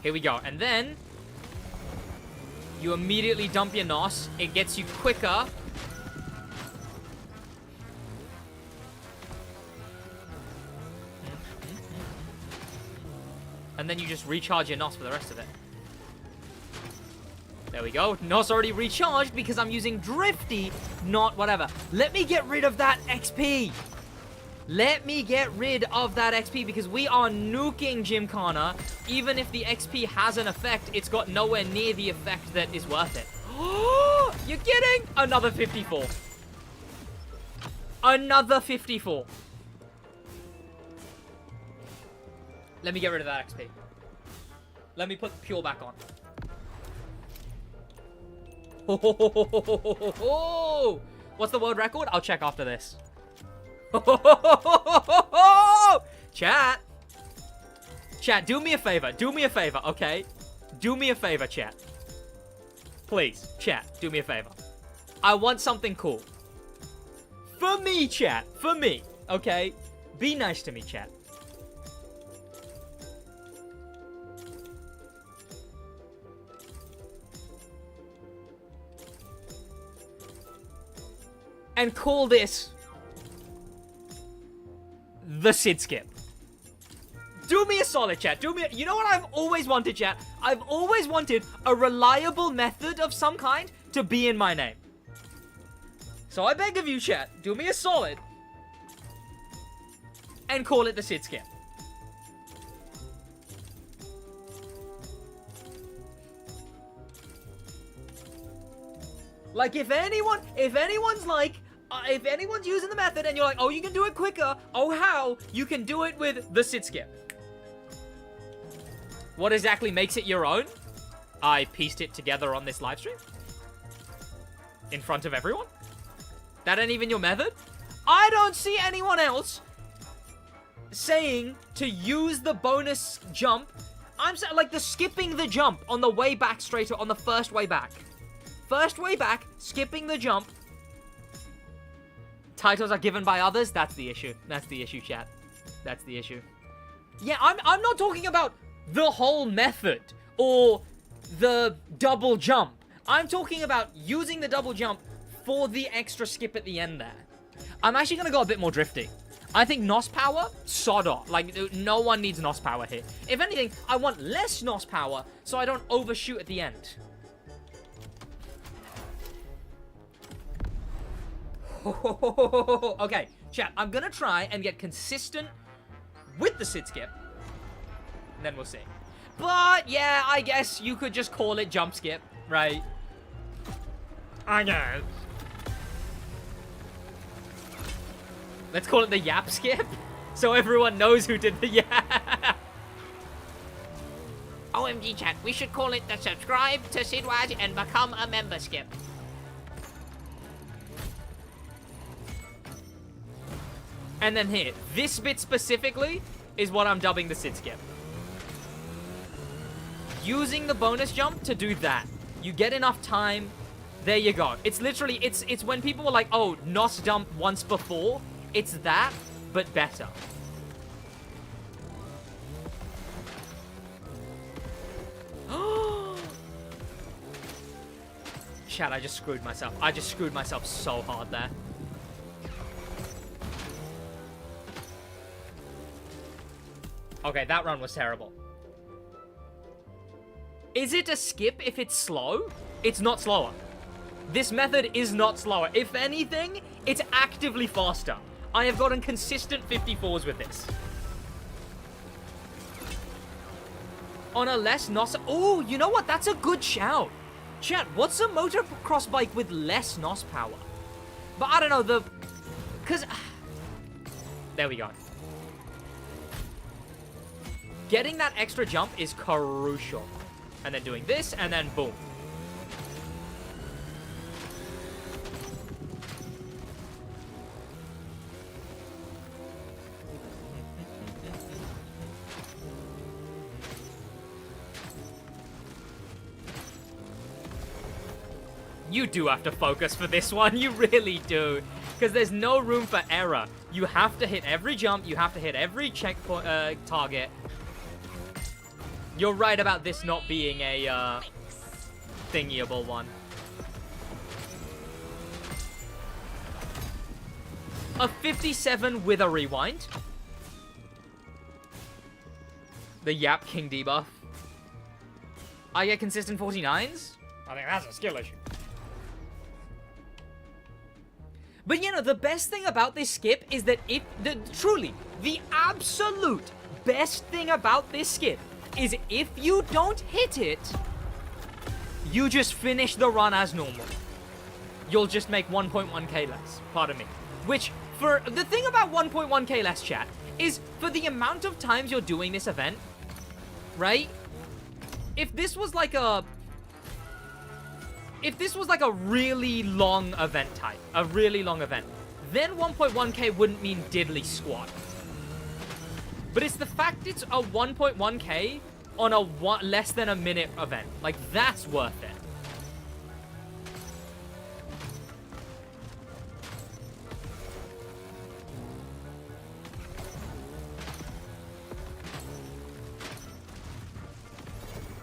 Here we go. And then you immediately dump your NOS. It gets you quicker. And then you just recharge your NOS for the rest of it. There we go. NOS already recharged because I'm using Drifty, not whatever. Let me get rid of that XP. Let me get rid of that XP because we are nuking Gymkhana. Even if the XP has an effect, it's got nowhere near the effect that is worth it. Oh, you're kidding? Another 54. Another 54. Let me get rid of that XP. Let me put Pure back on. What's the world record? I'll check after this. Chat. Chat, do me a favor. Do me a favor, okay? Do me a favor, chat. Please, chat, do me a favor. I want something cool. For me, chat. For me, okay? Be nice to me, chat. And call this the Sid skip. Do me a solid, chat. Do me you know what I've always wanted, chat? I've always wanted a reliable method of some kind to be in my name. So I beg of you, chat, do me a solid and call it the Sid skip. Like, if anyone's like, if anyone's using the method and you're like, oh, you can do it quicker, oh, how? You can do it with the Sid skip. What exactly makes it your own? I pieced it together on this live stream. In front of everyone? That ain't even your method? I don't see anyone else saying to use the bonus jump. I'm saying, like, the skipping the jump on the way back straight, on the first way back. First way back, skipping the jump. Titles are given by others. That's the issue. That's the issue, chat. That's the issue. Yeah, I'm not talking about the whole method or the double jump. I'm talking about using the double jump for the extra skip at the end there. I'm actually going to go a bit more drifty. I think NOS power, sod off. Like, no one needs NOS power here. If anything, I want less NOS power so I don't overshoot at the end. Okay, chat, I'm gonna try and get consistent with the Sid skip. And then we'll see. But, yeah, I guess you could just call it jump skip, right? I guess. Let's call it the yap skip, so everyone knows who did the yap. OMG, chat, we should call it the subscribe to SidWaj and become a member skip. And then here, this bit specifically is what I'm dubbing the Sid skip. Using the bonus jump to do that. You get enough time. There you go. It's literally, it's when people were like, oh, NOS dump once before. It's that, but better. Chat, I just screwed myself. I just screwed myself so hard there. Okay, that run was terrible. Is it a skip if it's slow? It's not slower. This method is not slower. If anything, it's actively faster. I have gotten consistent 54s with this. On a less NOS... Oh, you know what? That's a good shout. Chat, what's a motocross bike with less NOS power? But I don't know, because... There we go. Getting that extra jump is crucial. And then doing this, and then boom. You do have to focus for this one, you really do. Because there's no room for error. You have to hit every jump, you have to hit every checkpoint target. You're right about this not being a thingyable one. A 57 with a rewind. The Yap King debuff. I get consistent 49s? I think that's a skill issue. But you know, the best thing about this skip is that truly, the absolute best thing about this skip is if you don't hit it, you just finish the run as normal. You'll just make 1.1k less, pardon me. Which, for the thing about 1.1k less, chat, is for the amount of times you're doing this event, right? If this was like a really long event type, then 1.1k wouldn't mean diddly squat. But it's the fact it's a 1.1k on a less than a minute event. Like, that's worth it.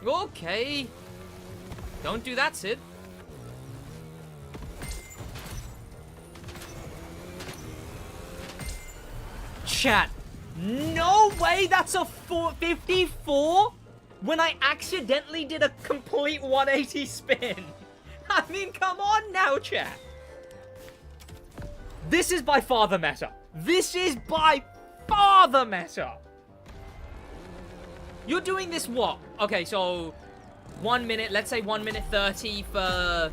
Okay. Don't do that, Sid. Chat. No way that's a 54 when I accidentally did a complete 180 spin. I mean, come on now, chat. This is by far the meta. This is by far the meta. You're doing this what? Okay, so 1 minute, let's say 1 minute 30 for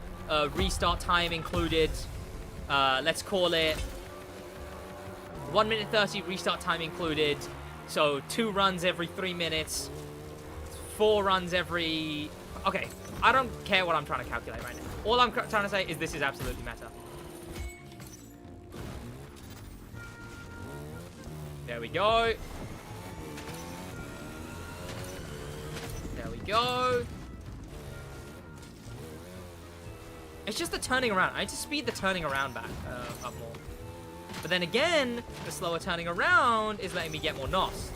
restart time included. Let's call it 1 minute 30 restart time included. So 2 runs every 3 minutes. 4 runs every... Okay, I don't care what I'm trying to calculate right now. All I'm trying to say is this is absolutely meta. There we go. There we go. It's just the turning around. I need to speed the turning around back up more. But then again, the slower turning around is letting me get more NOS.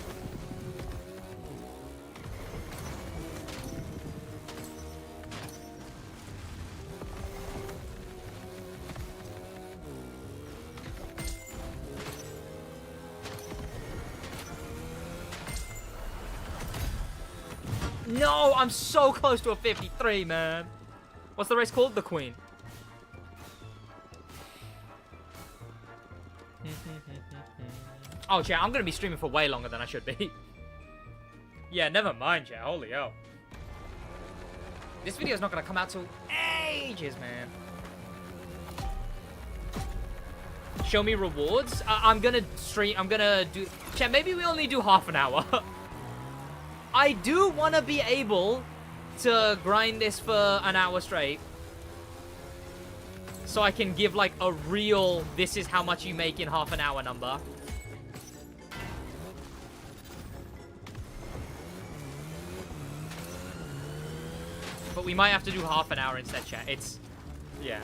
No, I'm so close to a 53, man. What's the race called? The Queen. Oh, chat, I'm going to be streaming for way longer than I should be. Yeah, never mind, chat. Holy hell. This video's not going to come out till ages, man. Show me rewards. I'm going to stream. I'm going to do... Chat, maybe we only do half an hour. I do want to be able to grind this for an hour straight. So I can give, like, a real, this is how much you make in half an hour number. But we might have to do half an hour instead, chat. It's, yeah.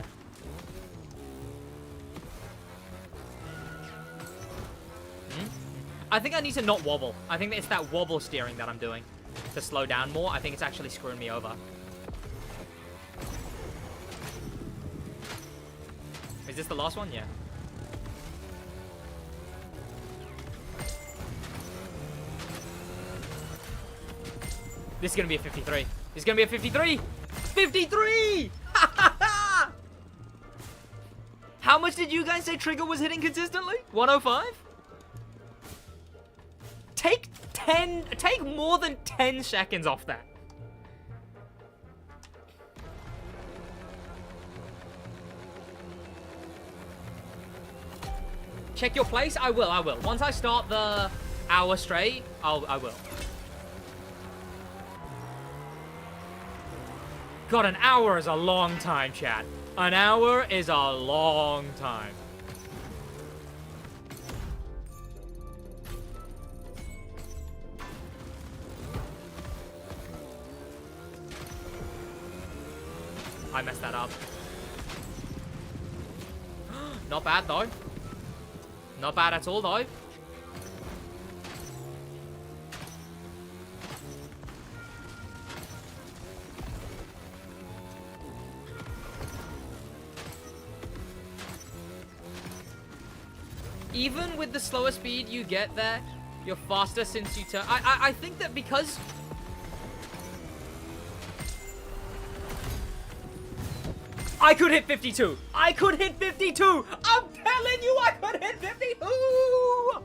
I think I need to not wobble. I think it's that wobble steering that I'm doing to slow down more. I think it's actually screwing me over. this the last one? Yeah. This is gonna be a 53. It's gonna be a 53! 53! How much did you guys say Trigger was hitting consistently? 105? Take more than 10 seconds off that. Check your place? I will. Once I start the hour straight, I will. God, an hour is a long time, chat. An hour is a long time. I messed that up. Not bad, though. Not bad at all, though. Even with the slower speed you get there, you're faster since you turn. I think that because... I could hit 52. I could hit 52. I'm telling you I could hit 52.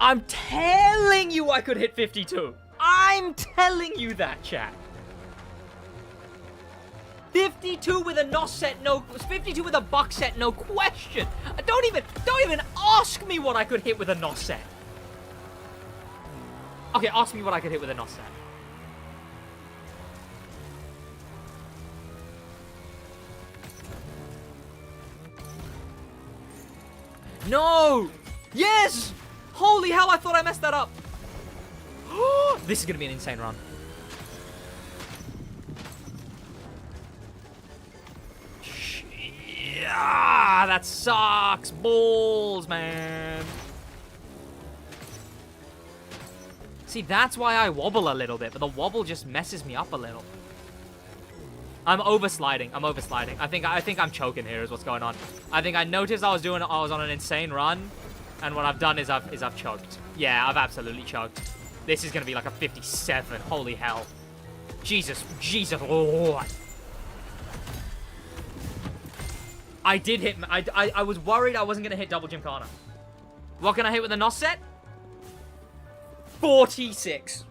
I'm telling you I could hit 52. I'm telling you that, chat. 52 with a NOS set, no. 52 with a buck set, no question. Don't even ask me what I could hit with a NOS set. Okay, ask me what I could hit with a NOS set. No! Yes! Holy hell, I thought I messed that up. This is gonna be an insane run. Ah, that sucks balls, man. See, that's why I wobble a little bit, but the wobble just messes me up a little. I'm oversliding. I think I'm choking here is what's going on. I think I noticed I was on an insane run, and what I've done is I've choked. Yeah, I've absolutely choked. This is gonna be like a 57. Holy hell. Jesus. Oh. I did hit... I was worried I wasn't going to hit double Gymkhana. What can I hit with a NOS set? 46.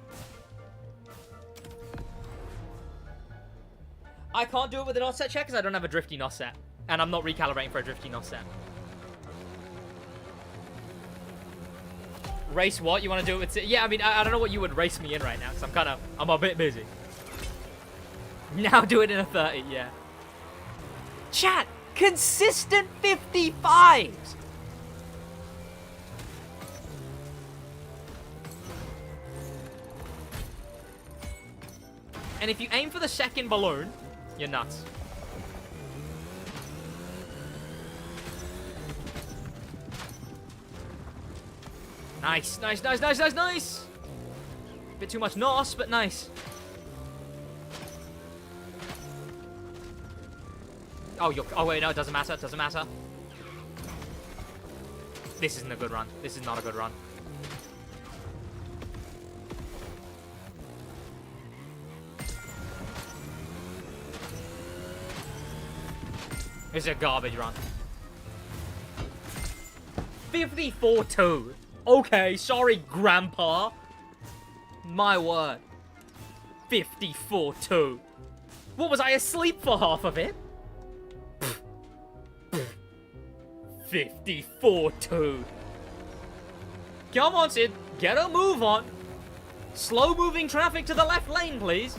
I can't do it with an NOS set check because I don't have a drifty NOS set. And I'm not recalibrating for a drifty NOS set. Race what? You want to do it with... Yeah, I mean, I don't know what you would race me in right now because I'm a bit busy. Now do it in a 30, yeah. Chat! Consistent 55s! And if you aim for the second balloon, you're nuts. Nice. Bit too much NOS, but nice. Oh wait, no, it doesn't matter. This isn't a good run. This is not a good run. It's a garbage run. 54-2. Okay, sorry, Grandpa. My word. 54-2. What, was I asleep for half of it? 54-2. Come on, Sid. Get a move on. Slow-moving traffic to the left lane, please.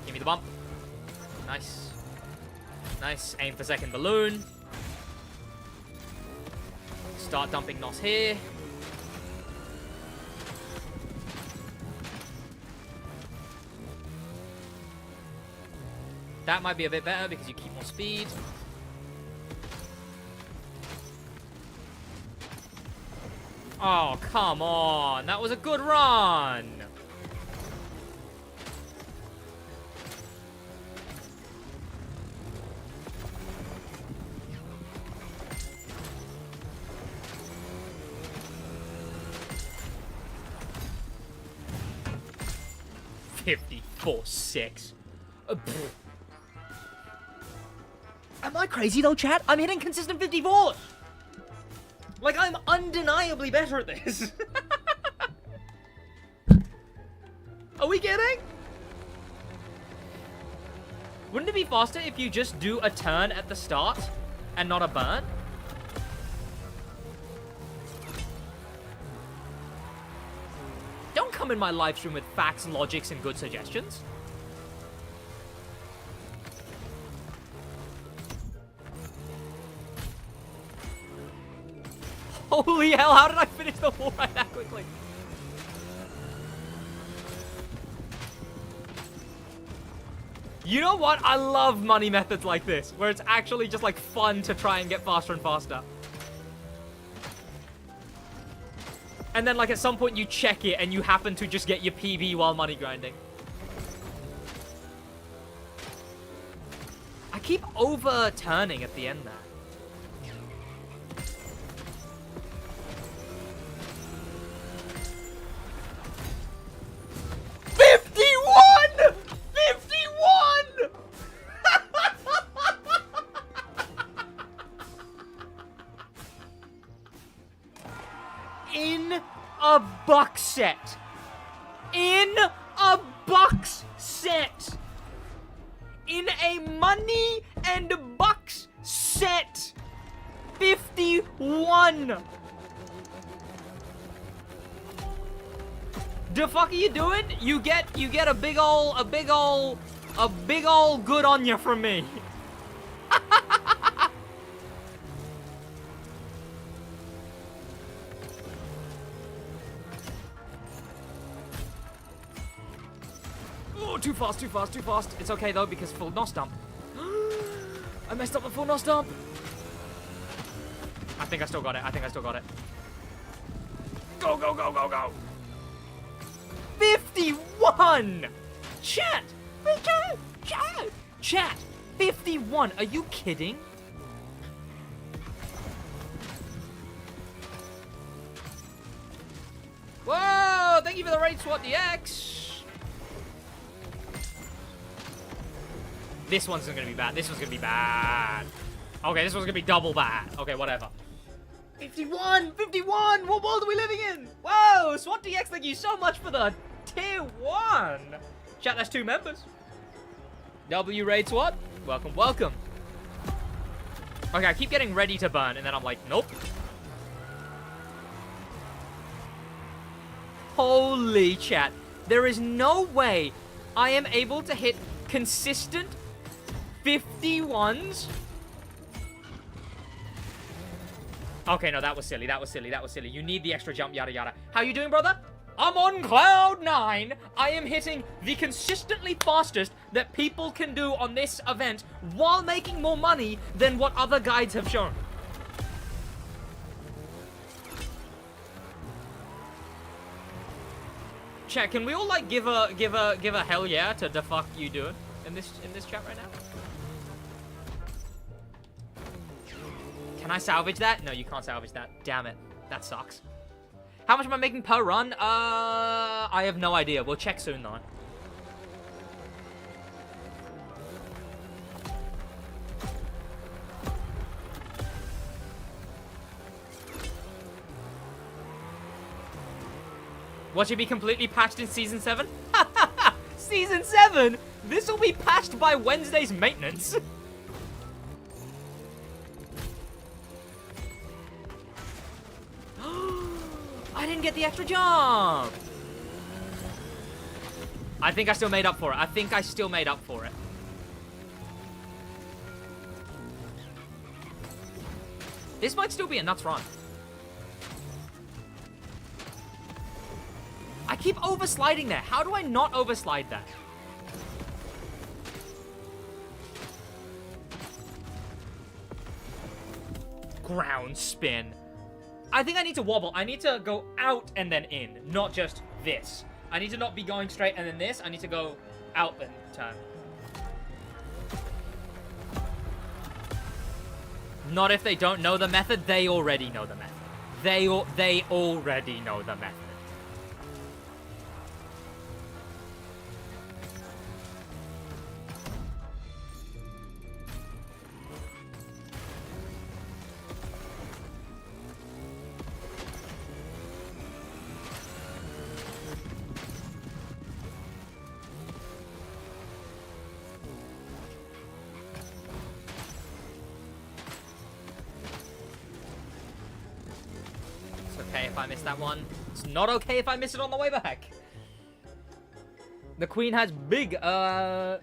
Give me the bump. Nice. Nice. Aim for second balloon. Start dumping NOS here. That might be a bit better because you keep more speed. Oh, come on. That was a good run. $54.6. Am I crazy though, chat? I'm hitting consistent 54s. Like, I'm undeniably better at this. Are we kidding? Wouldn't it be faster if you just do a turn at the start and not a burn? Don't come in my live stream with facts, logics, and good suggestions. Holy hell, how did I finish the wall right that quickly? You know what? I love money methods like this, where it's actually just like fun to try and get faster and faster. And then like at some point you check it and you happen to just get your PB while money grinding. I keep overturning at the end there. In a box set. In a box set. In a money and bucks set. 51. The fuck are you doing? You get a big ol' good on you from me. Oh, too fast, too fast, too fast. It's okay though because full nos dump. I messed up the full nos dump. I think I still got it. I think I still got it. Go, go, go, go, go. 51! Chat! Chat! 51! Are you kidding? Whoa! Thank you for the raid SWAT DX! This one's gonna be bad. This one's gonna be bad. Okay, this one's gonna be double bad. Okay, whatever. 51! 51! What world are we living in? Whoa! SWAT DX, thank you so much for the tier 1. Chat, that's 2 members. W raid SWAT. Welcome, welcome. Okay, I keep getting ready to burn, and then I'm like, nope. Holy chat. There is no way I am able to hit consistent 51s. Okay, no, that was silly. That was silly. That was silly. You need the extra jump, yada, yada. How you doing, brother? I'm on cloud 9. I am hitting the consistently fastest that people can do on this event while making more money than what other guides have shown. Chat, can we all like give a hell yeah to the fuck you doing in this chat right now? Can I salvage that? No, you can't salvage that. Damn it. That sucks. How much am I making per run? I have no idea. We'll check soon, though. What should be completely patched in Season 7? Season 7? This will be patched by Wednesday's maintenance. I didn't get the extra jump. I think I still made up for it. I think I still made up for it. This might still be a nuts run. I keep oversliding there. How do I not overslide that? ground spin. I think I need to wobble. I need to go out and then in, not just this. I need to not be going straight and then this. I need to go out then turn. Not if they don't know the method. They already know the method. They already know the method. If I miss that one. It's not okay if I miss it on the way back. The queen has big, has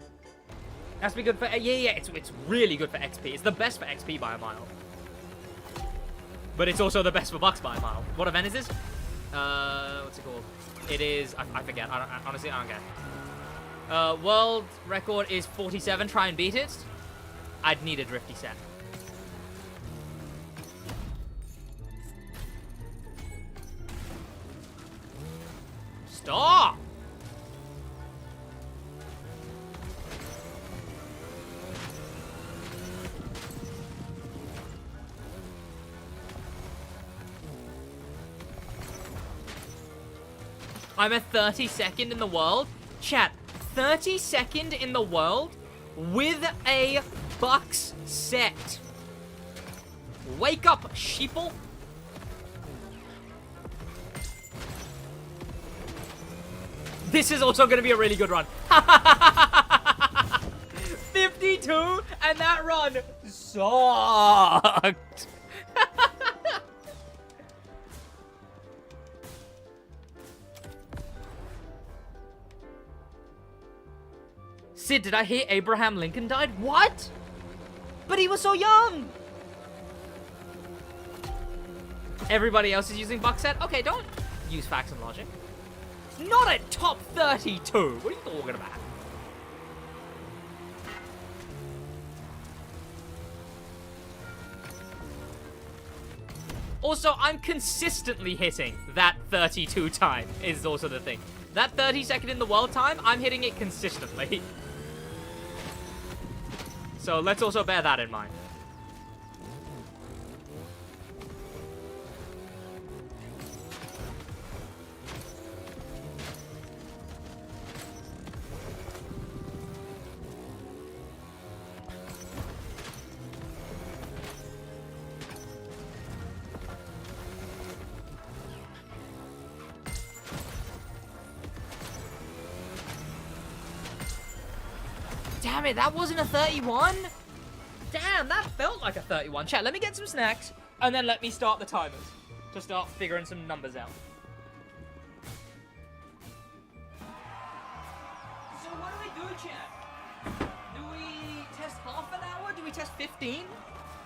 to be good for, yeah, it's really good for XP. It's the best for XP by a mile. But it's also the best for bucks by a mile. What event is this? What's it called? It is, I forget. Honestly, I don't care. World record is 47. Try and beat it. I'd need a drifty set. Stop! I'm a 32nd in the world. Chat, 32nd in the world with a bucks set. Wake up, sheeple. This is also going to be a really good run. 52, and that run sucked. Sid, did I hear Abraham Lincoln died? What? But he was so young. Everybody else is using buck set? Okay, don't use facts and logic. Not a top 32. What are you talking about? Also, I'm consistently hitting that 32 time is also the thing. That 32nd in the world time, I'm hitting it consistently. So let's also bear that in mind. Damn it, that wasn't a 31? Damn, that felt like a 31. Chat, let me get some snacks, and then let me start the timers to start figuring some numbers out. So what do we do, chat? Do we test half an hour? Do we test 15?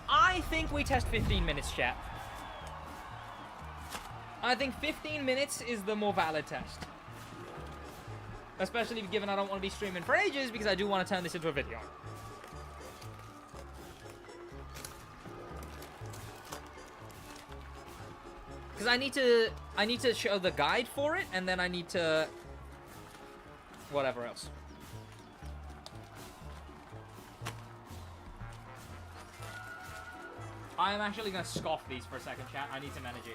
I think we test 15 minutes, chat. I think 15 minutes is the more valid test. Especially given I don't want to be streaming for ages because I do want to turn this into a video. Because I need to show the guide for it, and then I need to whatever else. I am actually gonna scoff these for a second, chat. I need some energy.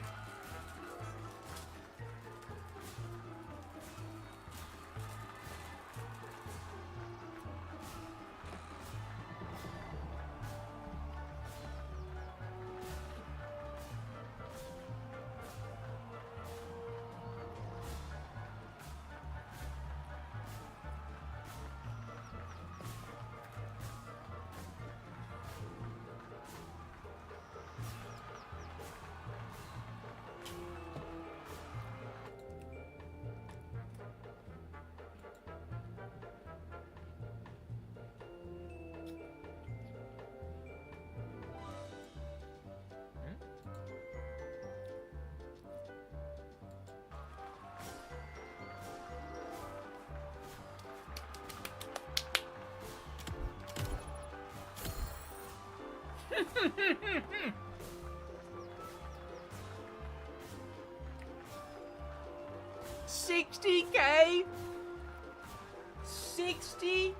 60k? 60k?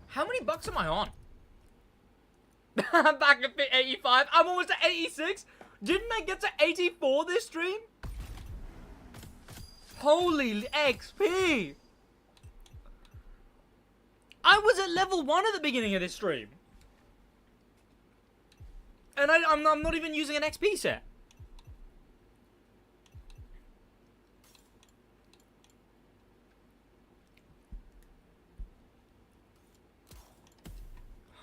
How many bucks am I on? I'm back at 85. I'm almost at 86. Didn't I get to 84 this stream? Holy XP. I was at level 1 at the beginning of this stream. And I'm not even using an XP set.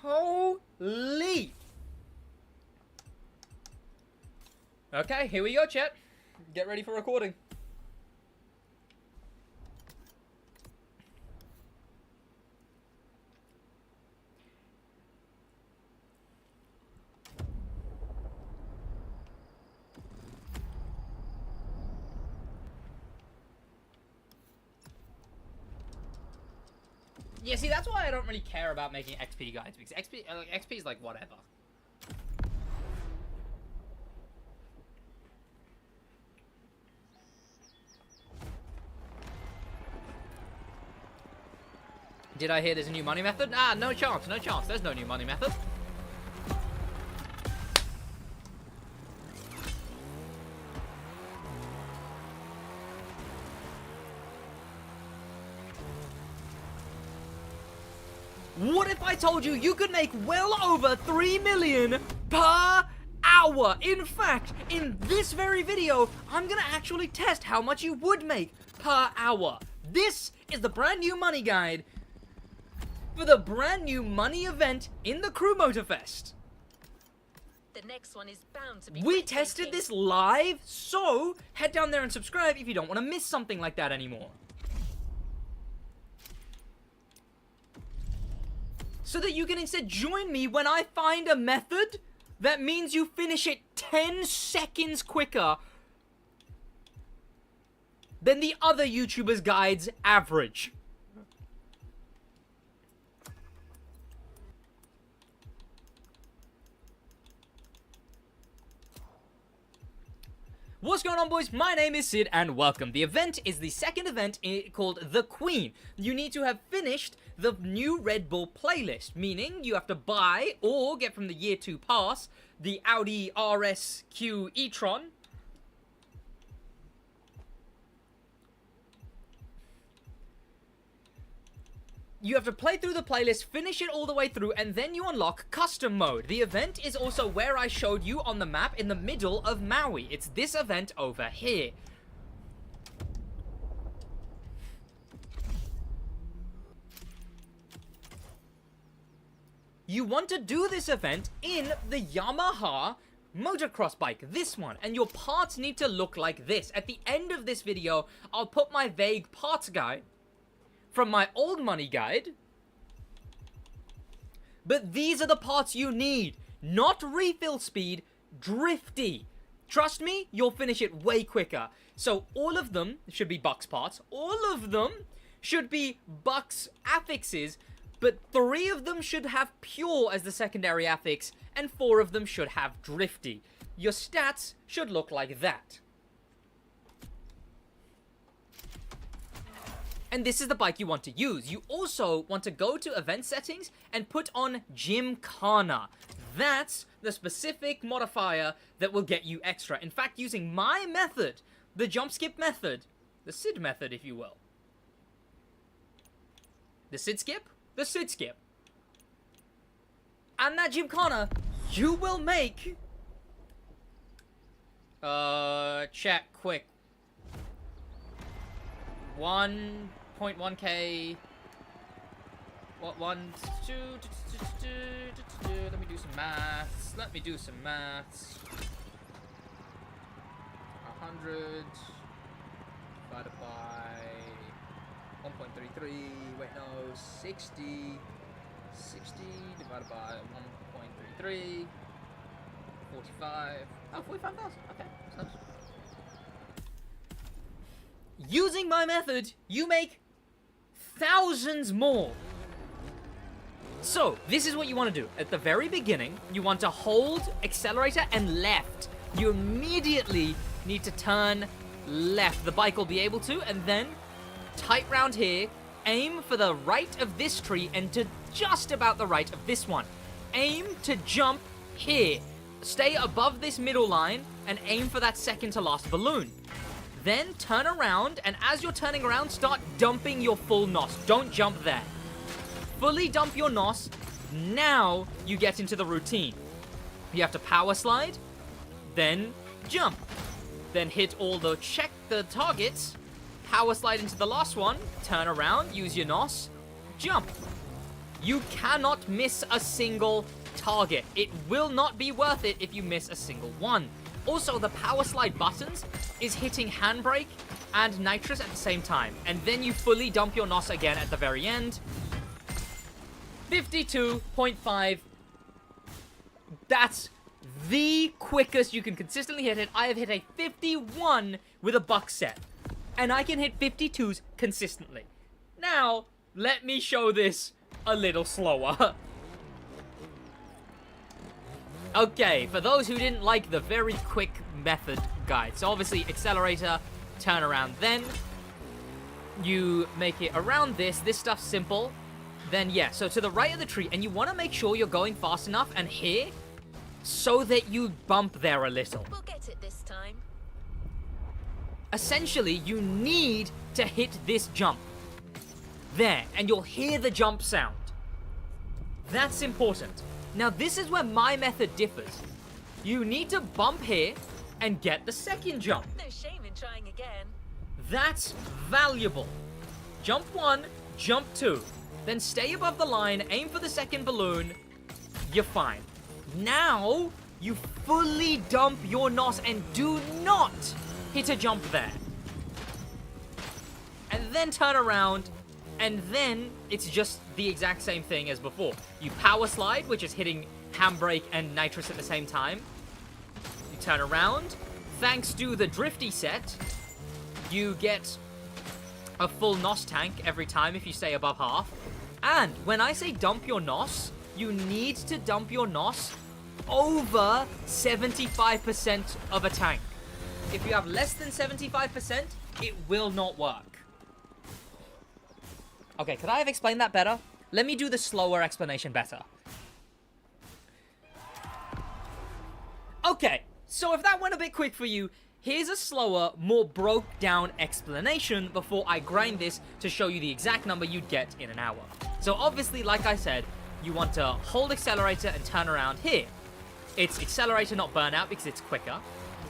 Holy. Okay, here we go, chat. Get ready for recording. Yeah, see, that's why I don't really care about making XP guides, because XP is like whatever. Did I hear there's a new money method? Ah, no chance, no chance. There's no new money method. What if I told you you could make well over 3 million per hour? In fact, in this very video, I'm gonna actually test how much you would make per hour. This is the brand new money guide for the brand new money event in the Crew Motorfest. The next one is bound to be We breathtaking. tested this live, so head down there and subscribe if you don't want to miss something like that anymore. So that you can instead join me when I find a method that means you finish it 10 seconds quicker than the other YouTubers' guides average. What's going on, boys? My name is Sid, and welcome. The event is the second event called The Queen. You need to have finished the new Red Bull playlist, meaning you have to buy or get from the Year 2 pass the Audi RSQ e-tron. You have to play through the playlist, finish it all the way through, and then you unlock custom mode. The event is also where I showed you on the map in the middle of Maui. It's this event over here. You want to do this event in the Yamaha motocross bike, this one, and your parts need to look like this. At the end of this video, I'll put my vague parts guide from my old money guide, but these are the parts you need. Not refill speed, drifty. Trust me, you'll finish it way quicker. So all of them should be Bucks parts, all of them should be Bucks affixes, but 3 of them should have pure as the secondary affix, and 4 of them should have drifty. Your stats should look like that. And this is the bike you want to use. You also want to go to event settings and put on Gymkhana. That's the specific modifier that will get you extra. In fact, using my method, the jump skip method, the Sid method, if you will. The Sid skip? The Sid skip. And that Gymkhana, you will make... Check quick. 1.1k. What? 1, 2. Let me do some maths. 100 divided by 1.33. Wait, no, 60. 60 divided by 1.33. 45. Oh, 45,000. Okay, that's nice. Using my method, you make thousands more. So, this is what you want to do. At the very beginning, you want to hold accelerator and left. You immediately need to turn left. The bike will be able to, and then tight round here, aim for the right of this tree and to just about the right of this one. Aim to jump here. Stay above this middle line and aim for that second to last balloon. Then turn around, and as you're turning around, start dumping your full NOS. Don't jump there. Fully dump your NOS. Now you get into the routine. You have to power slide, then jump. Then hit all the check the targets, power slide into the last one, turn around, use your NOS, jump. You cannot miss a single target. It will not be worth it if you miss a single one. Also, the power slide buttons is hitting handbrake and nitrous at the same time. And then you fully dump your NOS again at the very end. 52.5. That's the quickest you can consistently hit it. I have hit a 51 with a buck set. And I can hit 52s consistently. Now, let me show this a little slower. Okay, for those who didn't like the very quick method guide. So obviously, accelerator, turn around, then you make it around this. This stuff's simple. Then, yeah, so to the right of the tree, and you want to make sure you're going fast enough and here so that you bump there a little. We'll get it this time. Essentially, you need to hit this jump. There, and you'll hear the jump sound. That's important. Now, this is where my method differs. You need to bump here and get the second jump. No shame in trying again. That's valuable. Jump 1, jump 2. Then stay above the line, aim for the second balloon. You're fine. Now, you fully dump your NOS and do not hit a jump there. And then turn around, and then it's just the exact same thing as before. You power slide, which is hitting handbrake and nitrous at the same time. You turn around. Thanks to the drifty set, you get a full NOS tank every time if you stay above half. And when I say dump your NOS, you need to dump your NOS over 75% of a tank. If you have less than 75%, it will not work. Okay, could I have explained that better? Let me do the slower explanation better. Okay, so if that went a bit quick for you, here's a slower, more broke down explanation before I grind this to show you the exact number you'd get in an hour. So obviously, like I said, you want to hold accelerator and turn around here. It's accelerator, not burnout, because it's quicker.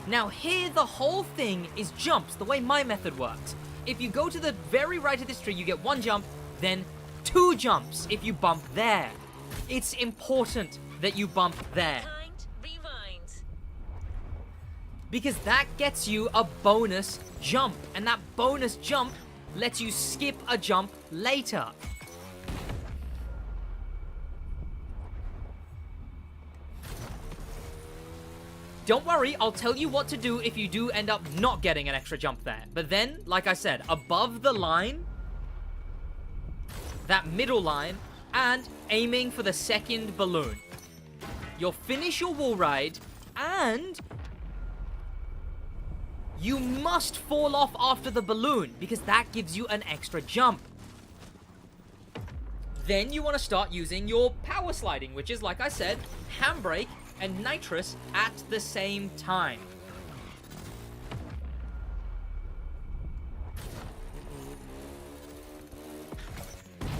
Now here, the whole thing is jumps, the way my method works. If you go to the very right of this tree, you get one jump, then 2 jumps if you bump there. It's important that you bump there. Kind, rewind. Because that gets you a bonus jump, and that bonus jump lets you skip a jump later. Don't worry, I'll tell you what to do if you do end up not getting an extra jump there. But then, like I said, above the line, that middle line, and aiming for the second balloon. You'll finish your wall ride, and you must fall off after the balloon, because that gives you an extra jump. Then you want to start using your power sliding, which is, like I said, handbrake and nitrous at the same time.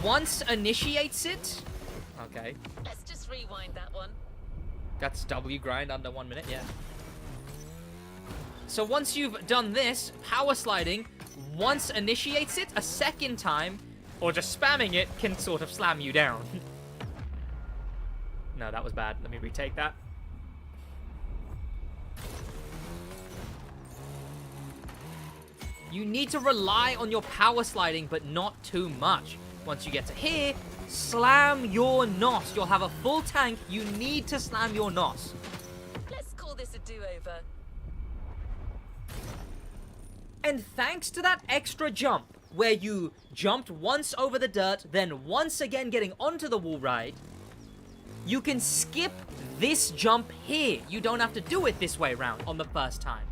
Once initiates it... Okay. Let's just rewind that one. That's W grind under 1 minute, yeah. So once you've done this, power sliding, once initiates it a second time, or just spamming it, can sort of slam you down. No, that was bad. Let me retake that. You need to rely on your power sliding, but not too much. Once you get to here, slam your NOS. You'll have a full tank. You need to slam your NOS. Let's call this a do-over. And thanks to that extra jump, where you jumped once over the dirt, then once again getting onto the wall ride, you can skip this jump here. You don't have to do it this way around on the first time.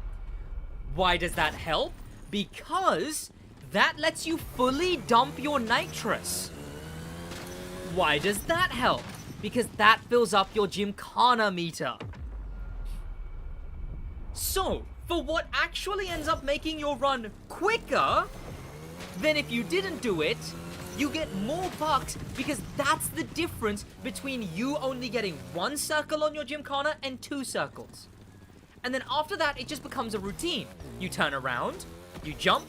Why does that help? Because that lets you fully dump your nitrous. Why does that help? Because that fills up your Gymkhana meter. So, for what actually ends up making your run quicker than if you didn't do it, you get more bucks because that's the difference between you only getting 1 circle on your Gymkhana and 2 circles. And then after that, it just becomes a routine. You turn around, you jump,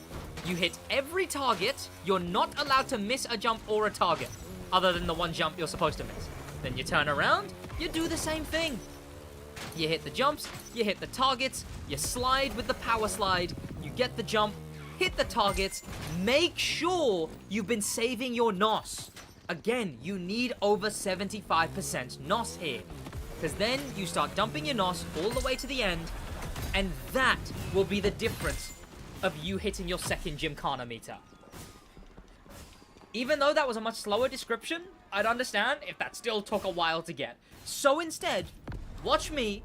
you hit every target. You're not allowed to miss a jump or a target, other than the one jump you're supposed to miss. Then you turn around, you do the same thing. You hit the jumps, you hit the targets, you slide with the power slide, you get the jump, hit the targets, make sure you've been saving your NOS. Again, you need over 75% NOS here, because then you start dumping your NOS all the way to the end, and that will be the difference of you hitting your second Gymkhana meter. Even though that was a much slower description, I'd understand if that still took a while to get. So instead, watch me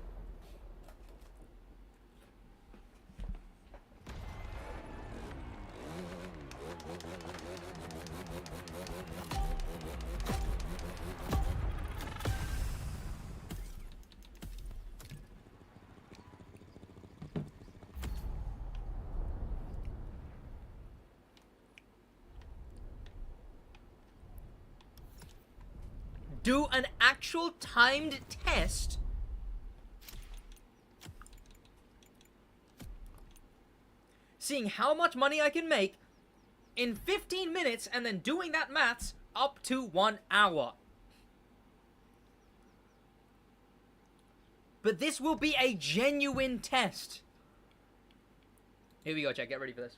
do an actual timed test seeing how much money I can make in 15 minutes and then doing that maths up to 1 hour. But this will be a genuine test. Here we go, chat. Get ready for this.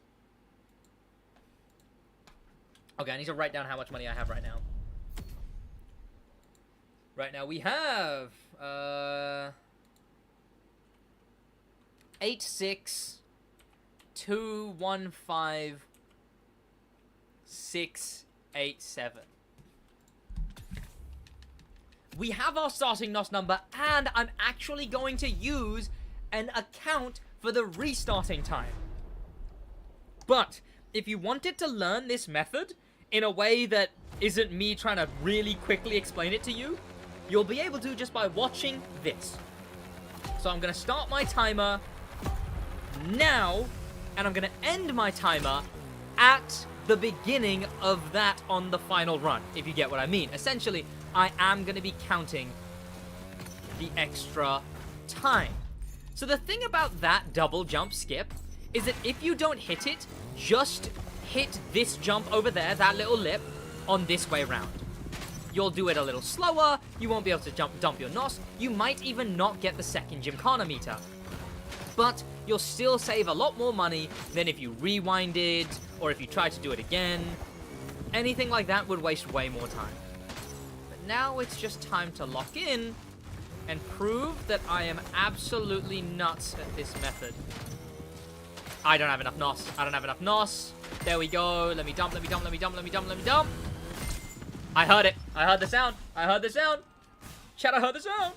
Okay, I need to write down how much money I have right now. Right now we have 86215,687. We have our starting NOS number, and I'm actually going to use an account for the restarting time. But if you wanted to learn this method in a way that isn't me trying to really quickly explain it to you, you'll be able to just by watching this. So I'm going to start my timer now, and I'm going to end my timer at the beginning of that on the final run, if you get what I mean. Essentially, I am going to be counting the extra time. So the thing about that double jump skip is that if you don't hit it, just hit this jump over there, that little lip, on this way round. You'll do it a little slower, you won't be able to dump your NOS, you might even not get the second Gymkhana meter. But you'll still save a lot more money than if you rewinded, or if you tried to do it again. Anything like that would waste way more time. But now it's just time to lock in and prove that I am absolutely nuts at this method. I don't have enough NOS. I don't have enough NOS. There we go. Let me dump, let me dump, let me dump, let me dump, let me dump. I heard it. I heard the sound. I heard the sound. Chat, I heard the sound.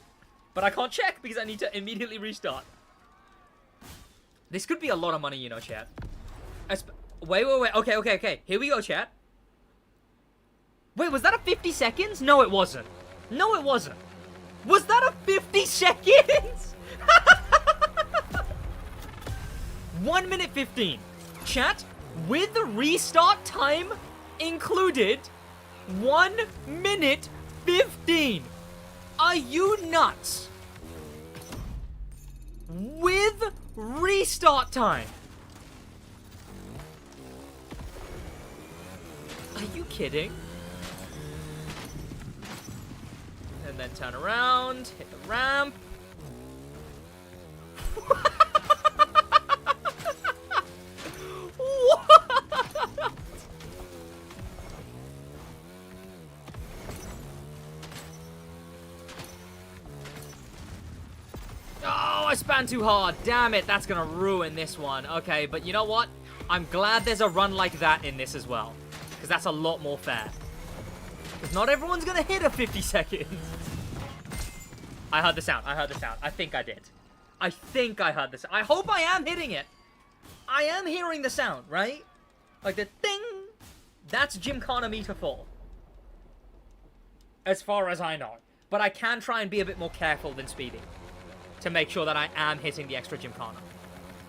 But I can't check because I need to immediately restart. This could be a lot of money, you know, chat. Wait. Okay. Here we go, chat. Wait, was that a 50 seconds? No, it wasn't. No, it wasn't. Was that a 50 seconds? 1 minute 15. Chat, with the restart time included, 1 minute 15. Are you nuts? With restart time. Are you kidding? And then turn around, hit the ramp. I span too hard. Damn it, that's gonna ruin this one. Okay, but you know what? I'm glad there's a run like that in this as well. Because that's a lot more fair. Because not everyone's gonna hit a 50 seconds. I heard the sound. I heard the sound. I think I did. I think I heard the sound. I hope I am hitting it. I am hearing the sound, right? Like the ding. That's Gymkhana meter 4. As far as I know. But I can try and be a bit more careful than speedy. To make sure that I am hitting the extra Gymkhana.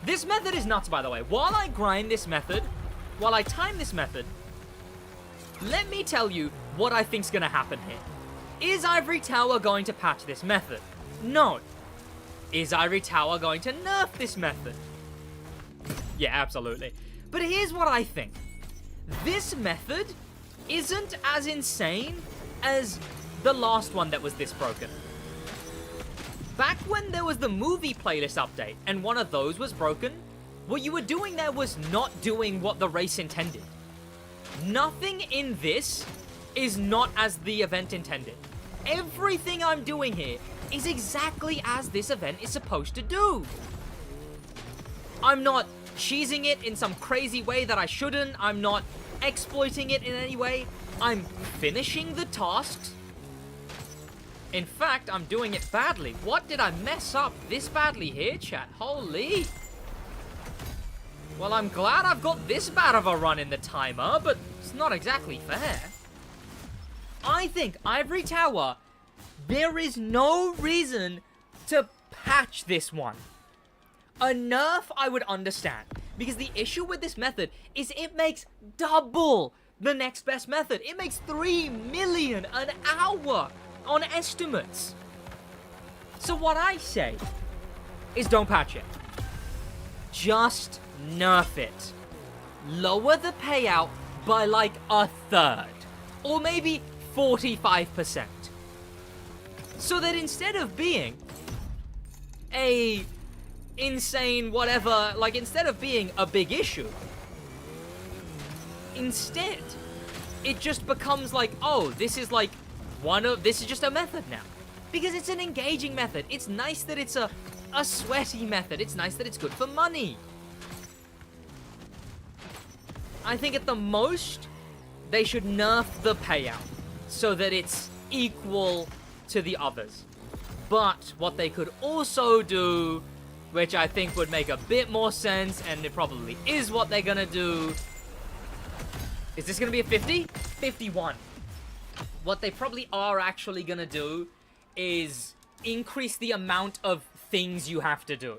This method is nuts, by the way. While I grind this method, while I time this method, let me tell you what I think's gonna happen here. Is Ivory Tower going to patch this method? No. Is Ivory Tower going to nerf this method? Yeah, absolutely. But here's what I think. This method isn't as insane as the last one that was this broken. Back when there was the movie playlist update and one of those was broken, what you were doing there was not doing what the race intended. Nothing in this is not as the event intended. Everything I'm doing here is exactly as this event is supposed to do. I'm not cheesing it in some crazy way that I shouldn't. I'm not exploiting it in any way. I'm finishing the tasks. In fact, I'm doing it badly. What did I mess up this badly here, chat? Holy. Well, I'm glad I've got this bad of a run in the timer, but it's not exactly fair. I think Ivory Tower, there is no reason to patch this one. A nerf I would understand, because the issue with this method is it makes double the next best method. It makes 3 million an hour on estimates. So what I say is don't patch it. Just nerf it. Lower the payout by like a third. Or maybe 45%. So that instead of being a insane whatever, like instead of being a big issue, instead it just becomes like, oh, this is like this is just a method now. Because it's an engaging method. It's nice that it's a sweaty method. It's nice that it's good for money. I think at the most, they should nerf the payout so that it's equal to the others. But what they could also do, which I think would make a bit more sense, and it probably is what they're gonna do. Is this gonna be a 50? 51. What they probably are actually gonna do is increase the amount of things you have to do.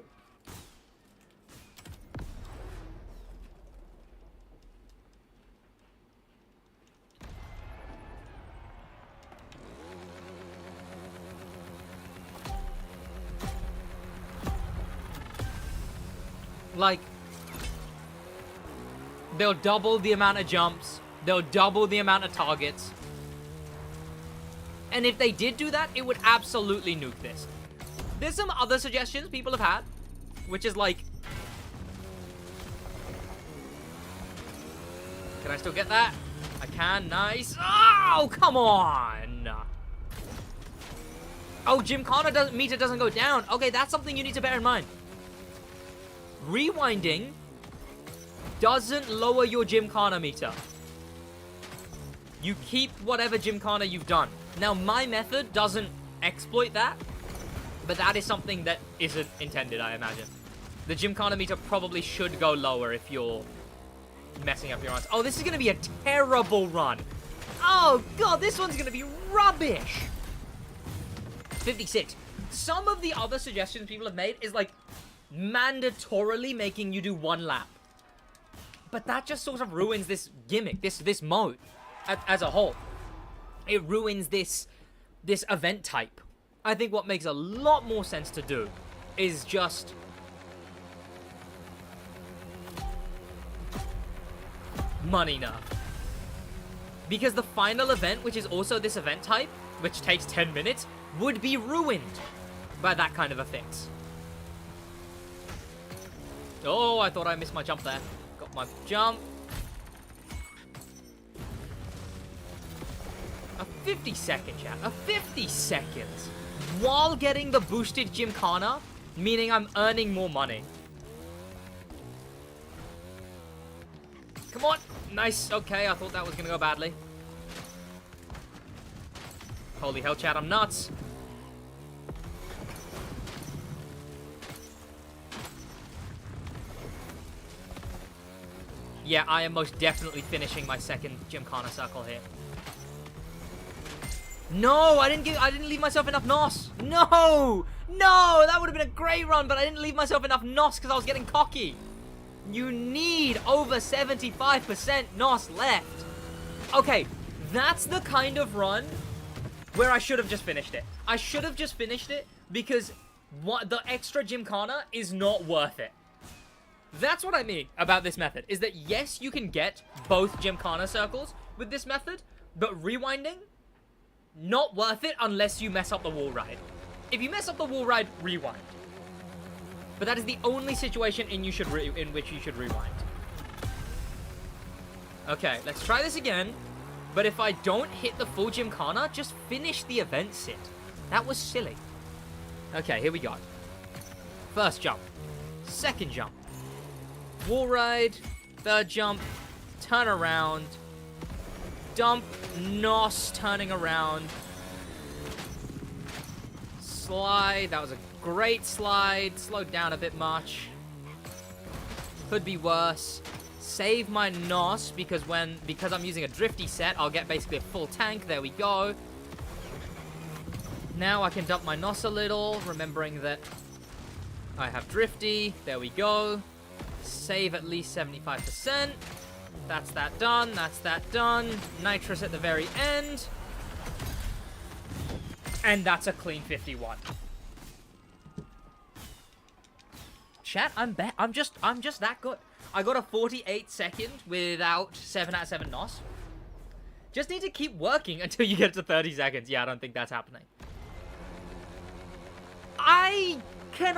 Like, they'll double the amount of jumps, they'll double the amount of targets. And if they did do that, it would absolutely nuke this. There's some other suggestions people have had, which is like... Can I still get that? I can, nice. Oh, come on! Oh, Gymkhana meter doesn't go down. Okay, that's something you need to bear in mind. Rewinding doesn't lower your Gymkhana meter. You keep whatever Gymkhana you've done. Now, my method doesn't exploit that, but that is something that isn't intended, I imagine. The Gymkhana meter probably should go lower if you're messing up your runs. Oh, this is going to be a terrible run. Oh, God, this one's going to be rubbish. 56. Some of the other suggestions people have made is, like, mandatorily making you do 1 lap. But that just sort of ruins this gimmick, this mode as a whole. It ruins this event type. I think what makes a lot more sense to do is just money nerf. Because the final event, which is also this event type, which takes 10 minutes, would be ruined by that kind of a fix. Oh, I thought I missed my jump there. Got my jump. A 50 second, chat. A 50 seconds. While getting the boosted Gymkhana meaning I'm earning more money. Come on. Nice. Okay, I thought that was going to go badly. Holy hell, chat, I'm nuts. Yeah, I am most definitely finishing my second Gymkhana circle here. No, I didn't leave myself enough NOS. No! No, that would have been a great run, but I didn't leave myself enough NOS because I was getting cocky. You need over 75% NOS left. Okay, that's the kind of run where I should have just finished it. I should have just finished it because the extra Gymkhana is not worth it. That's what I mean about this method, is that yes, you can get both Gymkhana circles with this method, but rewinding, not worth it unless you mess up the wall ride. If you mess up the wall ride, rewind. But that is the only situation in which you should rewind. Okay, let's try this again. But if I don't hit the full Gymkhana, just finish the event sit. That was silly. Okay, here we go. First jump. Second jump. Wall ride. Third jump. Turn around. Dump. NOS turning around. Slide. That was a great slide. Slowed down a bit much. Could be worse. Save my NOS because I'm using a drifty set, I'll get basically a full tank. There we go. Now I can dump my NOS a little, remembering that I have drifty. There we go. Save at least 75%. That's that done. That's that done. Nitrous at the very end. And that's a clean 51. Chat, I'm just that good. I got a 48 second without 7 out of 7 NOS. Just need to keep working until you get to 30 seconds. Yeah, I don't think that's happening. I can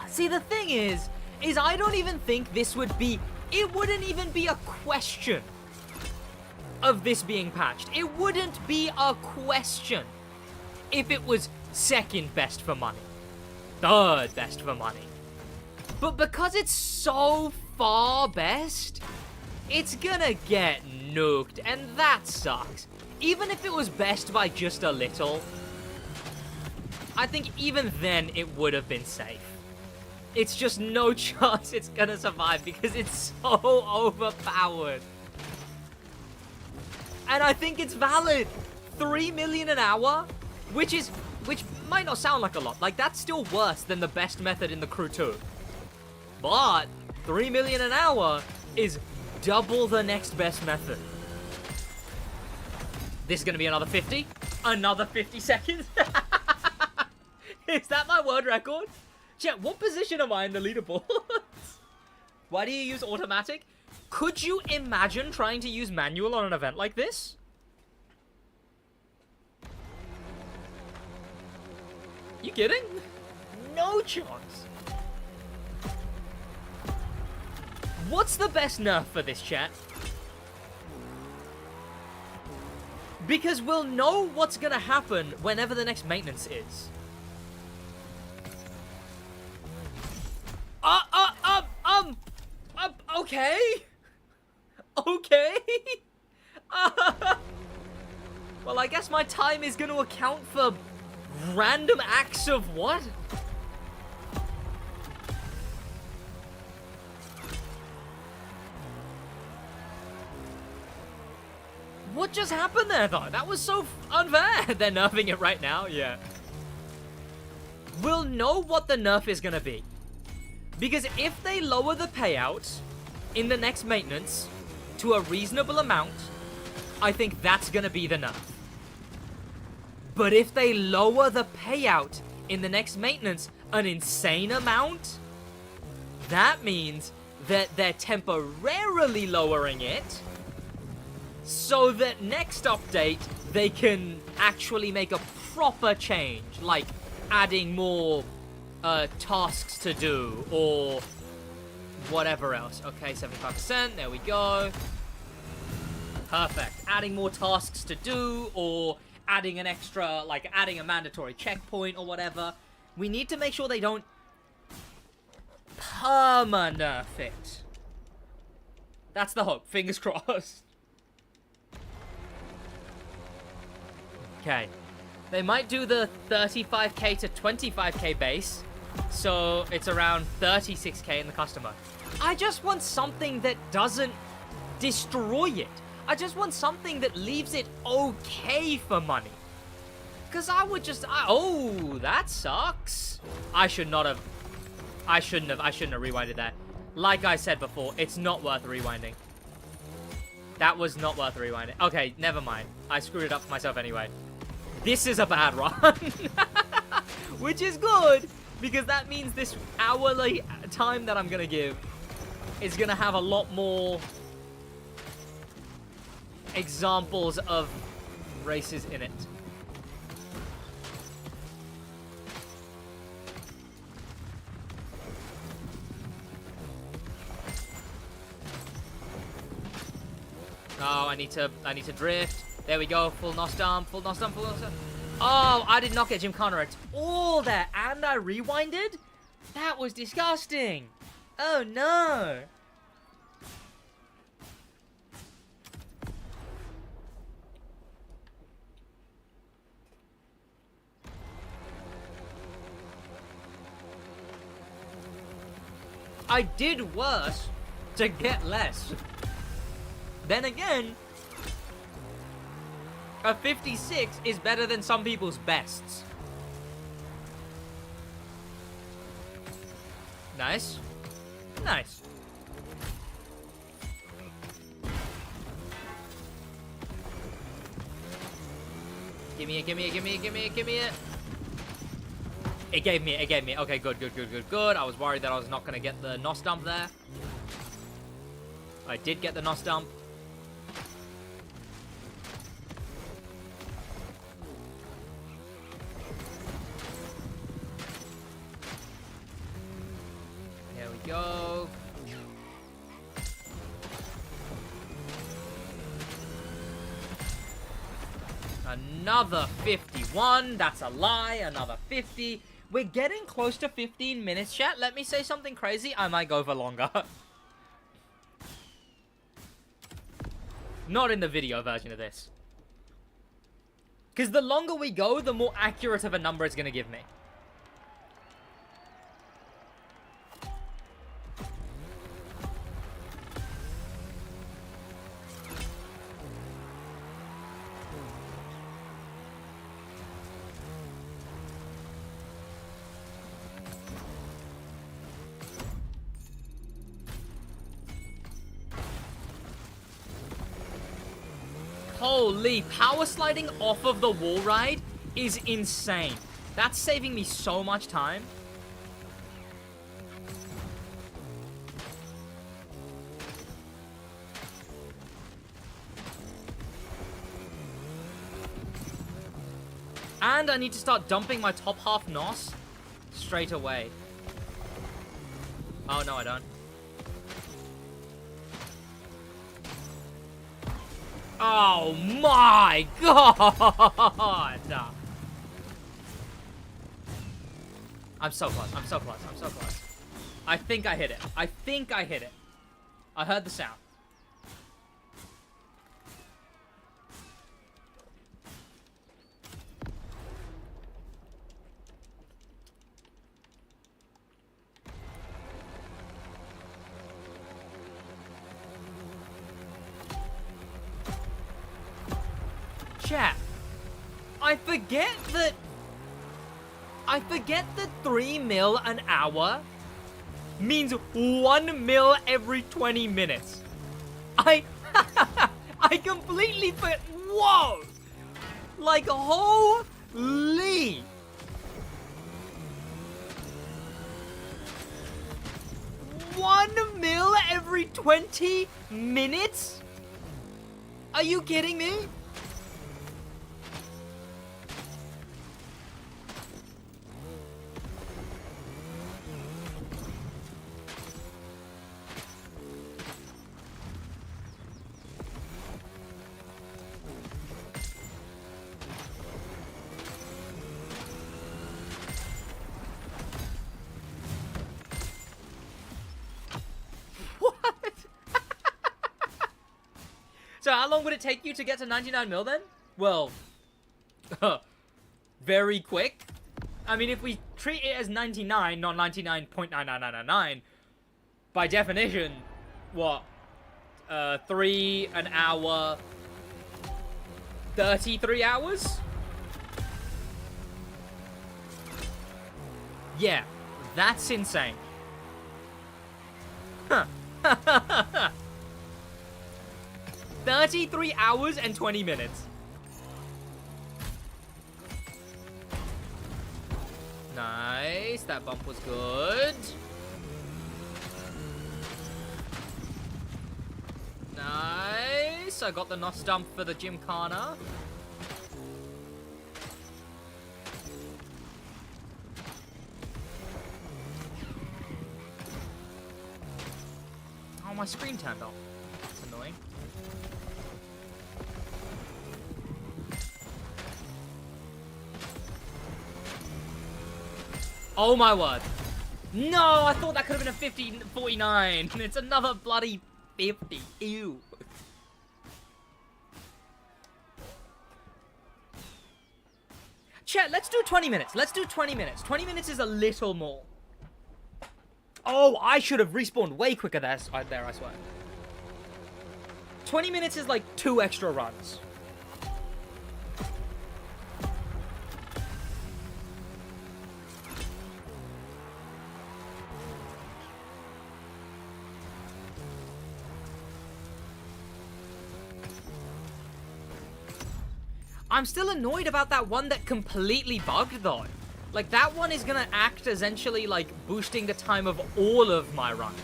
see, the thing is I don't even think this would be, it wouldn't even be a question of this being patched. It wouldn't be a question if it was second best for money, third best for money. But because it's so far best, it's gonna get nuked, and that sucks. Even if it was best by just a little, I think even then it would have been safe. It's just no chance it's gonna survive because it's so overpowered. And I think it's valid. 3 million an hour, which might not sound like a lot. Like, that's still worse than the best method in the crew 2. But 3 million an hour is double the next best method. This is going to be another 50. Another 50 seconds. Is that my world record? Chat, what position am I in the leaderboard? Why do you use automatic? Could you imagine trying to use manual on an event like this? You kidding? No chance. What's the best nerf for this, chat? Because we'll know what's gonna happen whenever the next maintenance is. Okay. Okay. Well, I guess my time is gonna account for random acts of what? What just happened there, though? That was so unfair. They're nerfing it right now, yeah. We'll know what the nerf is gonna be. Because if they lower the payout in the next maintenance to a reasonable amount, I think that's gonna be the nerf. But if they lower the payout in the next maintenance an insane amount, that means that they're temporarily lowering it so that next update they can actually make a proper change, like adding more tasks to do or whatever else. Okay, 75%, there we go. Perfect. Adding more tasks to do or adding an extra, like adding a mandatory checkpoint or whatever. We need to make sure they don't perma-nerf it. That's the hope. Fingers crossed. Okay. They might do the 35k to 25k base, so it's around 36k in the customer. I just want something that doesn't destroy it. I just want something that leaves it okay for money. Because I would just... oh, that sucks. I shouldn't have rewinded that. Like I said before, it's not worth rewinding. That was not worth rewinding. Okay, never mind. I screwed it up for myself anyway. This is a bad run. Which is good, because that means this hourly time that I'm going to give is going to have a lot more examples of races in it. Oh, I need to drift. There we go. Full nos dump, full nos dump, full nos dump. Oh, I did not get Gymkhana at all there, and I rewinded? That was disgusting. Oh, no. I did worse to get less. Then again, a 56 is better than some people's bests. Nice. Nice. Give me it, give me it, give me it, give me it, give me it. It gave me it, it gave me it. Okay, good, good, good, good, good. I was worried that I was not going to get the nos dump there. I did get the nos dump. Here we go. Another 51. That's a lie. Another 50. We're getting close to 15 minutes, chat. Let me say something crazy. I might go for longer. Not in the video version of this. Because the longer we go, the more accurate of a number it's going to give me. Holy, power sliding off of the wall ride is insane. That's saving me so much time. And I need to start dumping my top half nos straight away. Oh, no, I don't. Oh my god! I'm so close, I'm so close, I'm so close. I think I hit it. I think I hit it. I heard the sound. Chat, I forget that 3 mil an hour means 1 mil every 20 minutes. I completely forget. Whoa! Like, holy! $1 mil every 20 minutes? Are you kidding me? So how long would it take you to get to 99 mil then? Well, very quick. I mean, if we treat it as 99, not 99.99999, by definition, what? 3 an hour, 33 hours? Yeah, that's insane. Huh. 33 hours and 20 minutes. Nice, that bump was good. Nice, I got the nos dump for the Gymkhana. Oh, my screen turned off. That's annoying. Oh my word. No, I thought that could have been a 50-49. It's another bloody 50. Ew. Chat, let's do 20 minutes. Let's do 20 minutes. 20 minutes is a little more. Oh, I should have respawned way quicker there, I swear. 20 minutes is like 2 extra runs. I'm still annoyed about that one that completely bugged, though. Like, that one is gonna act essentially like boosting the time of all of my runs.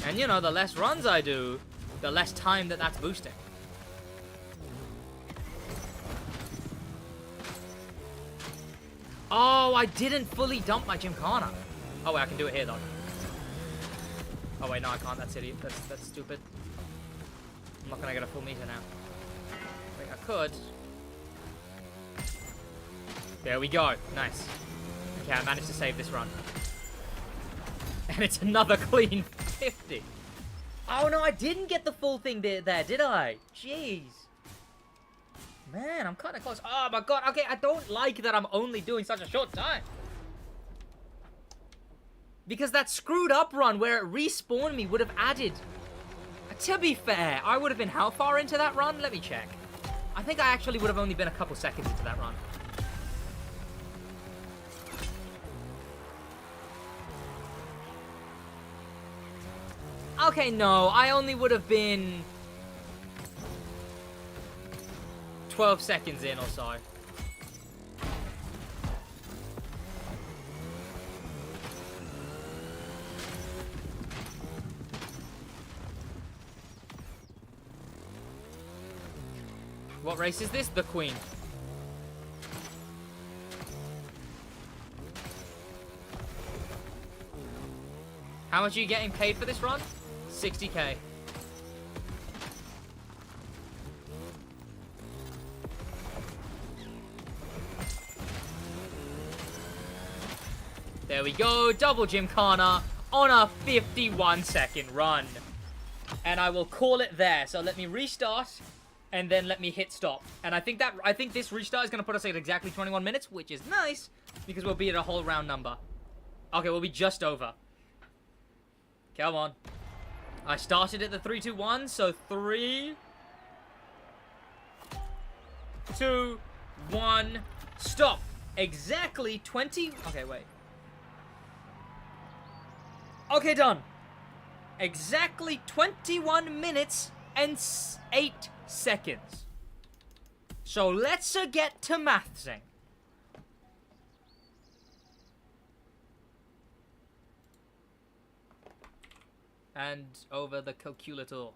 And, you know, the less runs I do, the less time that's boosting. Oh, I didn't fully dump my Gymkhana. Oh, wait, I can do it here, though. Oh, wait, no, I can't. That's idiot. That's stupid. I'm not gonna get a full meter now. Wait, I could. There we go. Nice. Okay, I managed to save this run. And it's another clean 50. Oh, no, I didn't get the full thing there, did I? Jeez. Man, I'm kind of close. Oh, my God. Okay, I don't like that I'm only doing such a short time. Because that screwed up run where it respawned me would have added... To be fair, I would have been how far into that run? Let me check. I think I actually would have only been a couple seconds into that run. Okay, no, I only would have been 12 seconds in or so. What race is this? The Queen. How much are you getting paid for this run? 60k. There we go, double Gymkhana on a 51-second run. And I will call it there. So let me restart and then let me hit stop. And I think this restart is gonna put us at exactly 21 minutes, which is nice because we'll be at a whole round number. Okay, we'll be just over. Come on. I started at the 3, 2, 1, so 3, 2, 1, stop. Exactly 20... Okay, wait. Okay, done. Exactly 21 minutes and 8 seconds. So let's get to mathsing. And over the calculator.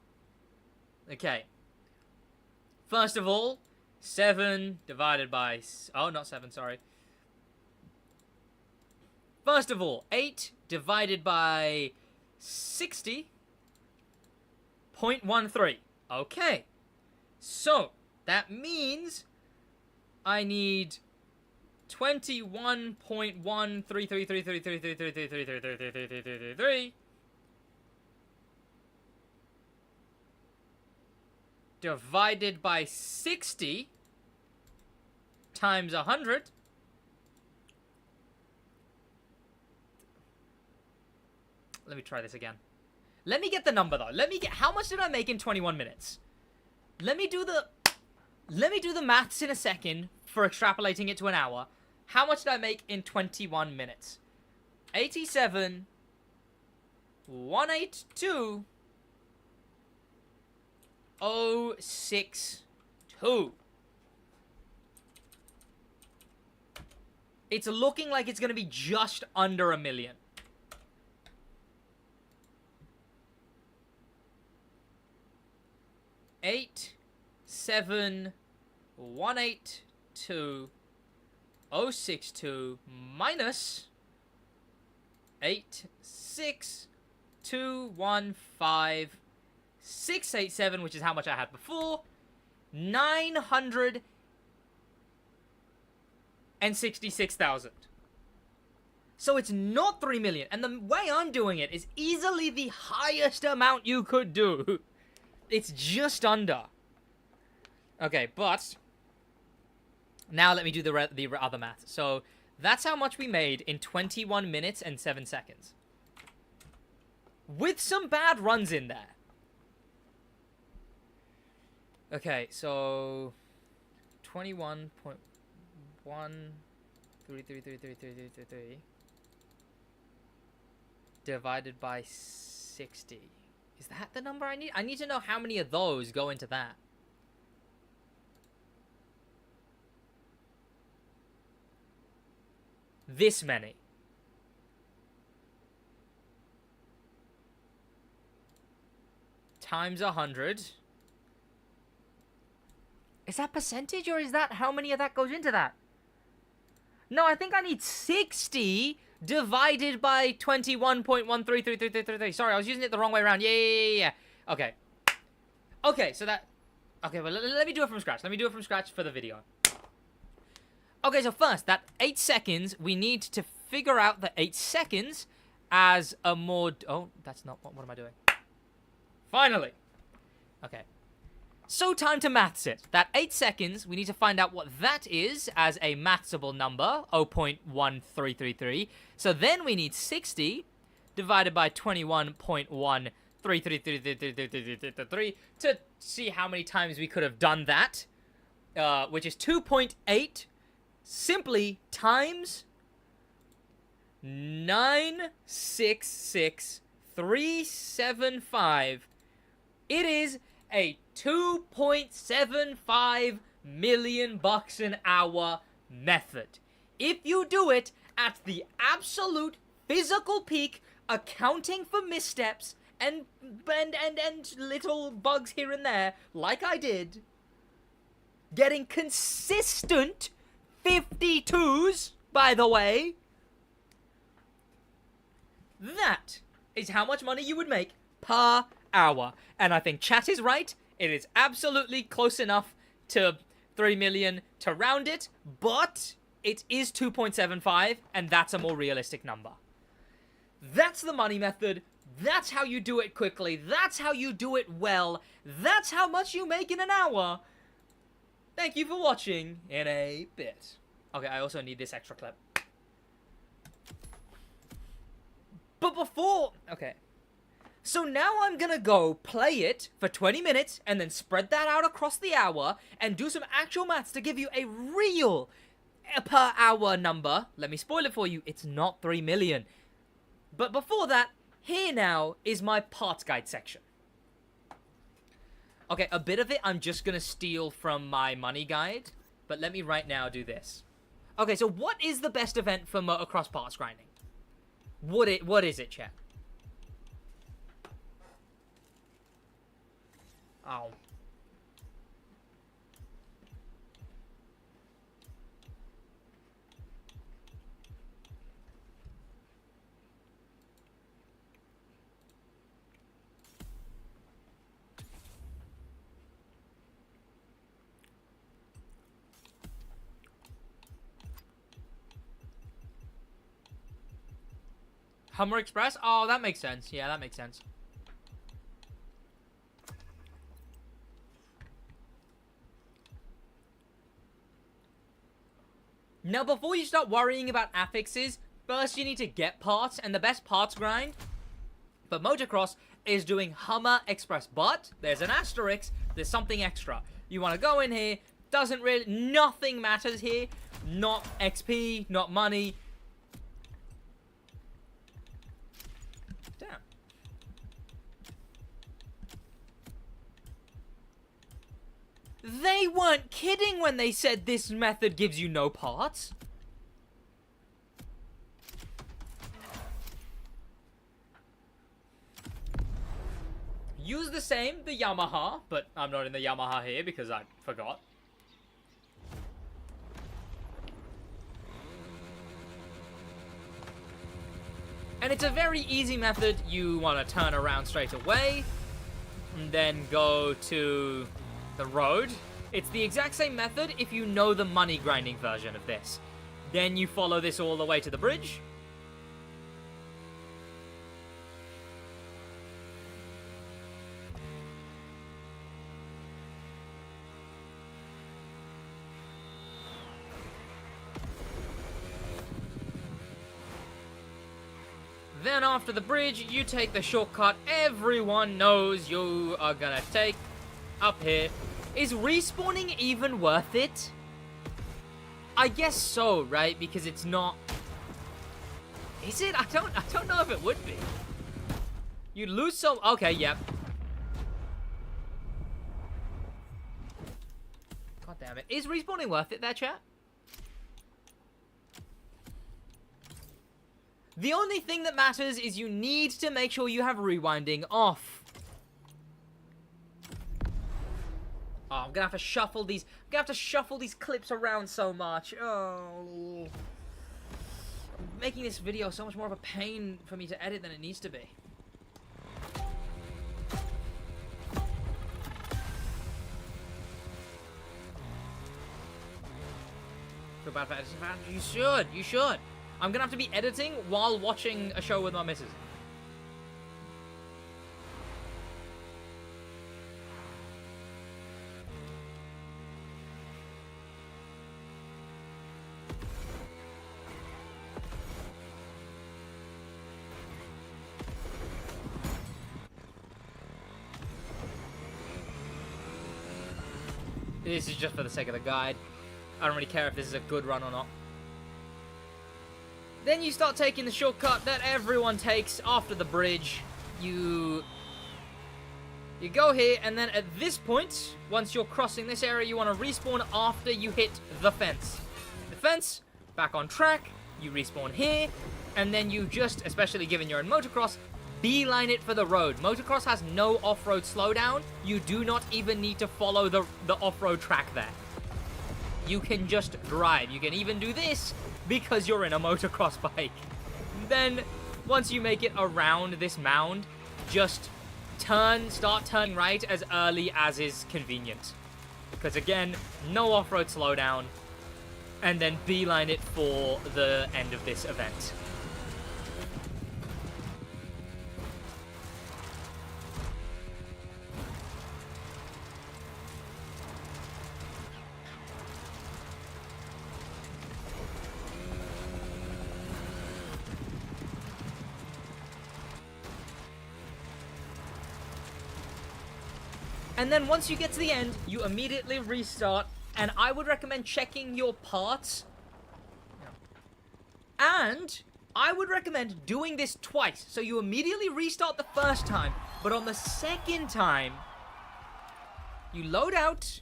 Okay. First of all, 7 divided by... Oh, not 7, sorry. First of all, 8 divided by 60.13. Okay. So, that means I need 21.133333333333333 divided by 60 times 100. Let me try this again. Let me get the number though. How much did I make in 21 minutes? Let me do the maths in a second for extrapolating it to an hour. How much did I make in 21 minutes? 87 182 062. It's looking like it's going to be just under $1 million. Eight, 7, 182, 062 minus 8, 6, 2, 1, 5, 687, which is how much I had before. 966,000. So it's not 3 million. And the way I'm doing it is easily the highest amount you could do. It's just under. Okay, but now let me do the other math. So that's how much we made in 21 minutes and 7 seconds. With some bad runs in there. Okay, so 21.1333333 divided by 60. Is that the number I need? I need to know how many of those go into that. This many. Times 100. Is that percentage or is that how many of that goes into that? No, I think I need 60 divided by 21.1333333. Sorry, I was using it the wrong way around. Yeah. Okay. Okay, so that... Okay, well, let me do it from scratch. Let me do it from scratch for the video. Okay, so first, that 8 seconds, we need to figure out the 8 seconds as a more... Oh, that's not... What am I doing? Finally. Okay. So time to maths it. That 8 seconds, we need to find out what that is as a mathsable number, 0.1333. So then we need 60 divided by 21.1333333 to see how many times we could have done that, which is 2.8 simply times 966,375. It is a 2.75 million bucks an hour method. If you do it at the absolute physical peak, accounting for missteps and little bugs here and there, like I did, getting consistent 52s, by the way, that is how much money you would make per hour. And I think chat is right. It is absolutely close enough to 3 million to round it, but it is 2.75, and that's a more realistic number. That's the money method. That's how you do it quickly. That's how you do it well. That's how much you make in an hour. Thank you for watching in a bit. Okay, I also need this extra clip. But before... Okay. So now I'm gonna go play it for 20 minutes and then spread that out across the hour and do some actual maths to give you a real per hour number. Let me spoil it for you. It's not 3 million. But before that, here now is my parts guide section. Okay, a bit of it I'm just gonna steal from my money guide, but let me right now do this. Okay, so what is the best event for motocross parts grinding? What is it, chat? Oh. Hummer Express? Oh, that makes sense. Yeah, that makes sense. Now, before you start worrying about affixes, first you need to get parts, and the best parts grind for motocross is doing Hummer Express. But there's an asterisk, there's something extra. You want to go in here, doesn't really, nothing matters here. Not XP, not money. Damn. They weren't kidding when they said this method gives you no parts. Use the same, the Yamaha, but I'm not in the Yamaha here because I forgot. And it's a very easy method. You want to turn around straight away, and then go to the road. It's the exact same method if you know the money grinding version of this. Then you follow this all the way to the bridge. Then after the bridge, you take the shortcut everyone knows you are gonna take up here. Is respawning even worth it? I guess so, right? Because it's not... Is it? I don't know if it would be. You lose some... Okay, yep. God damn it. Is respawning worth it there, chat? The only thing that matters is you need to make sure you have rewinding off. Oh, I'm gonna have to shuffle these. I'm gonna have to shuffle these clips around so much. Oh, I'm making this video so much more of a pain for me to edit than it needs to be. Feel bad for editing fans? You should. You should. I'm gonna have to be editing while watching a show with my missus. This is just for the sake of the guide. I don't really care if this is a good run or not. Then you start taking the shortcut that everyone takes after the bridge. You go here, and then at this point, once you're crossing this area, you want to respawn after you hit the fence. The fence, back on track, you respawn here, and then you just, especially given you're in motocross, beeline it for the road. Motocross has no off-road slowdown. You do not even need to follow the off-road track there. You can just drive. You can even do this because you're in a motocross bike. Then, once you make it around this mound, just start turning right as early as is convenient. Because again, no off-road slowdown, and then beeline it for the end of this event. And then once you get to the end, you immediately restart, and I would recommend checking your parts. And I would recommend doing this twice. So you immediately restart the first time, but on the second time, you load out,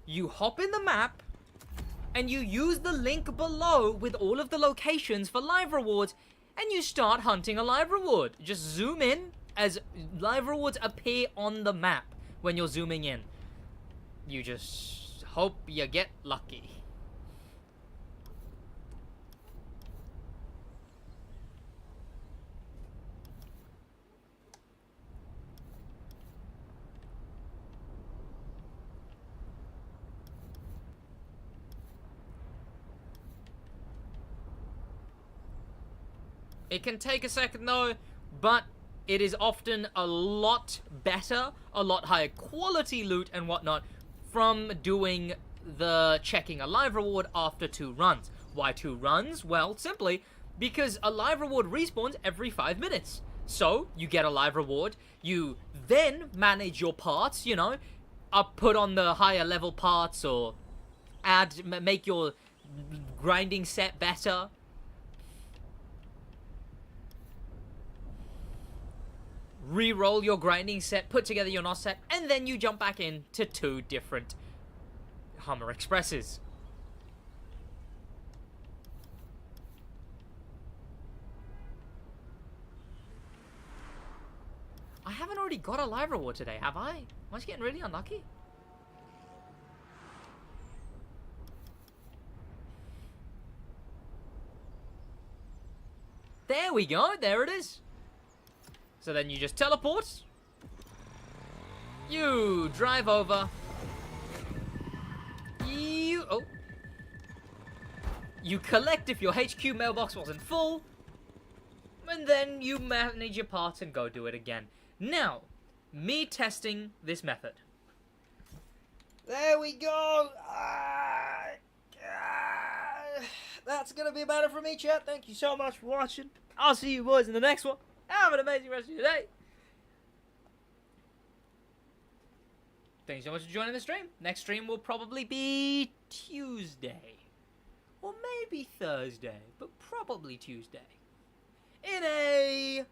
you hop in the map, and you use the link below with all of the locations for live rewards, and you start hunting a live reward. Just zoom in as live rewards appear on the map. When you're zooming in, you just hope you get lucky. It can take a second though, but it is often a lot better, a lot higher quality loot and whatnot from doing the checking a live reward after 2 runs. Why 2 runs? Well, simply because a live reward respawns every 5 minutes. So, you get a live reward, you then manage your parts, you know, put on the higher level parts, or make your grinding set better. Re-roll your grinding set, put together your NOS set, and then you jump back into 2 different Hummer Expresses. I haven't already got a live reward today, have I? Am I just getting really unlucky? There we go, there it is. So then you just teleport. You drive over. You collect if your HQ mailbox wasn't full. And then you manage your parts and go do it again. Now, me testing this method. There we go. That's going to be about it from me, chat. Thank you so much for watching. I'll see you boys in the next one. Have an amazing rest of your day. Thank you so much for joining the stream. Next stream will probably be Tuesday. Or maybe Thursday, but probably Tuesday. In a